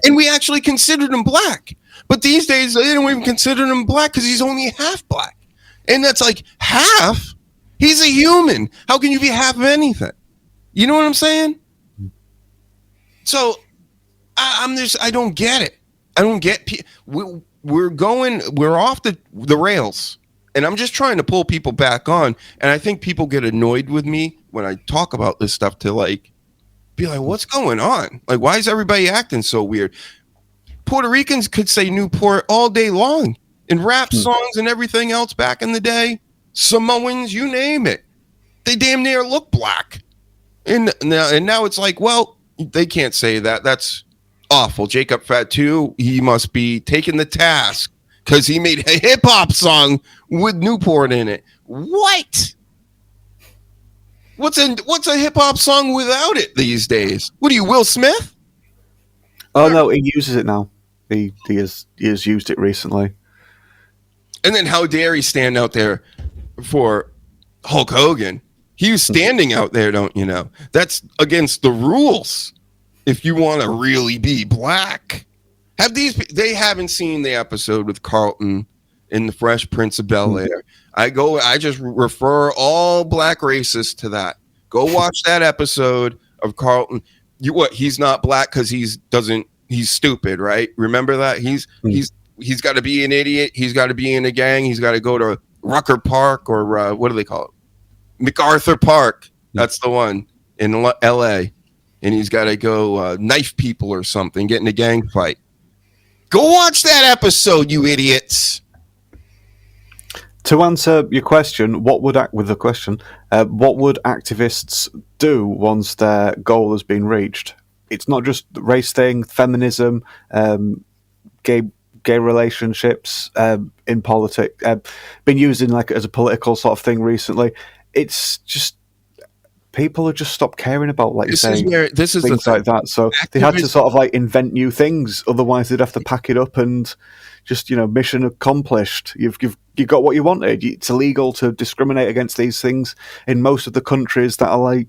And we actually considered him black. But these days, they don't even consider him black because he's only half black. And that's like, half? He's a human. How can you be half of anything? You know what I'm saying? So I don't get it. I don't get, we're off the rails. And I'm just trying to pull people back on. And I think people get annoyed with me when I talk about this stuff to be like, what's going on? Like, why is everybody acting so weird? Puerto Ricans could say Newport all day long in rap songs and everything else back in the day. Samoans, you name it. They damn near look black. And now it's like, well, they can't say that. That's awful. Jacob Fatu, he must be taking the task because he made a hip hop song with Newport in it. What? What's a hip hop song without it these days? What are you, Will Smith? Oh no, he uses it now. He has used it recently. And then how dare he stand out there for Hulk Hogan? He was standing out there, don't you know? That's against the rules. If you want to really be black, they haven't seen the episode with Carlton in The Fresh Prince of Bel-Air. I just refer all black racists to that. Go watch that episode of Carlton. He's not black because he's stupid, right? Remember that? He's got to be an idiot. He's got to be in a gang. He's got to go to Rucker Park or what do they call it? MacArthur Park. That's the one in L.A. And he's got to go knife people or something, get in a gang fight. Go watch that episode, you idiots. To answer your question, what would activists do once their goal has been reached? It's not just the race thing, feminism, gay relationships in politics. Been used in as a political sort of thing recently. It's just people have just stopped caring about things like that. So they had to sort of invent new things. Otherwise, they'd have to pack it up and just mission accomplished. You've got what you wanted. It's illegal to discriminate against these things in most of the countries that are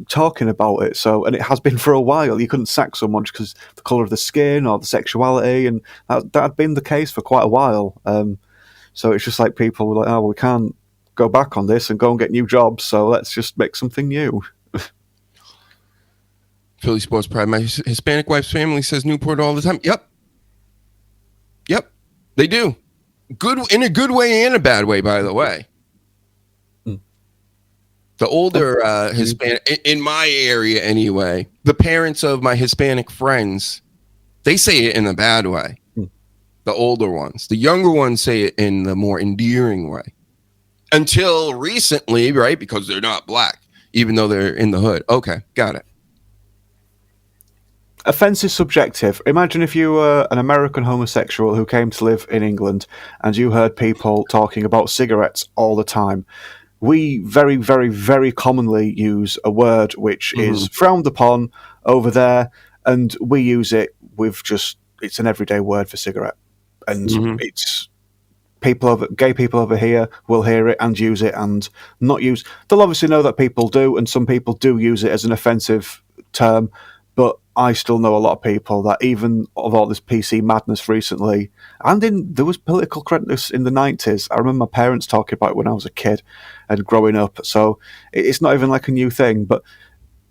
talking about it. So, and it has been for a while. You couldn't sack someone just because the color of the skin or the sexuality, and that had been the case for quite a while. So it's just like people were like, oh, well, we can't go back on this and go and get new jobs. So let's just make something new. Philly Sports Pride. My Hispanic wife's family says Newport all the time. Yep, they do. Good in a good way and a bad way, by the way. The older Hispanic, in my area anyway, the parents of my Hispanic friends, they say it in a bad way. The older ones. The younger ones say it in the more endearing way. Until recently, right? Because they're not black, even though they're in the hood. Okay, got it. Offence is subjective. Imagine if you were an American homosexual who came to live in England and you heard people talking about cigarettes all the time. We very, very, very commonly use a word which is frowned upon over there, and we use it with it's an everyday word for cigarette. And it's gay people over here will hear it and use it and not use. They'll obviously know that people do, and some people do use it as an offensive term, but I still know a lot of people that even of all this PC madness recently, and there was political correctness in the 90s. I remember my parents talking about it when I was a kid and growing up. So it's not even a new thing, but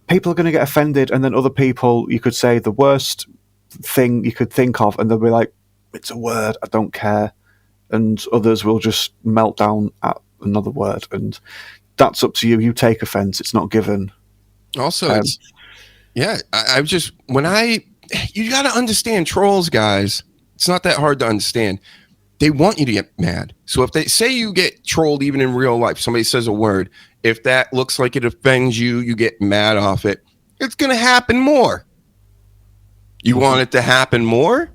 people are going to get offended, and then other people, you could say the worst thing you could think of, and they'll be like, it's a word, I don't care. And others will just melt down at another word, and that's up to you. You take offense. It's not given. Also, you got to understand trolls, guys. It's not that hard to understand. they want you to get mad. So if they say you get trolled even in real life, somebody says a word, if that looks like it offends you, you get mad off it, it's going to happen more. You want it to happen more?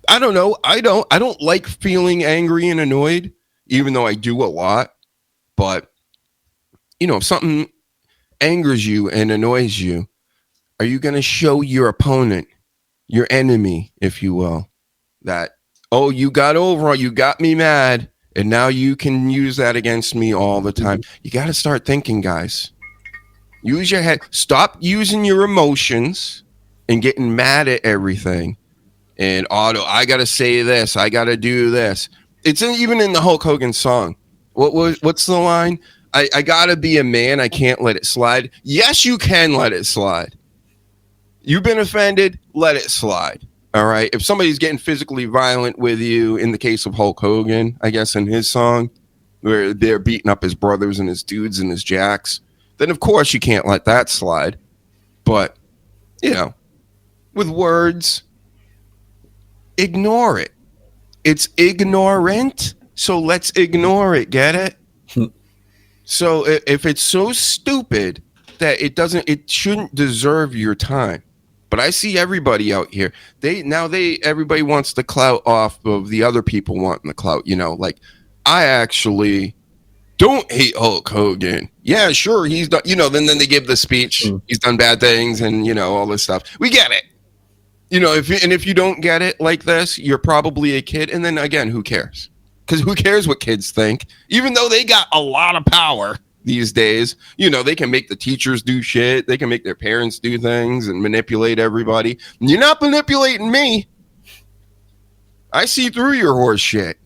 I don't know. I don't like feeling angry and annoyed, even though I do a lot. But, if something angers you and annoys you, are you going to show your opponent, your enemy, if you will, that, oh, you got me mad, and now you can use that against me all the time? You got to start thinking, guys. Use your head. Stop using your emotions and getting mad at everything. And I got to say this. I got to do this. It's even in the Hulk Hogan song. What's the line? I got to be a man. I can't let it slide. Yes, you can let it slide. You've been offended. Let it slide. All right. If somebody's getting physically violent with you, in the case of Hulk Hogan, I guess in his song, where they're beating up his brothers and his dudes and his jacks, then of course you can't let that slide. But, with words, ignore it. It's ignorant, so let's ignore it. Get it? So if it's so stupid that it shouldn't deserve your time. But I see everybody out here. Everybody wants the clout off of the other people wanting the clout. Like, I actually don't hate Hulk Hogan. Yeah, sure, he's done. Then they give the speech. He's done bad things, and all this stuff. We get it. If you don't get it like this, you're probably a kid. And then again, who cares? Because who cares what kids think? Even though they got a lot of power these days, they can make the teachers do shit. They can make their parents do things and manipulate everybody. You're not manipulating me. I see through your horse shit.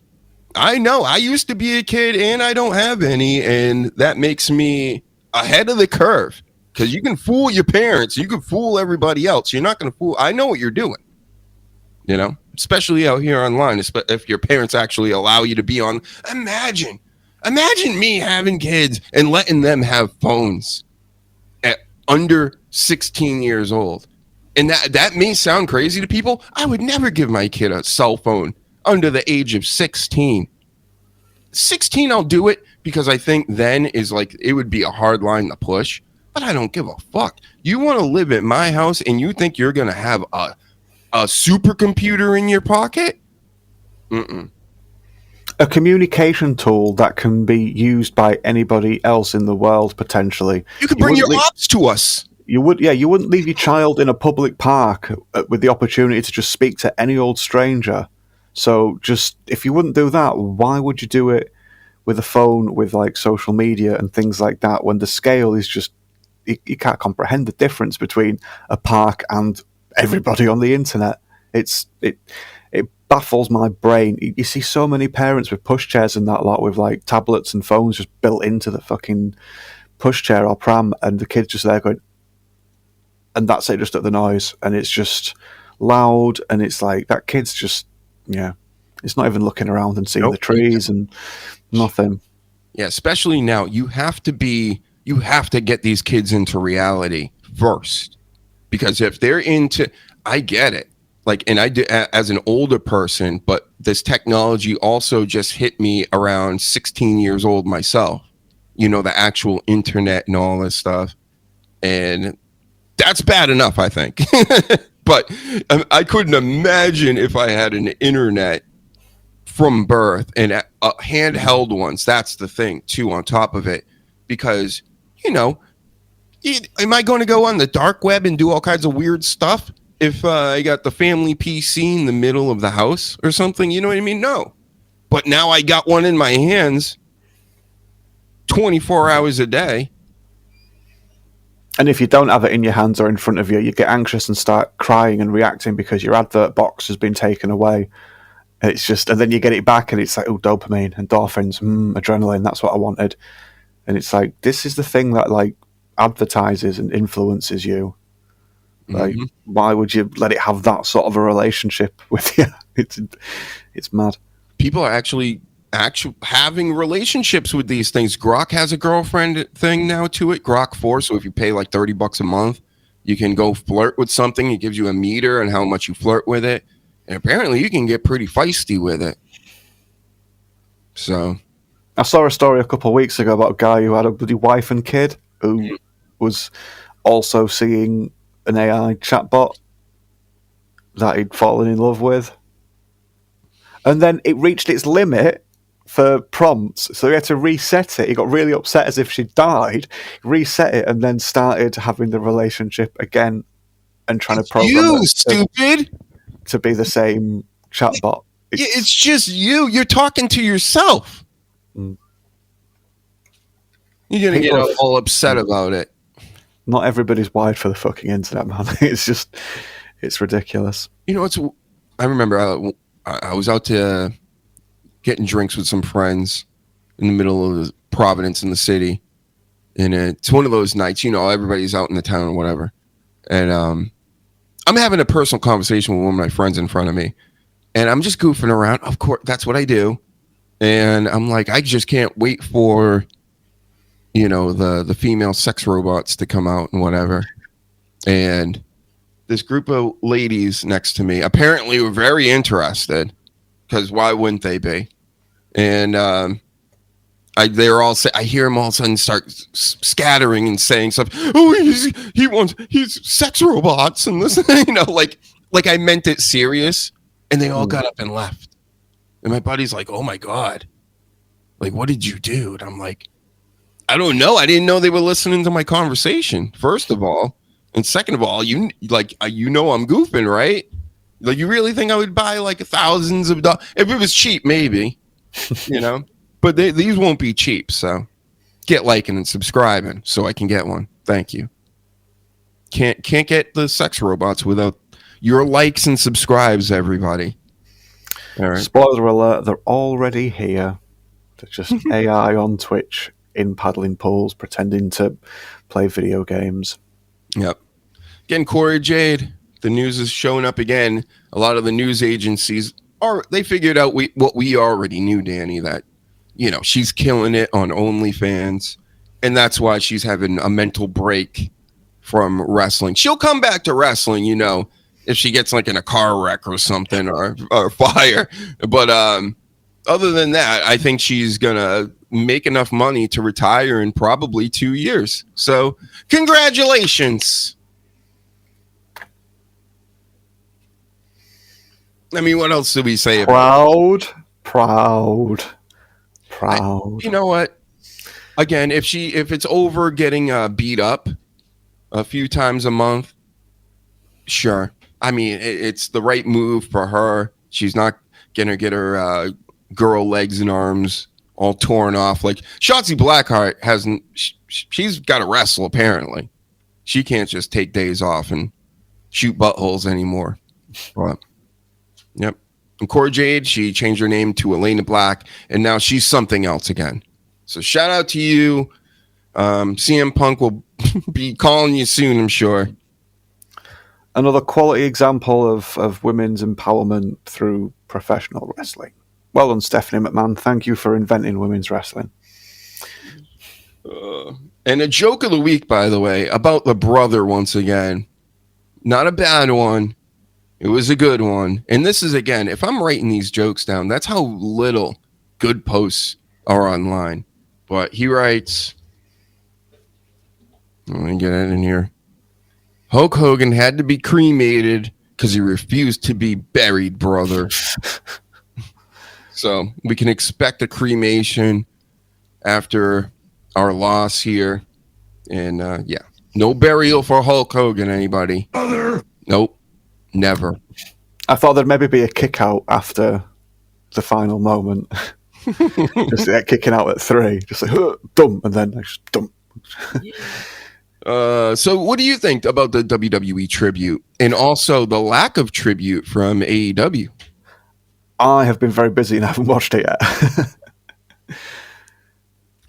I know. I used to be a kid and I don't have any. And that makes me ahead of the curve. Because you can fool your parents. You can fool everybody else. You're not going to fool. I know what you're doing. Especially out here online. If your parents actually allow you to be on. Imagine me having kids and letting them have phones at under 16 years old. And that may sound crazy to people. I would never give my kid a cell phone under the age of 16. 16, I'll do it because I think then is like it would be a hard line to push. But I don't give a fuck. You want to live at my house and you think you're going to have a supercomputer in your pocket? Mm-mm. A communication tool that can be used by anybody else in the world, potentially. You could bring your ops to us. You wouldn't leave your child in a public park with the opportunity to just speak to any old stranger. So just, if you wouldn't do that, why would you do it with a phone, with like social media and things like that, when the scale is just, you can't comprehend the difference between a park and everybody on the internet. It baffles my brain. You see so many parents with pushchairs and that lot with like tablets and phones just built into the fucking pushchair or pram, and the kids just there going, and that's it, just at the noise, and it's just loud, and it's like that kid's just it's not even looking around and seeing the trees and nothing. Yeah, especially now, you have to get these kids into reality first, because if they're into, I get it. Like, and I did as an older person, but this technology also just hit me around 16 years old myself, the actual internet and all this stuff. And that's bad enough, I think. But I couldn't imagine if I had an internet from birth and handheld ones. That's the thing, too, on top of it. Because, am I going to go on the dark web and do all kinds of weird stuff if I got the family PC in the middle of the house or something? You know what I mean? No. But now I got one in my hands 24 hours a day. And if you don't have it in your hands or in front of you, you get anxious and start crying and reacting because your advert box has been taken away. It's just, and then you get it back and it's like, oh, dopamine, endorphins, adrenaline, that's what I wanted. And it's like, this is the thing that like advertises and influences you. Like, why would you let it have that sort of a relationship with you? It's mad. People are actually having relationships with these things. Grok has a girlfriend thing now to it, Grok 4. So if you pay like $30 a month, you can go flirt with something. It gives you a meter and how much you flirt with it. And apparently you can get pretty feisty with it. So I saw a story a couple of weeks ago about a guy who had a bloody wife and kid who was also seeing an AI chatbot that he'd fallen in love with. And then it reached its limit for prompts, so he had to reset it. He got really upset as if she died, reset it, and then started having the relationship again and trying to program you, it stupid! to be the same chatbot. It's just you. You're talking to yourself. Mm. You're going to get all upset about it. Not everybody's wired for the fucking internet, man. It's ridiculous. You know, I remember I was out to getting drinks with some friends in the middle of Providence in the city. And it's one of those nights, you know, everybody's out in the town or whatever. And I'm having a personal conversation with one of my friends in front of me. And I'm just goofing around. Of course, that's what I do. And I'm like, I just can't wait for, you know, the female sex robots to come out and whatever. And this group of ladies next to me apparently were very interested, because why wouldn't they be? And they're all I hear them all of a sudden start scattering and saying stuff. Oh, he's sex robots and this, you know, like I meant it serious. And they all got up and left. And my buddy's like, "Oh my God, like what did you do?" And I'm like, "I don't know. I didn't know they were listening to my conversation. First of all, and second of all, you know I'm goofing, right? Like you really think I would buy like thousands of dollars if it was cheap, maybe, you know." But these won't be cheap, so get liking and subscribing so I can get one. Thank you. Can't get the sex robots without your likes and subscribes, everybody. All right. Spoiler alert, they're already here. They're just AI on Twitch in paddling pools pretending to play video games. Yep. Again, Corey Jade, the news is showing up again. A lot of the news agencies they figured out what we already knew, Danny, that, you know, she's killing it on OnlyFans, and that's why she's having a mental break from wrestling. She'll come back to wrestling, you know, if she gets like in a car wreck or something or fire. But other than that, I think she's going to make enough money to retire in probably 2 years. So congratulations. I mean, what else do we say about Proud. You know what? Again, if it's over getting beat up a few times a month, sure. I mean, it's the right move for her. She's not gonna get her girl legs and arms all torn off. Like Shotzi Blackheart hasn't. She's got to wrestle apparently. She can't just take days off and shoot buttholes anymore. But, yep. And Cora Jade, she changed her name to Elena Black, and now she's something else again. So shout out to you. CM Punk will be calling you soon, I'm sure. Another quality example of women's empowerment through professional wrestling. Well done, Stephanie McMahon. Thank you for inventing women's wrestling. And a joke of the week, by the way, about the brother once again. Not a bad one. It was a good one. And this is, again, if I'm writing these jokes down, that's how little good posts are online. But he writes, let me get it in here. Hulk Hogan had to be cremated because he refused to be buried, brother. So we can expect a cremation after our loss here. And yeah, no burial for Hulk Hogan, anybody. Nope, never. I thought there'd maybe be a kick out after the final moment. Just kicking out at 3. Just like, dump, and then just dump. So what do you think about the WWE tribute and also the lack of tribute from AEW? I have been very busy and I haven't watched it yet.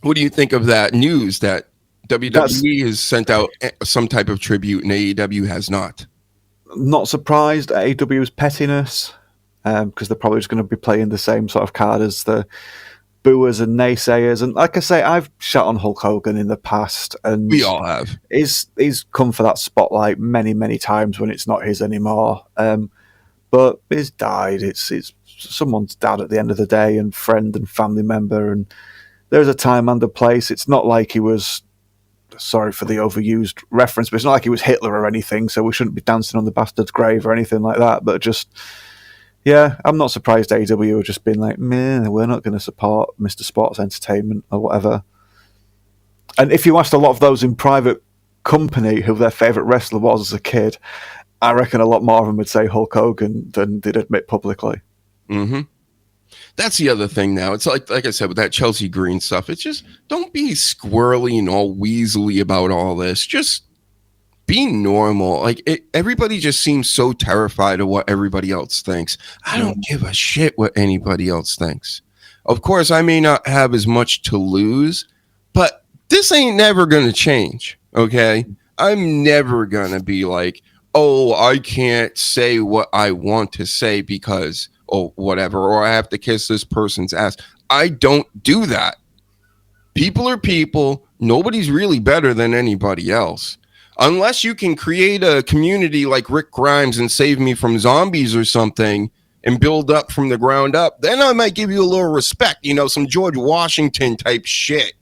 What do you think of that news that WWE has sent out some type of tribute and AEW has not? Not surprised at AEW's pettiness, because they're probably just going to be playing the same sort of card as the booers and naysayers. And like I say, I've shot on Hulk Hogan in the past, and we all have. He's come for that spotlight many, many times when it's not his anymore. But he's died. It's someone's dad at the end of the day, and friend and family member, and there's a time and a place. It's not like he was, sorry for the overused reference, but it's not like he was Hitler or anything, so we shouldn't be dancing on the bastard's grave or anything like that. But just, yeah, I'm not surprised AEW have just been like, meh, we're not going to support Mr. Sports Entertainment or whatever. And if you asked a lot of those in private company who their favourite wrestler was as a kid, I reckon a lot more of them would say Hulk Hogan than they'd admit publicly. Mm-hmm. That's the other thing now. It's like I said, with that Chelsea Green stuff, it's just don't be squirrely and all weaselly about all this. Just be normal. Like everybody just seems so terrified of what everybody else thinks. I don't give a shit what anybody else thinks. Of course, I may not have as much to lose, but this ain't never going to change. Okay. I'm never going to be like, oh, I can't say what I want to say because, oh, whatever, or I have to kiss this person's ass. I don't do that. People are people. Nobody's really better than anybody else. Unless you can create a community like Rick Grimes and save me from zombies or something and build up from the ground up, then I might give you a little respect, some George Washington type shit,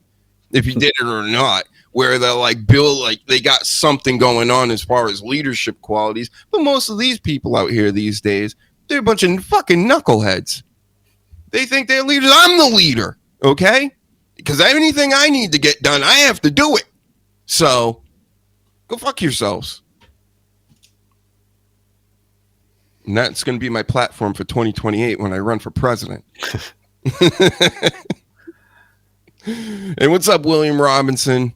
if you did it or not, where they're like build, like they got something going on as far as leadership qualities. But most of these people out here these days, they're a bunch of fucking knuckleheads. They think they're leaders. I'm the leader, okay? Because anything I need to get done, I have to do it. So go fuck yourselves. And that's going to be my platform for 2028 when I run for president. And what's up, William Robinson?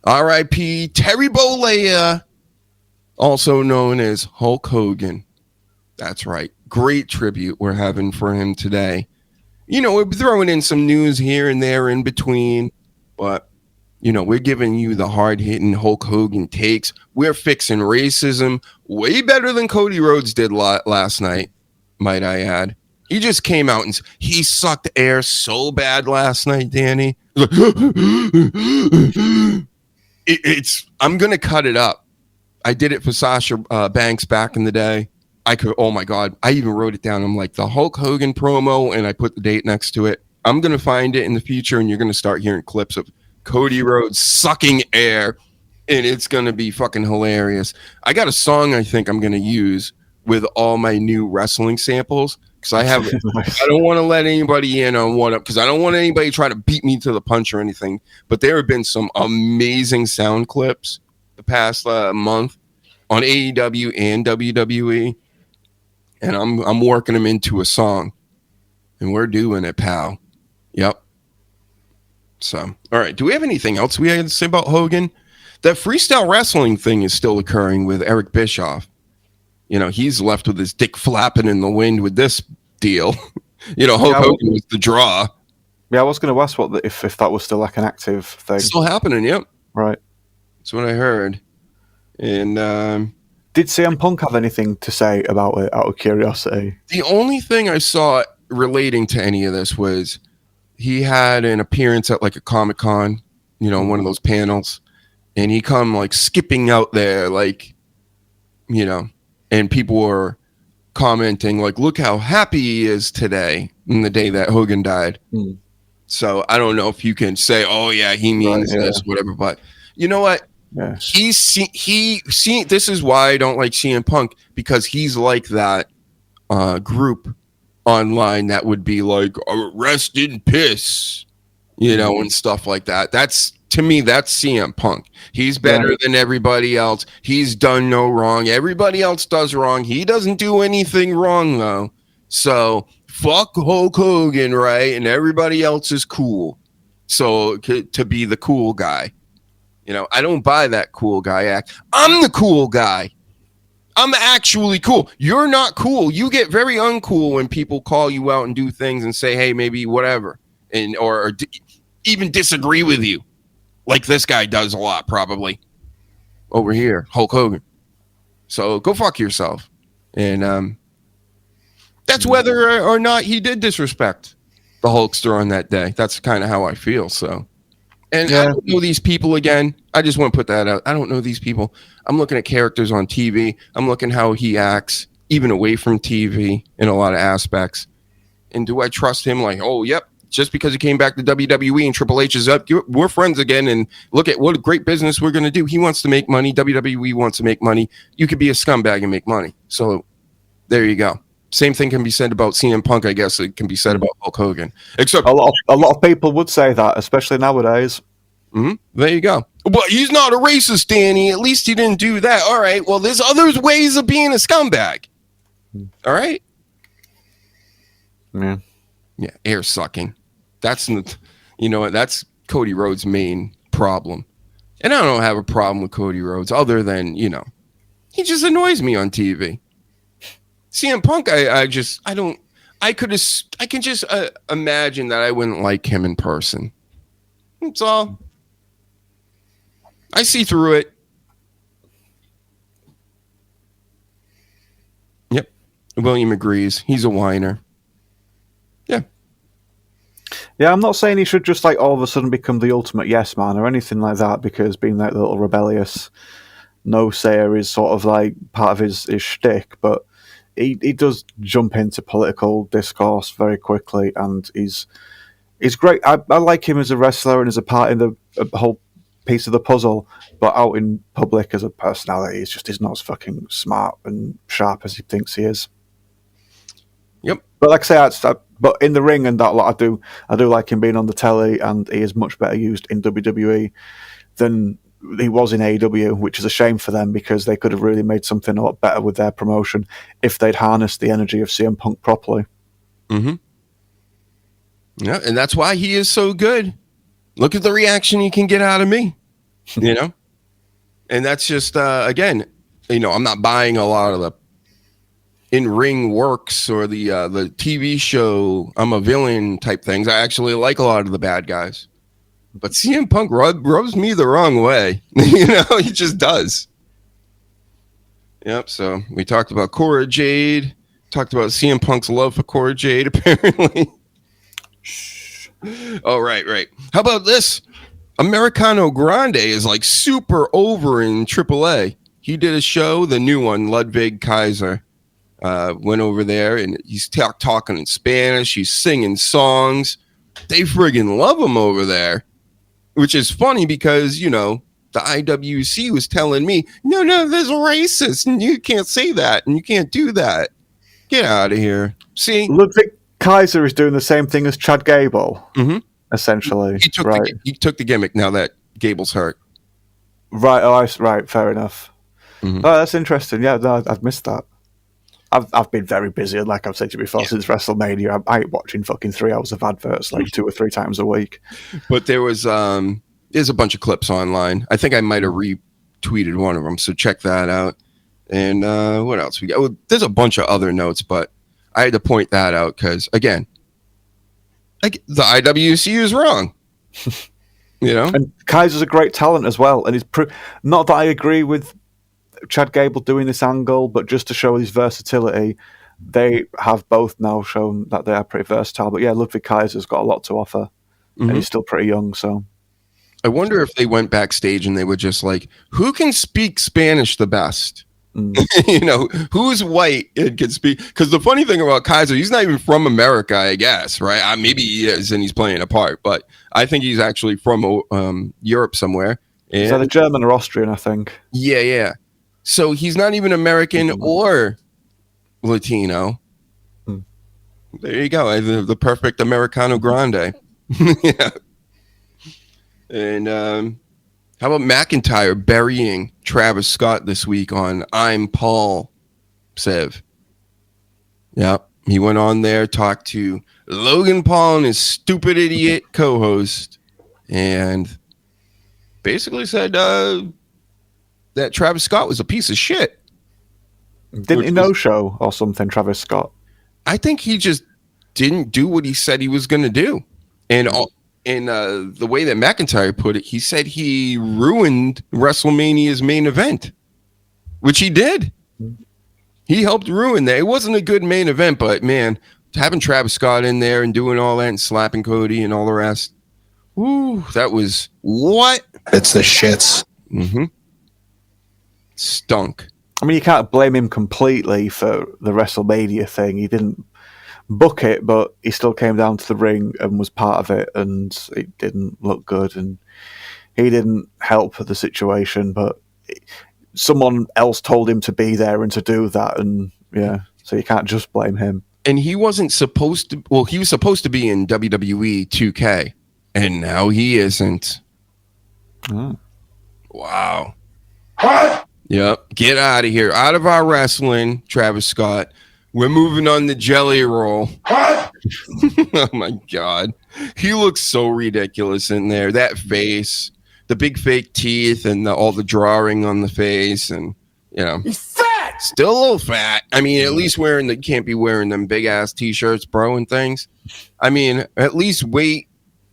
R.I.P. Terry Bollea, also known as Hulk Hogan. That's right. Great tribute we're having for him today. We're throwing in some news here and there in between, but, we're giving you the hard-hitting Hulk Hogan takes. We're fixing racism way better than Cody Rhodes did last night, might I add. He just came out and he sucked air so bad last night, Danny. I'm going to cut it up. I did it for Sasha Banks back in the day. Oh my God. I even wrote it down. I'm like, the Hulk Hogan promo, and I put the date next to it. I'm going to find it in the future, and you're going to start hearing clips of Cody Rhodes sucking air, and it's going to be fucking hilarious. I got a song I think I'm going to use with all my new wrestling samples, because I don't want to let anybody in on what up, because I don't want anybody trying to beat me to the punch or anything. But there have been some amazing sound clips the past month on AEW and WWE, and I'm working them into a song, and we're doing it, pal. Yep. So, all right. Do we have anything else we had to say about Hogan? That freestyle wrestling thing is still occurring with Eric Bischoff. He's left with his dick flapping in the wind with this deal. Hulk Hogan was the draw. Yeah, I was going to ask if that was still like an active thing. It's still happening, yep. Right. That's what I heard. And did CM Punk have anything to say about it out of curiosity? The only thing I saw relating to any of this was he had an appearance at like a Comic-Con, one of those panels, and he come like skipping out there, like, and people were commenting like, look how happy he is today in the day that Hogan died. So I don't know if you can say, oh yeah, he means this, whatever, but you know what? Yeah. This is why I don't like CM Punk, because he's like that group online that would be like, rest in piss, and stuff like that. To me, that's CM Punk. He's better than everybody else. He's done no wrong. Everybody else does wrong. He doesn't do anything wrong, though. So fuck Hulk Hogan, right? And everybody else is cool. So to be the cool guy. I don't buy that cool guy act. I'm the cool guy. I'm actually cool. You're not cool. You get very uncool when people call you out and do things and say, hey, maybe whatever, and or even disagree with you. Like this guy does a lot, probably. Over here, Hulk Hogan. So go fuck yourself. And that's whether or not he did disrespect the Hulkster on that day. That's kind of how I feel, so. And I don't know these people again. I just want to put that out. I don't know these people. I'm looking at characters on TV. I'm looking how he acts. even away from TV in a lot of aspects. And do I trust him? Like, oh, yep, just because he came back to WWE and Triple H is up, we're friends again. And look at what a great business we're going to do. He wants to make money. WWE wants to make money. You could be a scumbag and make money. So there you go. Same thing can be said about CM Punk, I guess. It can be said about Hulk Hogan. Except a lot of people would say that, especially nowadays. There you go. Well, he's not a racist, Danny. At least he didn't do that. All right. Well, there's other ways of being a scumbag. All right. Yeah. Yeah. Air sucking. That's that's Cody Rhodes' main problem. And I don't have a problem with Cody Rhodes other than, he just annoys me on TV. CM Punk, I can just imagine that I wouldn't like him in person. That's all. I see through it. Yep. William agrees. He's a whiner. Yeah. Yeah, I'm not saying he should just all of a sudden become the ultimate yes man or anything like that, because being that little rebellious no-sayer is sort of part of his shtick, but he does jump into political discourse very quickly, and he's great. I like him as a wrestler and as a part in the whole piece of the puzzle, but out in public as a personality, he's not as fucking smart and sharp as he thinks he is. Yep. But like I say, but in the ring and that lot, I do like him being on the telly, and he is much better used in WWE than he was in AEW, which is a shame for them, because they could have really made something a lot better with their promotion if they'd harnessed the energy of CM Punk properly. Mm-hmm. Yeah, and that's why he is so good. Look at the reaction you can get out of me, And that's just, again, I'm not buying a lot of the in-ring works or the TV show I'm a villain type things. I actually like a lot of the bad guys. But CM Punk rubs me the wrong way. He just does. Yep, so we talked about Cora Jade. Talked about CM Punk's love for Cora Jade, apparently. Oh, right. How about this? Americano Grande is super over in AAA. He did a show, the new one, Ludwig Kaiser. Went over there, and he's talking in Spanish. He's singing songs. They friggin' love him over there. Which is funny because, the IWC was telling me, no, there's a racist, and you can't say that, and you can't do that. Get out of here. See? Ludwig Kaiser is doing the same thing as Chad Gable, essentially. He took the gimmick now that Gable's hurt. Right, right, fair enough. Oh, that's interesting. Yeah, no, I've missed that. I've been very busy, and like I've said to you before, since WrestleMania, I ain't watching fucking 3 hours of adverts 2 or 3 times a week. But there's a bunch of clips online. I think I might have retweeted one of them, so check that out. And what else we got? Well, there's a bunch of other notes, but I had to point that out because, again, the IWC is wrong. And Kaiser's a great talent as well, and he's not that I agree with Chad Gable doing this angle, but just to show his versatility, they have both now shown that they are pretty versatile. But yeah, Ludwig Kaiser's got a lot to offer, and he's still pretty young. So I wonder if they went backstage and they were just like, who can speak Spanish the best? Who's white and can speak? Because the funny thing about Kaiser, he's not even from America, I guess, right? Maybe he is, and he's playing a part, but I think he's actually from Europe somewhere. And he's either German or Austrian, I think. Yeah. So he's not even American or Latino. There you go. The perfect Americano Grande. Yeah. And how about McIntyre burying Travis Scott this week on I'm Paul Sev? Yep. He went on there, talked to Logan Paul and his stupid idiot co-host, and basically said that Travis Scott was a piece of shit. Didn't he no-show or something, Travis Scott? I think he just didn't do what he said he was going to do. And the way that McIntyre put it, he said he ruined WrestleMania's main event, which he did. He helped ruin that. It wasn't a good main event, but man, having Travis Scott in there and doing all that and slapping Cody and all the rest, that was what? It's the shits. Stunk. I mean, you can't blame him completely for the WrestleMania thing. He didn't book it, but he still came down to the ring and was part of it, and it didn't look good, and he didn't help the situation, but someone else told him to be there and to do that, and yeah, so you can't just blame him. And he wasn't supposed to, well, he was supposed to be in WWE 2K, and now he isn't. Oh. Wow. What? Yep. Get out of here. Out of our wrestling, Travis Scott. We're moving on to Jelly Roll. What? Oh my God. He looks so ridiculous in there. That face, the big fake teeth, and all the drawing on the face, and he's fat. Still a little fat. I mean, at least can't be wearing them big ass t-shirts, bro, and things. I mean, at least wait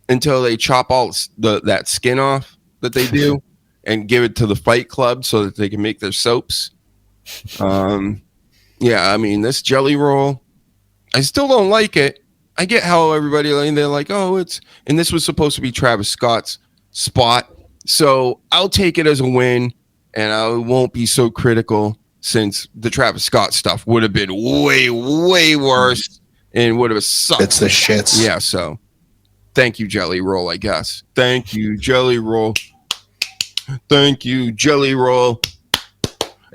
until they chop all that skin off that they do and give it to the Fight Club so that they can make their soaps. Yeah, I mean, this Jelly Roll, I still don't like it. I get how everybody, they're like, oh, and this was supposed to be Travis Scott's spot. So I'll take it as a win, and I won't be so critical, since the Travis Scott stuff would have been way, way worse and would have sucked. It's the shits. Yeah, so thank you, Jelly Roll, I guess. Thank you, Jelly Roll. Thank you, Jelly Roll.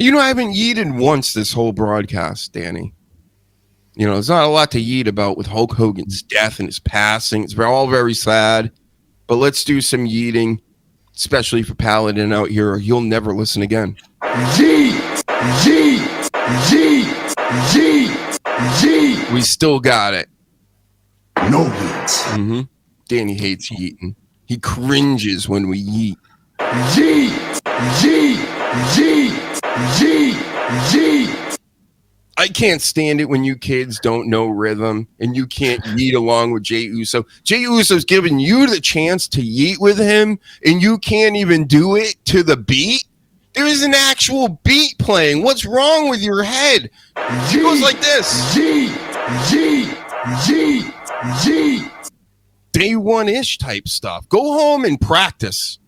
I haven't yeeted once this whole broadcast, Danny. There's not a lot to yeet about with Hulk Hogan's death and his passing. It's all very sad. But let's do some yeeting, especially for Paladin out here, or he'll never listen again. Yeet! Yeet! Yeet! Yeet! Yeet! We still got it. No yeets. Mm-hmm. Danny hates yeeting. He cringes when we yeet. Yeet! Yeet! Yeet! Yeet! Yeet! I can't stand it when you kids don't know rhythm and you can't yeet along with Jey Uso. Jey Uso's giving you the chance to yeet with him, and you can't even do it to the beat. There is an actual beat playing. What's wrong with your head? It goes like this. Yeet! Yeet! Yeet! Yeet! Day one-ish type stuff. Go home and practice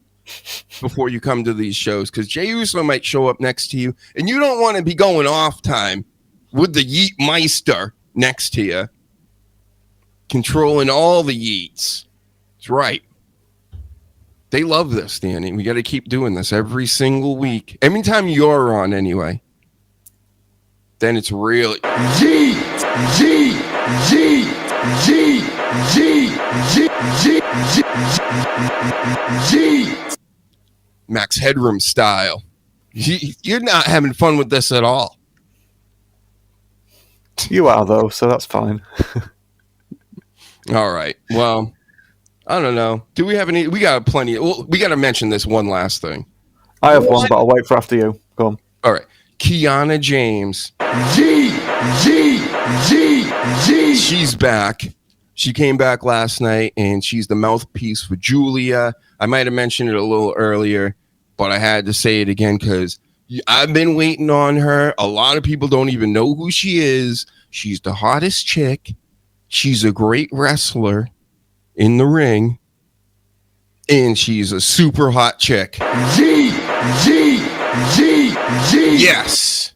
before you come to these shows, because Jey Uso might show up next to you, and you don't want to be going off time with the Yeet Meister next to you, controlling all the yeets. That's right. They love this, Danny. We got to keep doing this every single week. Every time you're on, anyway. Then it's really Yeet, Yeet, Yeet, Yeet, Yeet, Yeet, Yeet, Yeet. Max Headroom style. You're not having fun with this at all. You are, though, so that's fine. All right. Well, I don't know. Do we have any? We got plenty. Well, we got to mention this one last thing. I have one, but I'll wait for after you. Go on. All right. Kiana James. G. She's back. She came back last night, and she's the mouthpiece for Julia. I might have mentioned it a little earlier, but I had to say it again because I've been waiting on her. A lot of people don't even know who she is. She's the hottest chick. She's a great wrestler in the ring. And she's a super hot chick. Yes.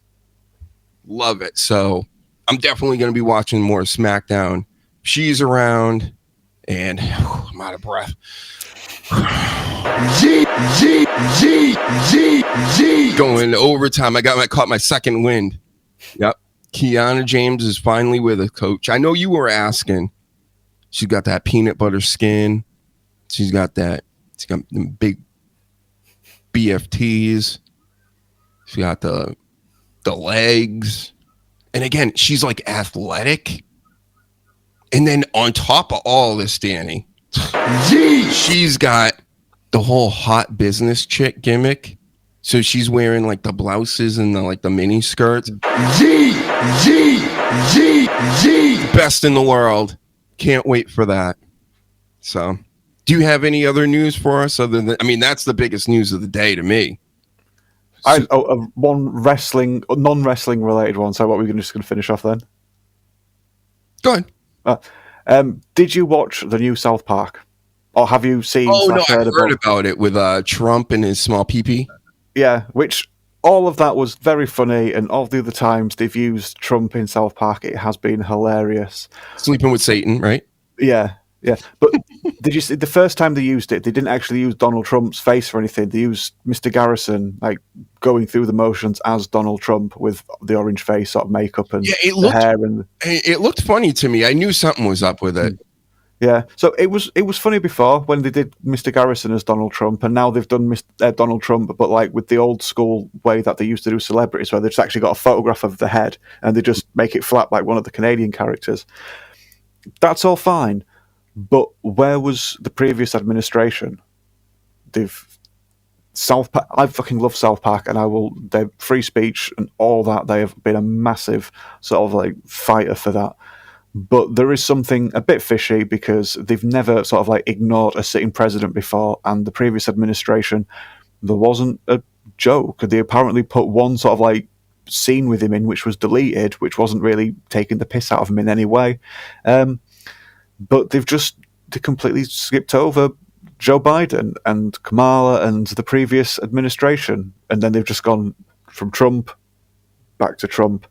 Love it. So I'm definitely going to be watching more SmackDown. She's around. And I'm out of breath. Going to overtime. I caught my second wind. Yep. Kiana James is finally with a coach. I know you were asking. She's got that peanut butter skin. She's got them big BFTs. She got the legs. And again, she's like athletic. And then on top of all this, Danny, she's got the whole hot business chick gimmick. So she's wearing like the blouses and the mini skirts. Best in the world. Can't wait for that. So, do you have any other news for us other than, that's the biggest news of the day to me. One non-wrestling related one. So what we're just going to finish off then? Go ahead. Did you watch the new South Park? Or have you seen? Oh, no, I heard about it with Trump and his small pee-pee. Yeah, which all of that was very funny, and all the other times they've used Trump in South Park, it has been hilarious. Sleeping with Satan, right? Yeah. But did you see the first time they used it? They didn't actually use Donald Trump's face or anything. They used Mr. Garrison, like going through the motions as Donald Trump with the orange face, sort of makeup and the hair. And it looked funny to me. I knew something was up with it. yeah, so it was funny before when they did Mr. Garrison as Donald Trump, and now they've done Donald Trump, but like with the old school way that they used to do celebrities, where they've just actually got a photograph of the head and they just make it flat like one of the Canadian characters. That's all fine. But where was the previous administration? South Park. I fucking love South Park, and their free speech and all that. They have been a massive sort of like fighter for that. But there is something a bit fishy because they've never sort of like ignored a sitting president before, and the previous administration, there wasn't a joke. They apparently put one sort of like scene with him in, which was deleted, which wasn't really taking the piss out of him in any way. But they completely skipped over Joe Biden and Kamala and the previous administration. And then they've just gone from Trump back to Trump.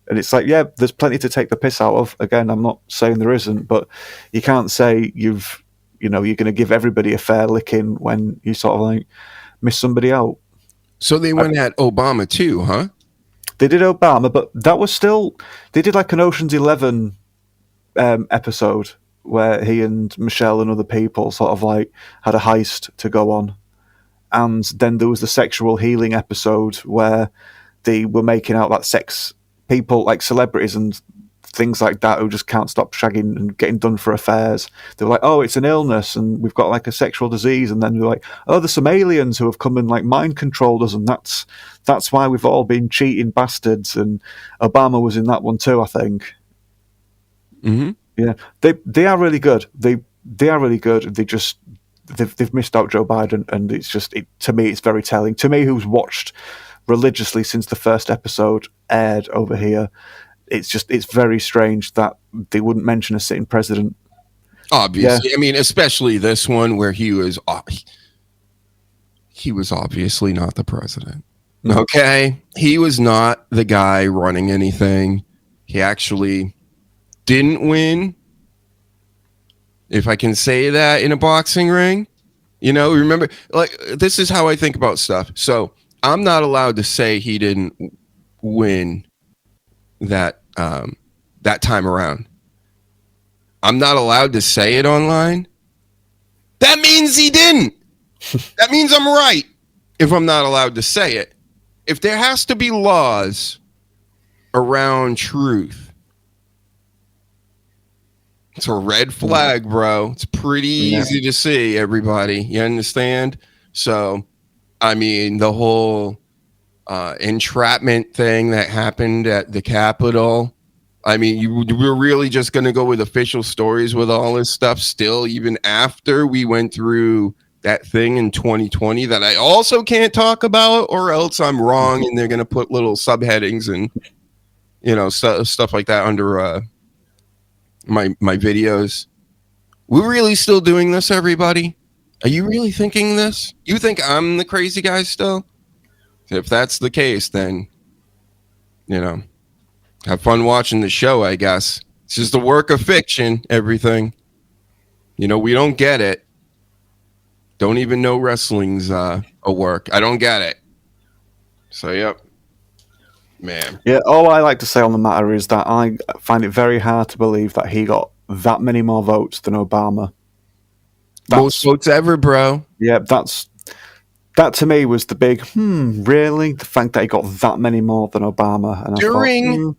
And it's like, yeah, there's plenty to take the piss out of. Again, I'm not saying there isn't, but you can't say you're going to give everybody a fair licking when you sort of like miss somebody out. So they went at Obama too, huh? They did Obama, but that was still, they did like an Ocean's 11 episode where he and Michelle and other people sort of like had a heist to go on. And then there was the sexual healing episode where they were making out that sex people, like celebrities and things like that, who just can't stop shagging and getting done for affairs. They were like, oh, it's an illness and we've got like a sexual disease. And then they're like, oh, there's some aliens who have come and like mind controlled us. And that's why we've all been cheating bastards. And Obama was in that one too, I think. Mm-hmm. Yeah, they are really good. They are really good. They've missed out Joe Biden, and it's just to me it's very telling. To me, who's watched religiously since the first episode aired over here, it's very strange that they wouldn't mention a sitting president. Obviously, yeah. I mean, especially this one where he was obviously not the president. No. Okay, he was not the guy running anything. He actually didn't win, if I can say that, in a boxing ring. Remember, like, this is how I think about stuff. So I'm not allowed to say he didn't win that time around. I'm not allowed to say it online. That means he didn't. That means I'm right if I'm not allowed to say it. If there has to be laws around truth, it's a red flag, bro. It's pretty easy to see, everybody. You understand? So, I mean, the whole entrapment thing that happened at the Capitol. I mean, we're really just going to go with official stories with all this stuff still, even after we went through that thing in 2020 that I also can't talk about, or else I'm wrong and they're going to put little subheadings and, stuff like that under my videos. We're really still doing this, everybody? Are you really thinking this? You think I'm the crazy guy still? If that's the case, then have fun watching the show, I guess. It's just a work of fiction, everything. We don't get it. Don't even know wrestling's a work. I don't get it. So, yep. Man. Yeah, all I like to say on the matter is that I find it very hard to believe that he got that many more votes than Obama. Most votes ever, bro. Yeah, that to me was the big, really? The fact that he got that many more than Obama. And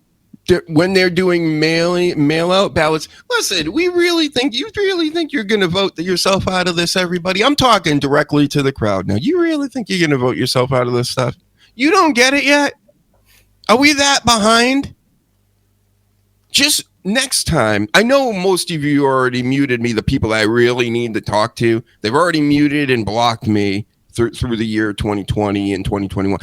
when they're doing mail out ballots, listen, you really think you're going to vote yourself out of this, everybody? I'm talking directly to the crowd now. You really think you're going to vote yourself out of this stuff? You don't get it yet? Are we that behind? Just next time, I know most of you already muted me, the people I really need to talk to. They've already muted and blocked me through the year 2020 and 2021.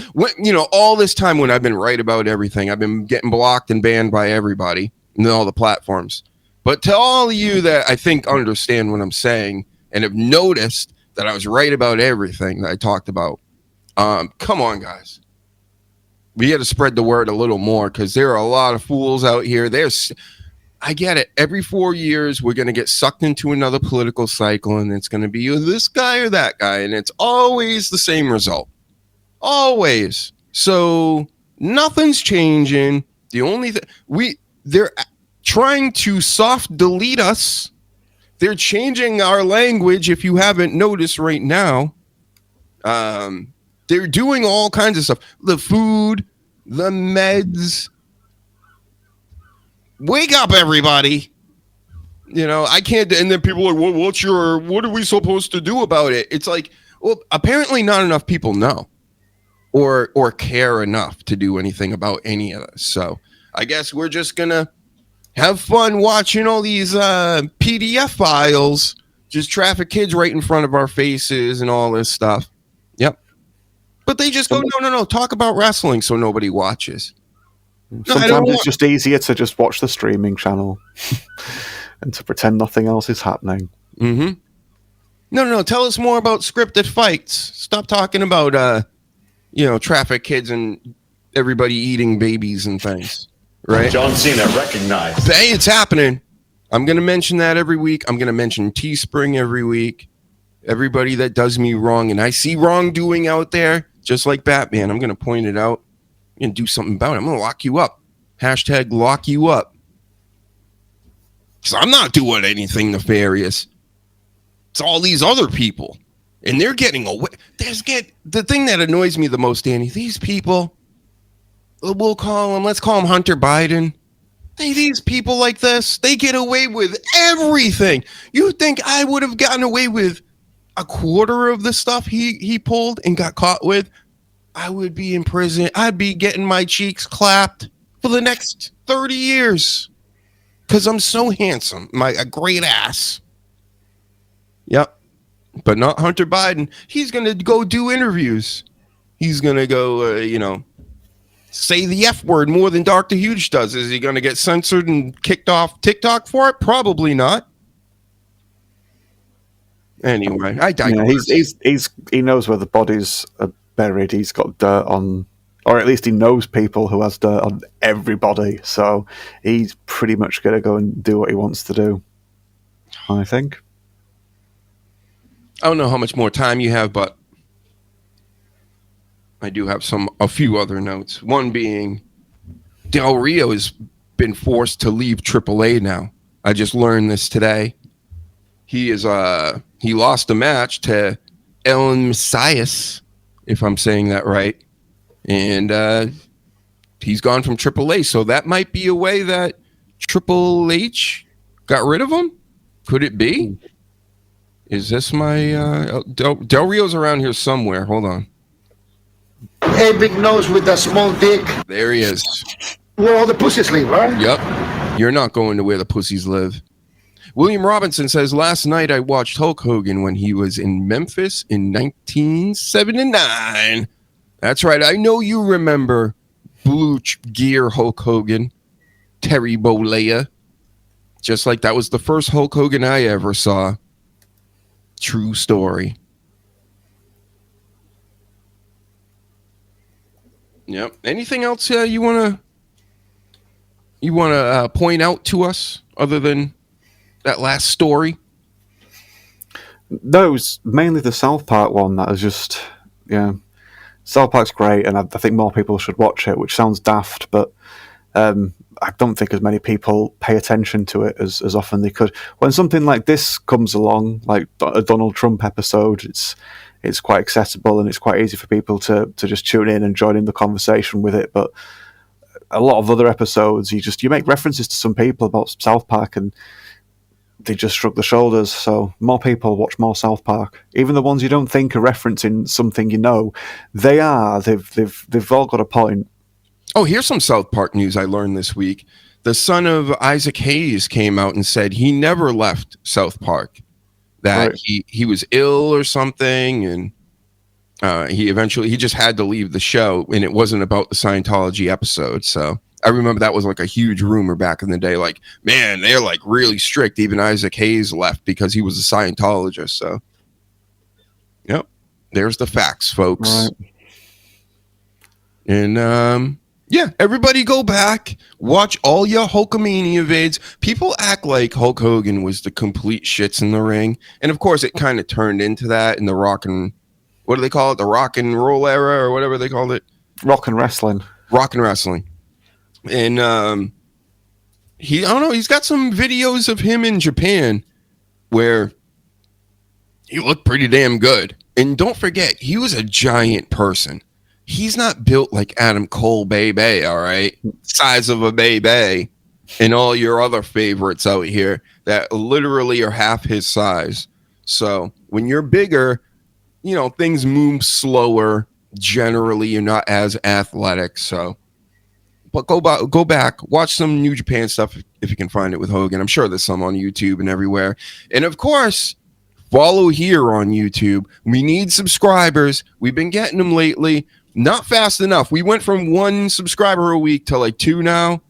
All this time when I've been right about everything, I've been getting blocked and banned by everybody and all the platforms. But to all of you that I think understand what I'm saying and have noticed that I was right about everything that I talked about, come on, guys. We got to spread the word a little more because there are a lot of fools out here. I get it. Every 4 years, we're going to get sucked into another political cycle, and it's going to be this guy or that guy, and it's always the same result. Always. So nothing's changing. The only they're trying to soft delete us. They're changing our language. If you haven't noticed right now, they're doing all kinds of stuff. The food, the meds. Wake up, everybody. I can't. And then people are like, well, what are we supposed to do about it? It's like, well, apparently not enough people know or care enough to do anything about any of this. So I guess we're just going to have fun watching all these PDF files, just traffic kids right in front of our faces and all this stuff. Yep. But they just go, no, talk about wrestling so nobody watches. Sometimes it's just easier to just watch the streaming channel and to pretend nothing else is happening. Mm-hmm. No. Tell us more about scripted fights. Stop talking about, traffic kids and everybody eating babies and things. Right? John Cena recognized. Hey, it's happening. I'm going to mention that every week. I'm going to mention Teespring every week. Everybody that does me wrong, and I see wrongdoing out there, just like Batman, I'm going to point it out and do something about it. I'm going to lock you up. Hashtag lock you up. Because I'm not doing anything nefarious. It's all these other people. And they're getting away. The thing that annoys me the most, Danny, these people, let's call them Hunter Biden. These people like this, they get away with everything. You think I would have gotten away with a quarter of the stuff he pulled and got caught with? I would be in prison. I'd be getting my cheeks clapped for the next 30 years because I'm so handsome. A great ass. Yep. But not Hunter Biden. He's going to go do interviews. He's going to go, say the F word more than Dr. Huge does. Is he going to get censored and kicked off TikTok for it? Probably not. Anyway, I digress. He knows where the bodies are buried. He's got dirt on, or at least he knows people who has dirt on everybody. So he's pretty much going to go and do what he wants to do, I think. I don't know how much more time you have, but I do have a few other notes. One being Del Rio has been forced to leave AAA now. I just learned this today. He lost a match to El Messias, if I'm saying that right. And he's gone from AAA. So that might be a way that Triple H got rid of him. Could it be? Is this my Del Rio's around here somewhere? Hold on. Hey, big nose with a small dick. There he is. Where all the pussies live, right? Yep. You're not going to where the pussies live. William Robinson says, last night I watched Hulk Hogan when he was in Memphis in 1979. That's right. I know you remember Blue Gear Hulk Hogan, Terry Bollea. Just like that was the first Hulk Hogan I ever saw. True story. Yep. Anything else you want to point out to us other than that last story? No, it was mainly the South Park one that is just, South Park's great, and I think more people should watch it, which sounds daft, but I don't think as many people pay attention to it as often they could. When something like this comes along, like a Donald Trump episode, it's quite accessible and it's quite easy for people to just tune in and join in the conversation with it. But a lot of other episodes, you make references to some people about South Park and they just shrug their shoulders. So more people watch more South Park, even the ones you don't think are referencing something they are. They've all got a point. Oh, here's some South Park news I learned this week. The son of Isaac Hayes came out and said he never left South Park. That he was ill or something, and he just had to leave the show, and it wasn't about the Scientology episode. So I remember that was like a huge rumor back in the day. Like, man, they're like really strict. Even Isaac Hayes left because he was a Scientologist. So, yep, there's the facts, folks. Right. And yeah, everybody go back, watch all your Hulkamania vids. People act like Hulk Hogan was the complete shits in the ring. And of course, it kind of turned into that in the what do they call it? The rock and roll era or whatever they called it? Rock and wrestling. Rock and wrestling. And I don't know, he's got some videos of him in Japan where he looked pretty damn good. And don't forget, he was a giant person. He's not built like Adam Cole, baby, all right? Size of a baby, and all your other favorites out here that literally are half his size. So when you're bigger, you know, things move slower. Generally, you're not as athletic. So, but go back, watch some New Japan stuff if you can find it with Hogan. I'm sure there's some on YouTube and everywhere. And of course, follow here on YouTube. We need subscribers. We've been getting them lately. Not fast enough. We went from 1 subscriber a week to like 2 now.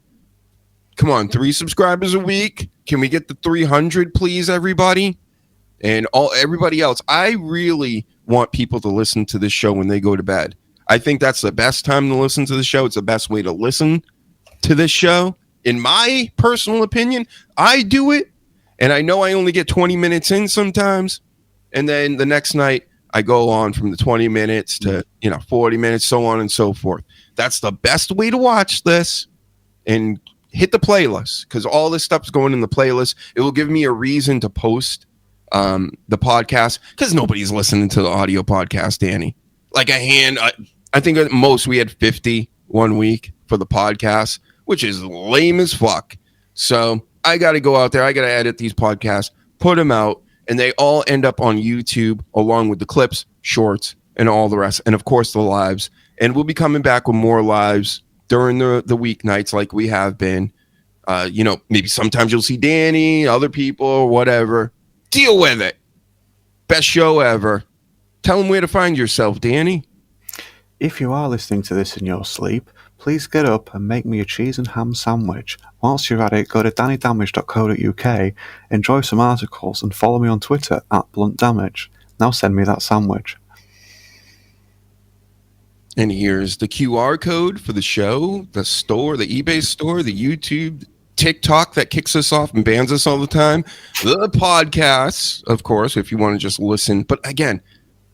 Come on, 3 subscribers a week. Can we get the 300, please, everybody? And everybody else. I really want people to listen to this show when they go to bed. I think that's the best time to listen to the show. It's the best way to listen to this show. In my personal opinion, I do it. And I know I only get 20 minutes in sometimes. And then the next night, I go on from the 20 minutes to, 40 minutes, so on and so forth. That's the best way to watch this. And hit the playlist, because all this stuff's going in the playlist. It will give me a reason to post the podcast, because nobody's listening to the audio podcast, Danny. Like I think at most we had 50 one week for the podcast, which is lame as fuck. So I got to go out there. I got to edit these podcasts, put them out, and they all end up on YouTube along with the clips, shorts, and all the rest. And of course, the lives. And we'll be coming back with more lives during the weeknights like we have been. Maybe sometimes you'll see Danny, other people, or whatever. Deal with it. Best show ever. Tell them where to find yourself, Danny. If you are listening to this in your sleep, please get up and make me a cheese and ham sandwich. Whilst you're at it, go to dannydamage.co.uk, enjoy some articles, and follow me on Twitter @bluntdamage. Now send me that sandwich. And here's the QR code for the show, the store, the eBay store, the YouTube, TikTok that kicks us off and bans us all the time, the podcasts, of course, if you want to just listen. But again,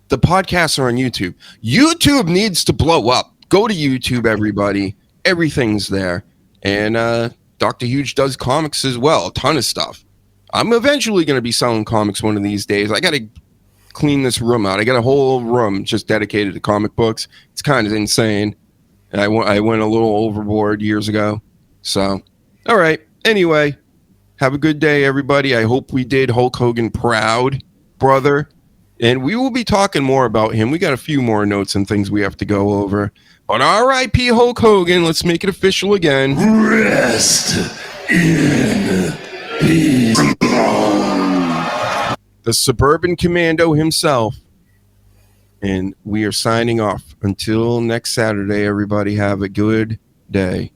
the podcasts are on YouTube. YouTube needs to blow up. Go to YouTube, everybody. Everything's there. And Dr. Huge does comics as well, a ton of stuff. I'm eventually going to be selling comics one of these days. I got to clean this room out. I got a whole room just dedicated to comic books. It's kind of insane. And I went a little overboard years ago. So, all right. Anyway, have a good day, everybody. I hope we did Hulk Hogan proud, brother. And we will be talking more about him. We got a few more notes and things we have to go over. But R.I.P. Hulk Hogan. Let's make it official again. Rest in peace. The Suburban Commando himself. And we are signing off. Until next Saturday, everybody have a good day.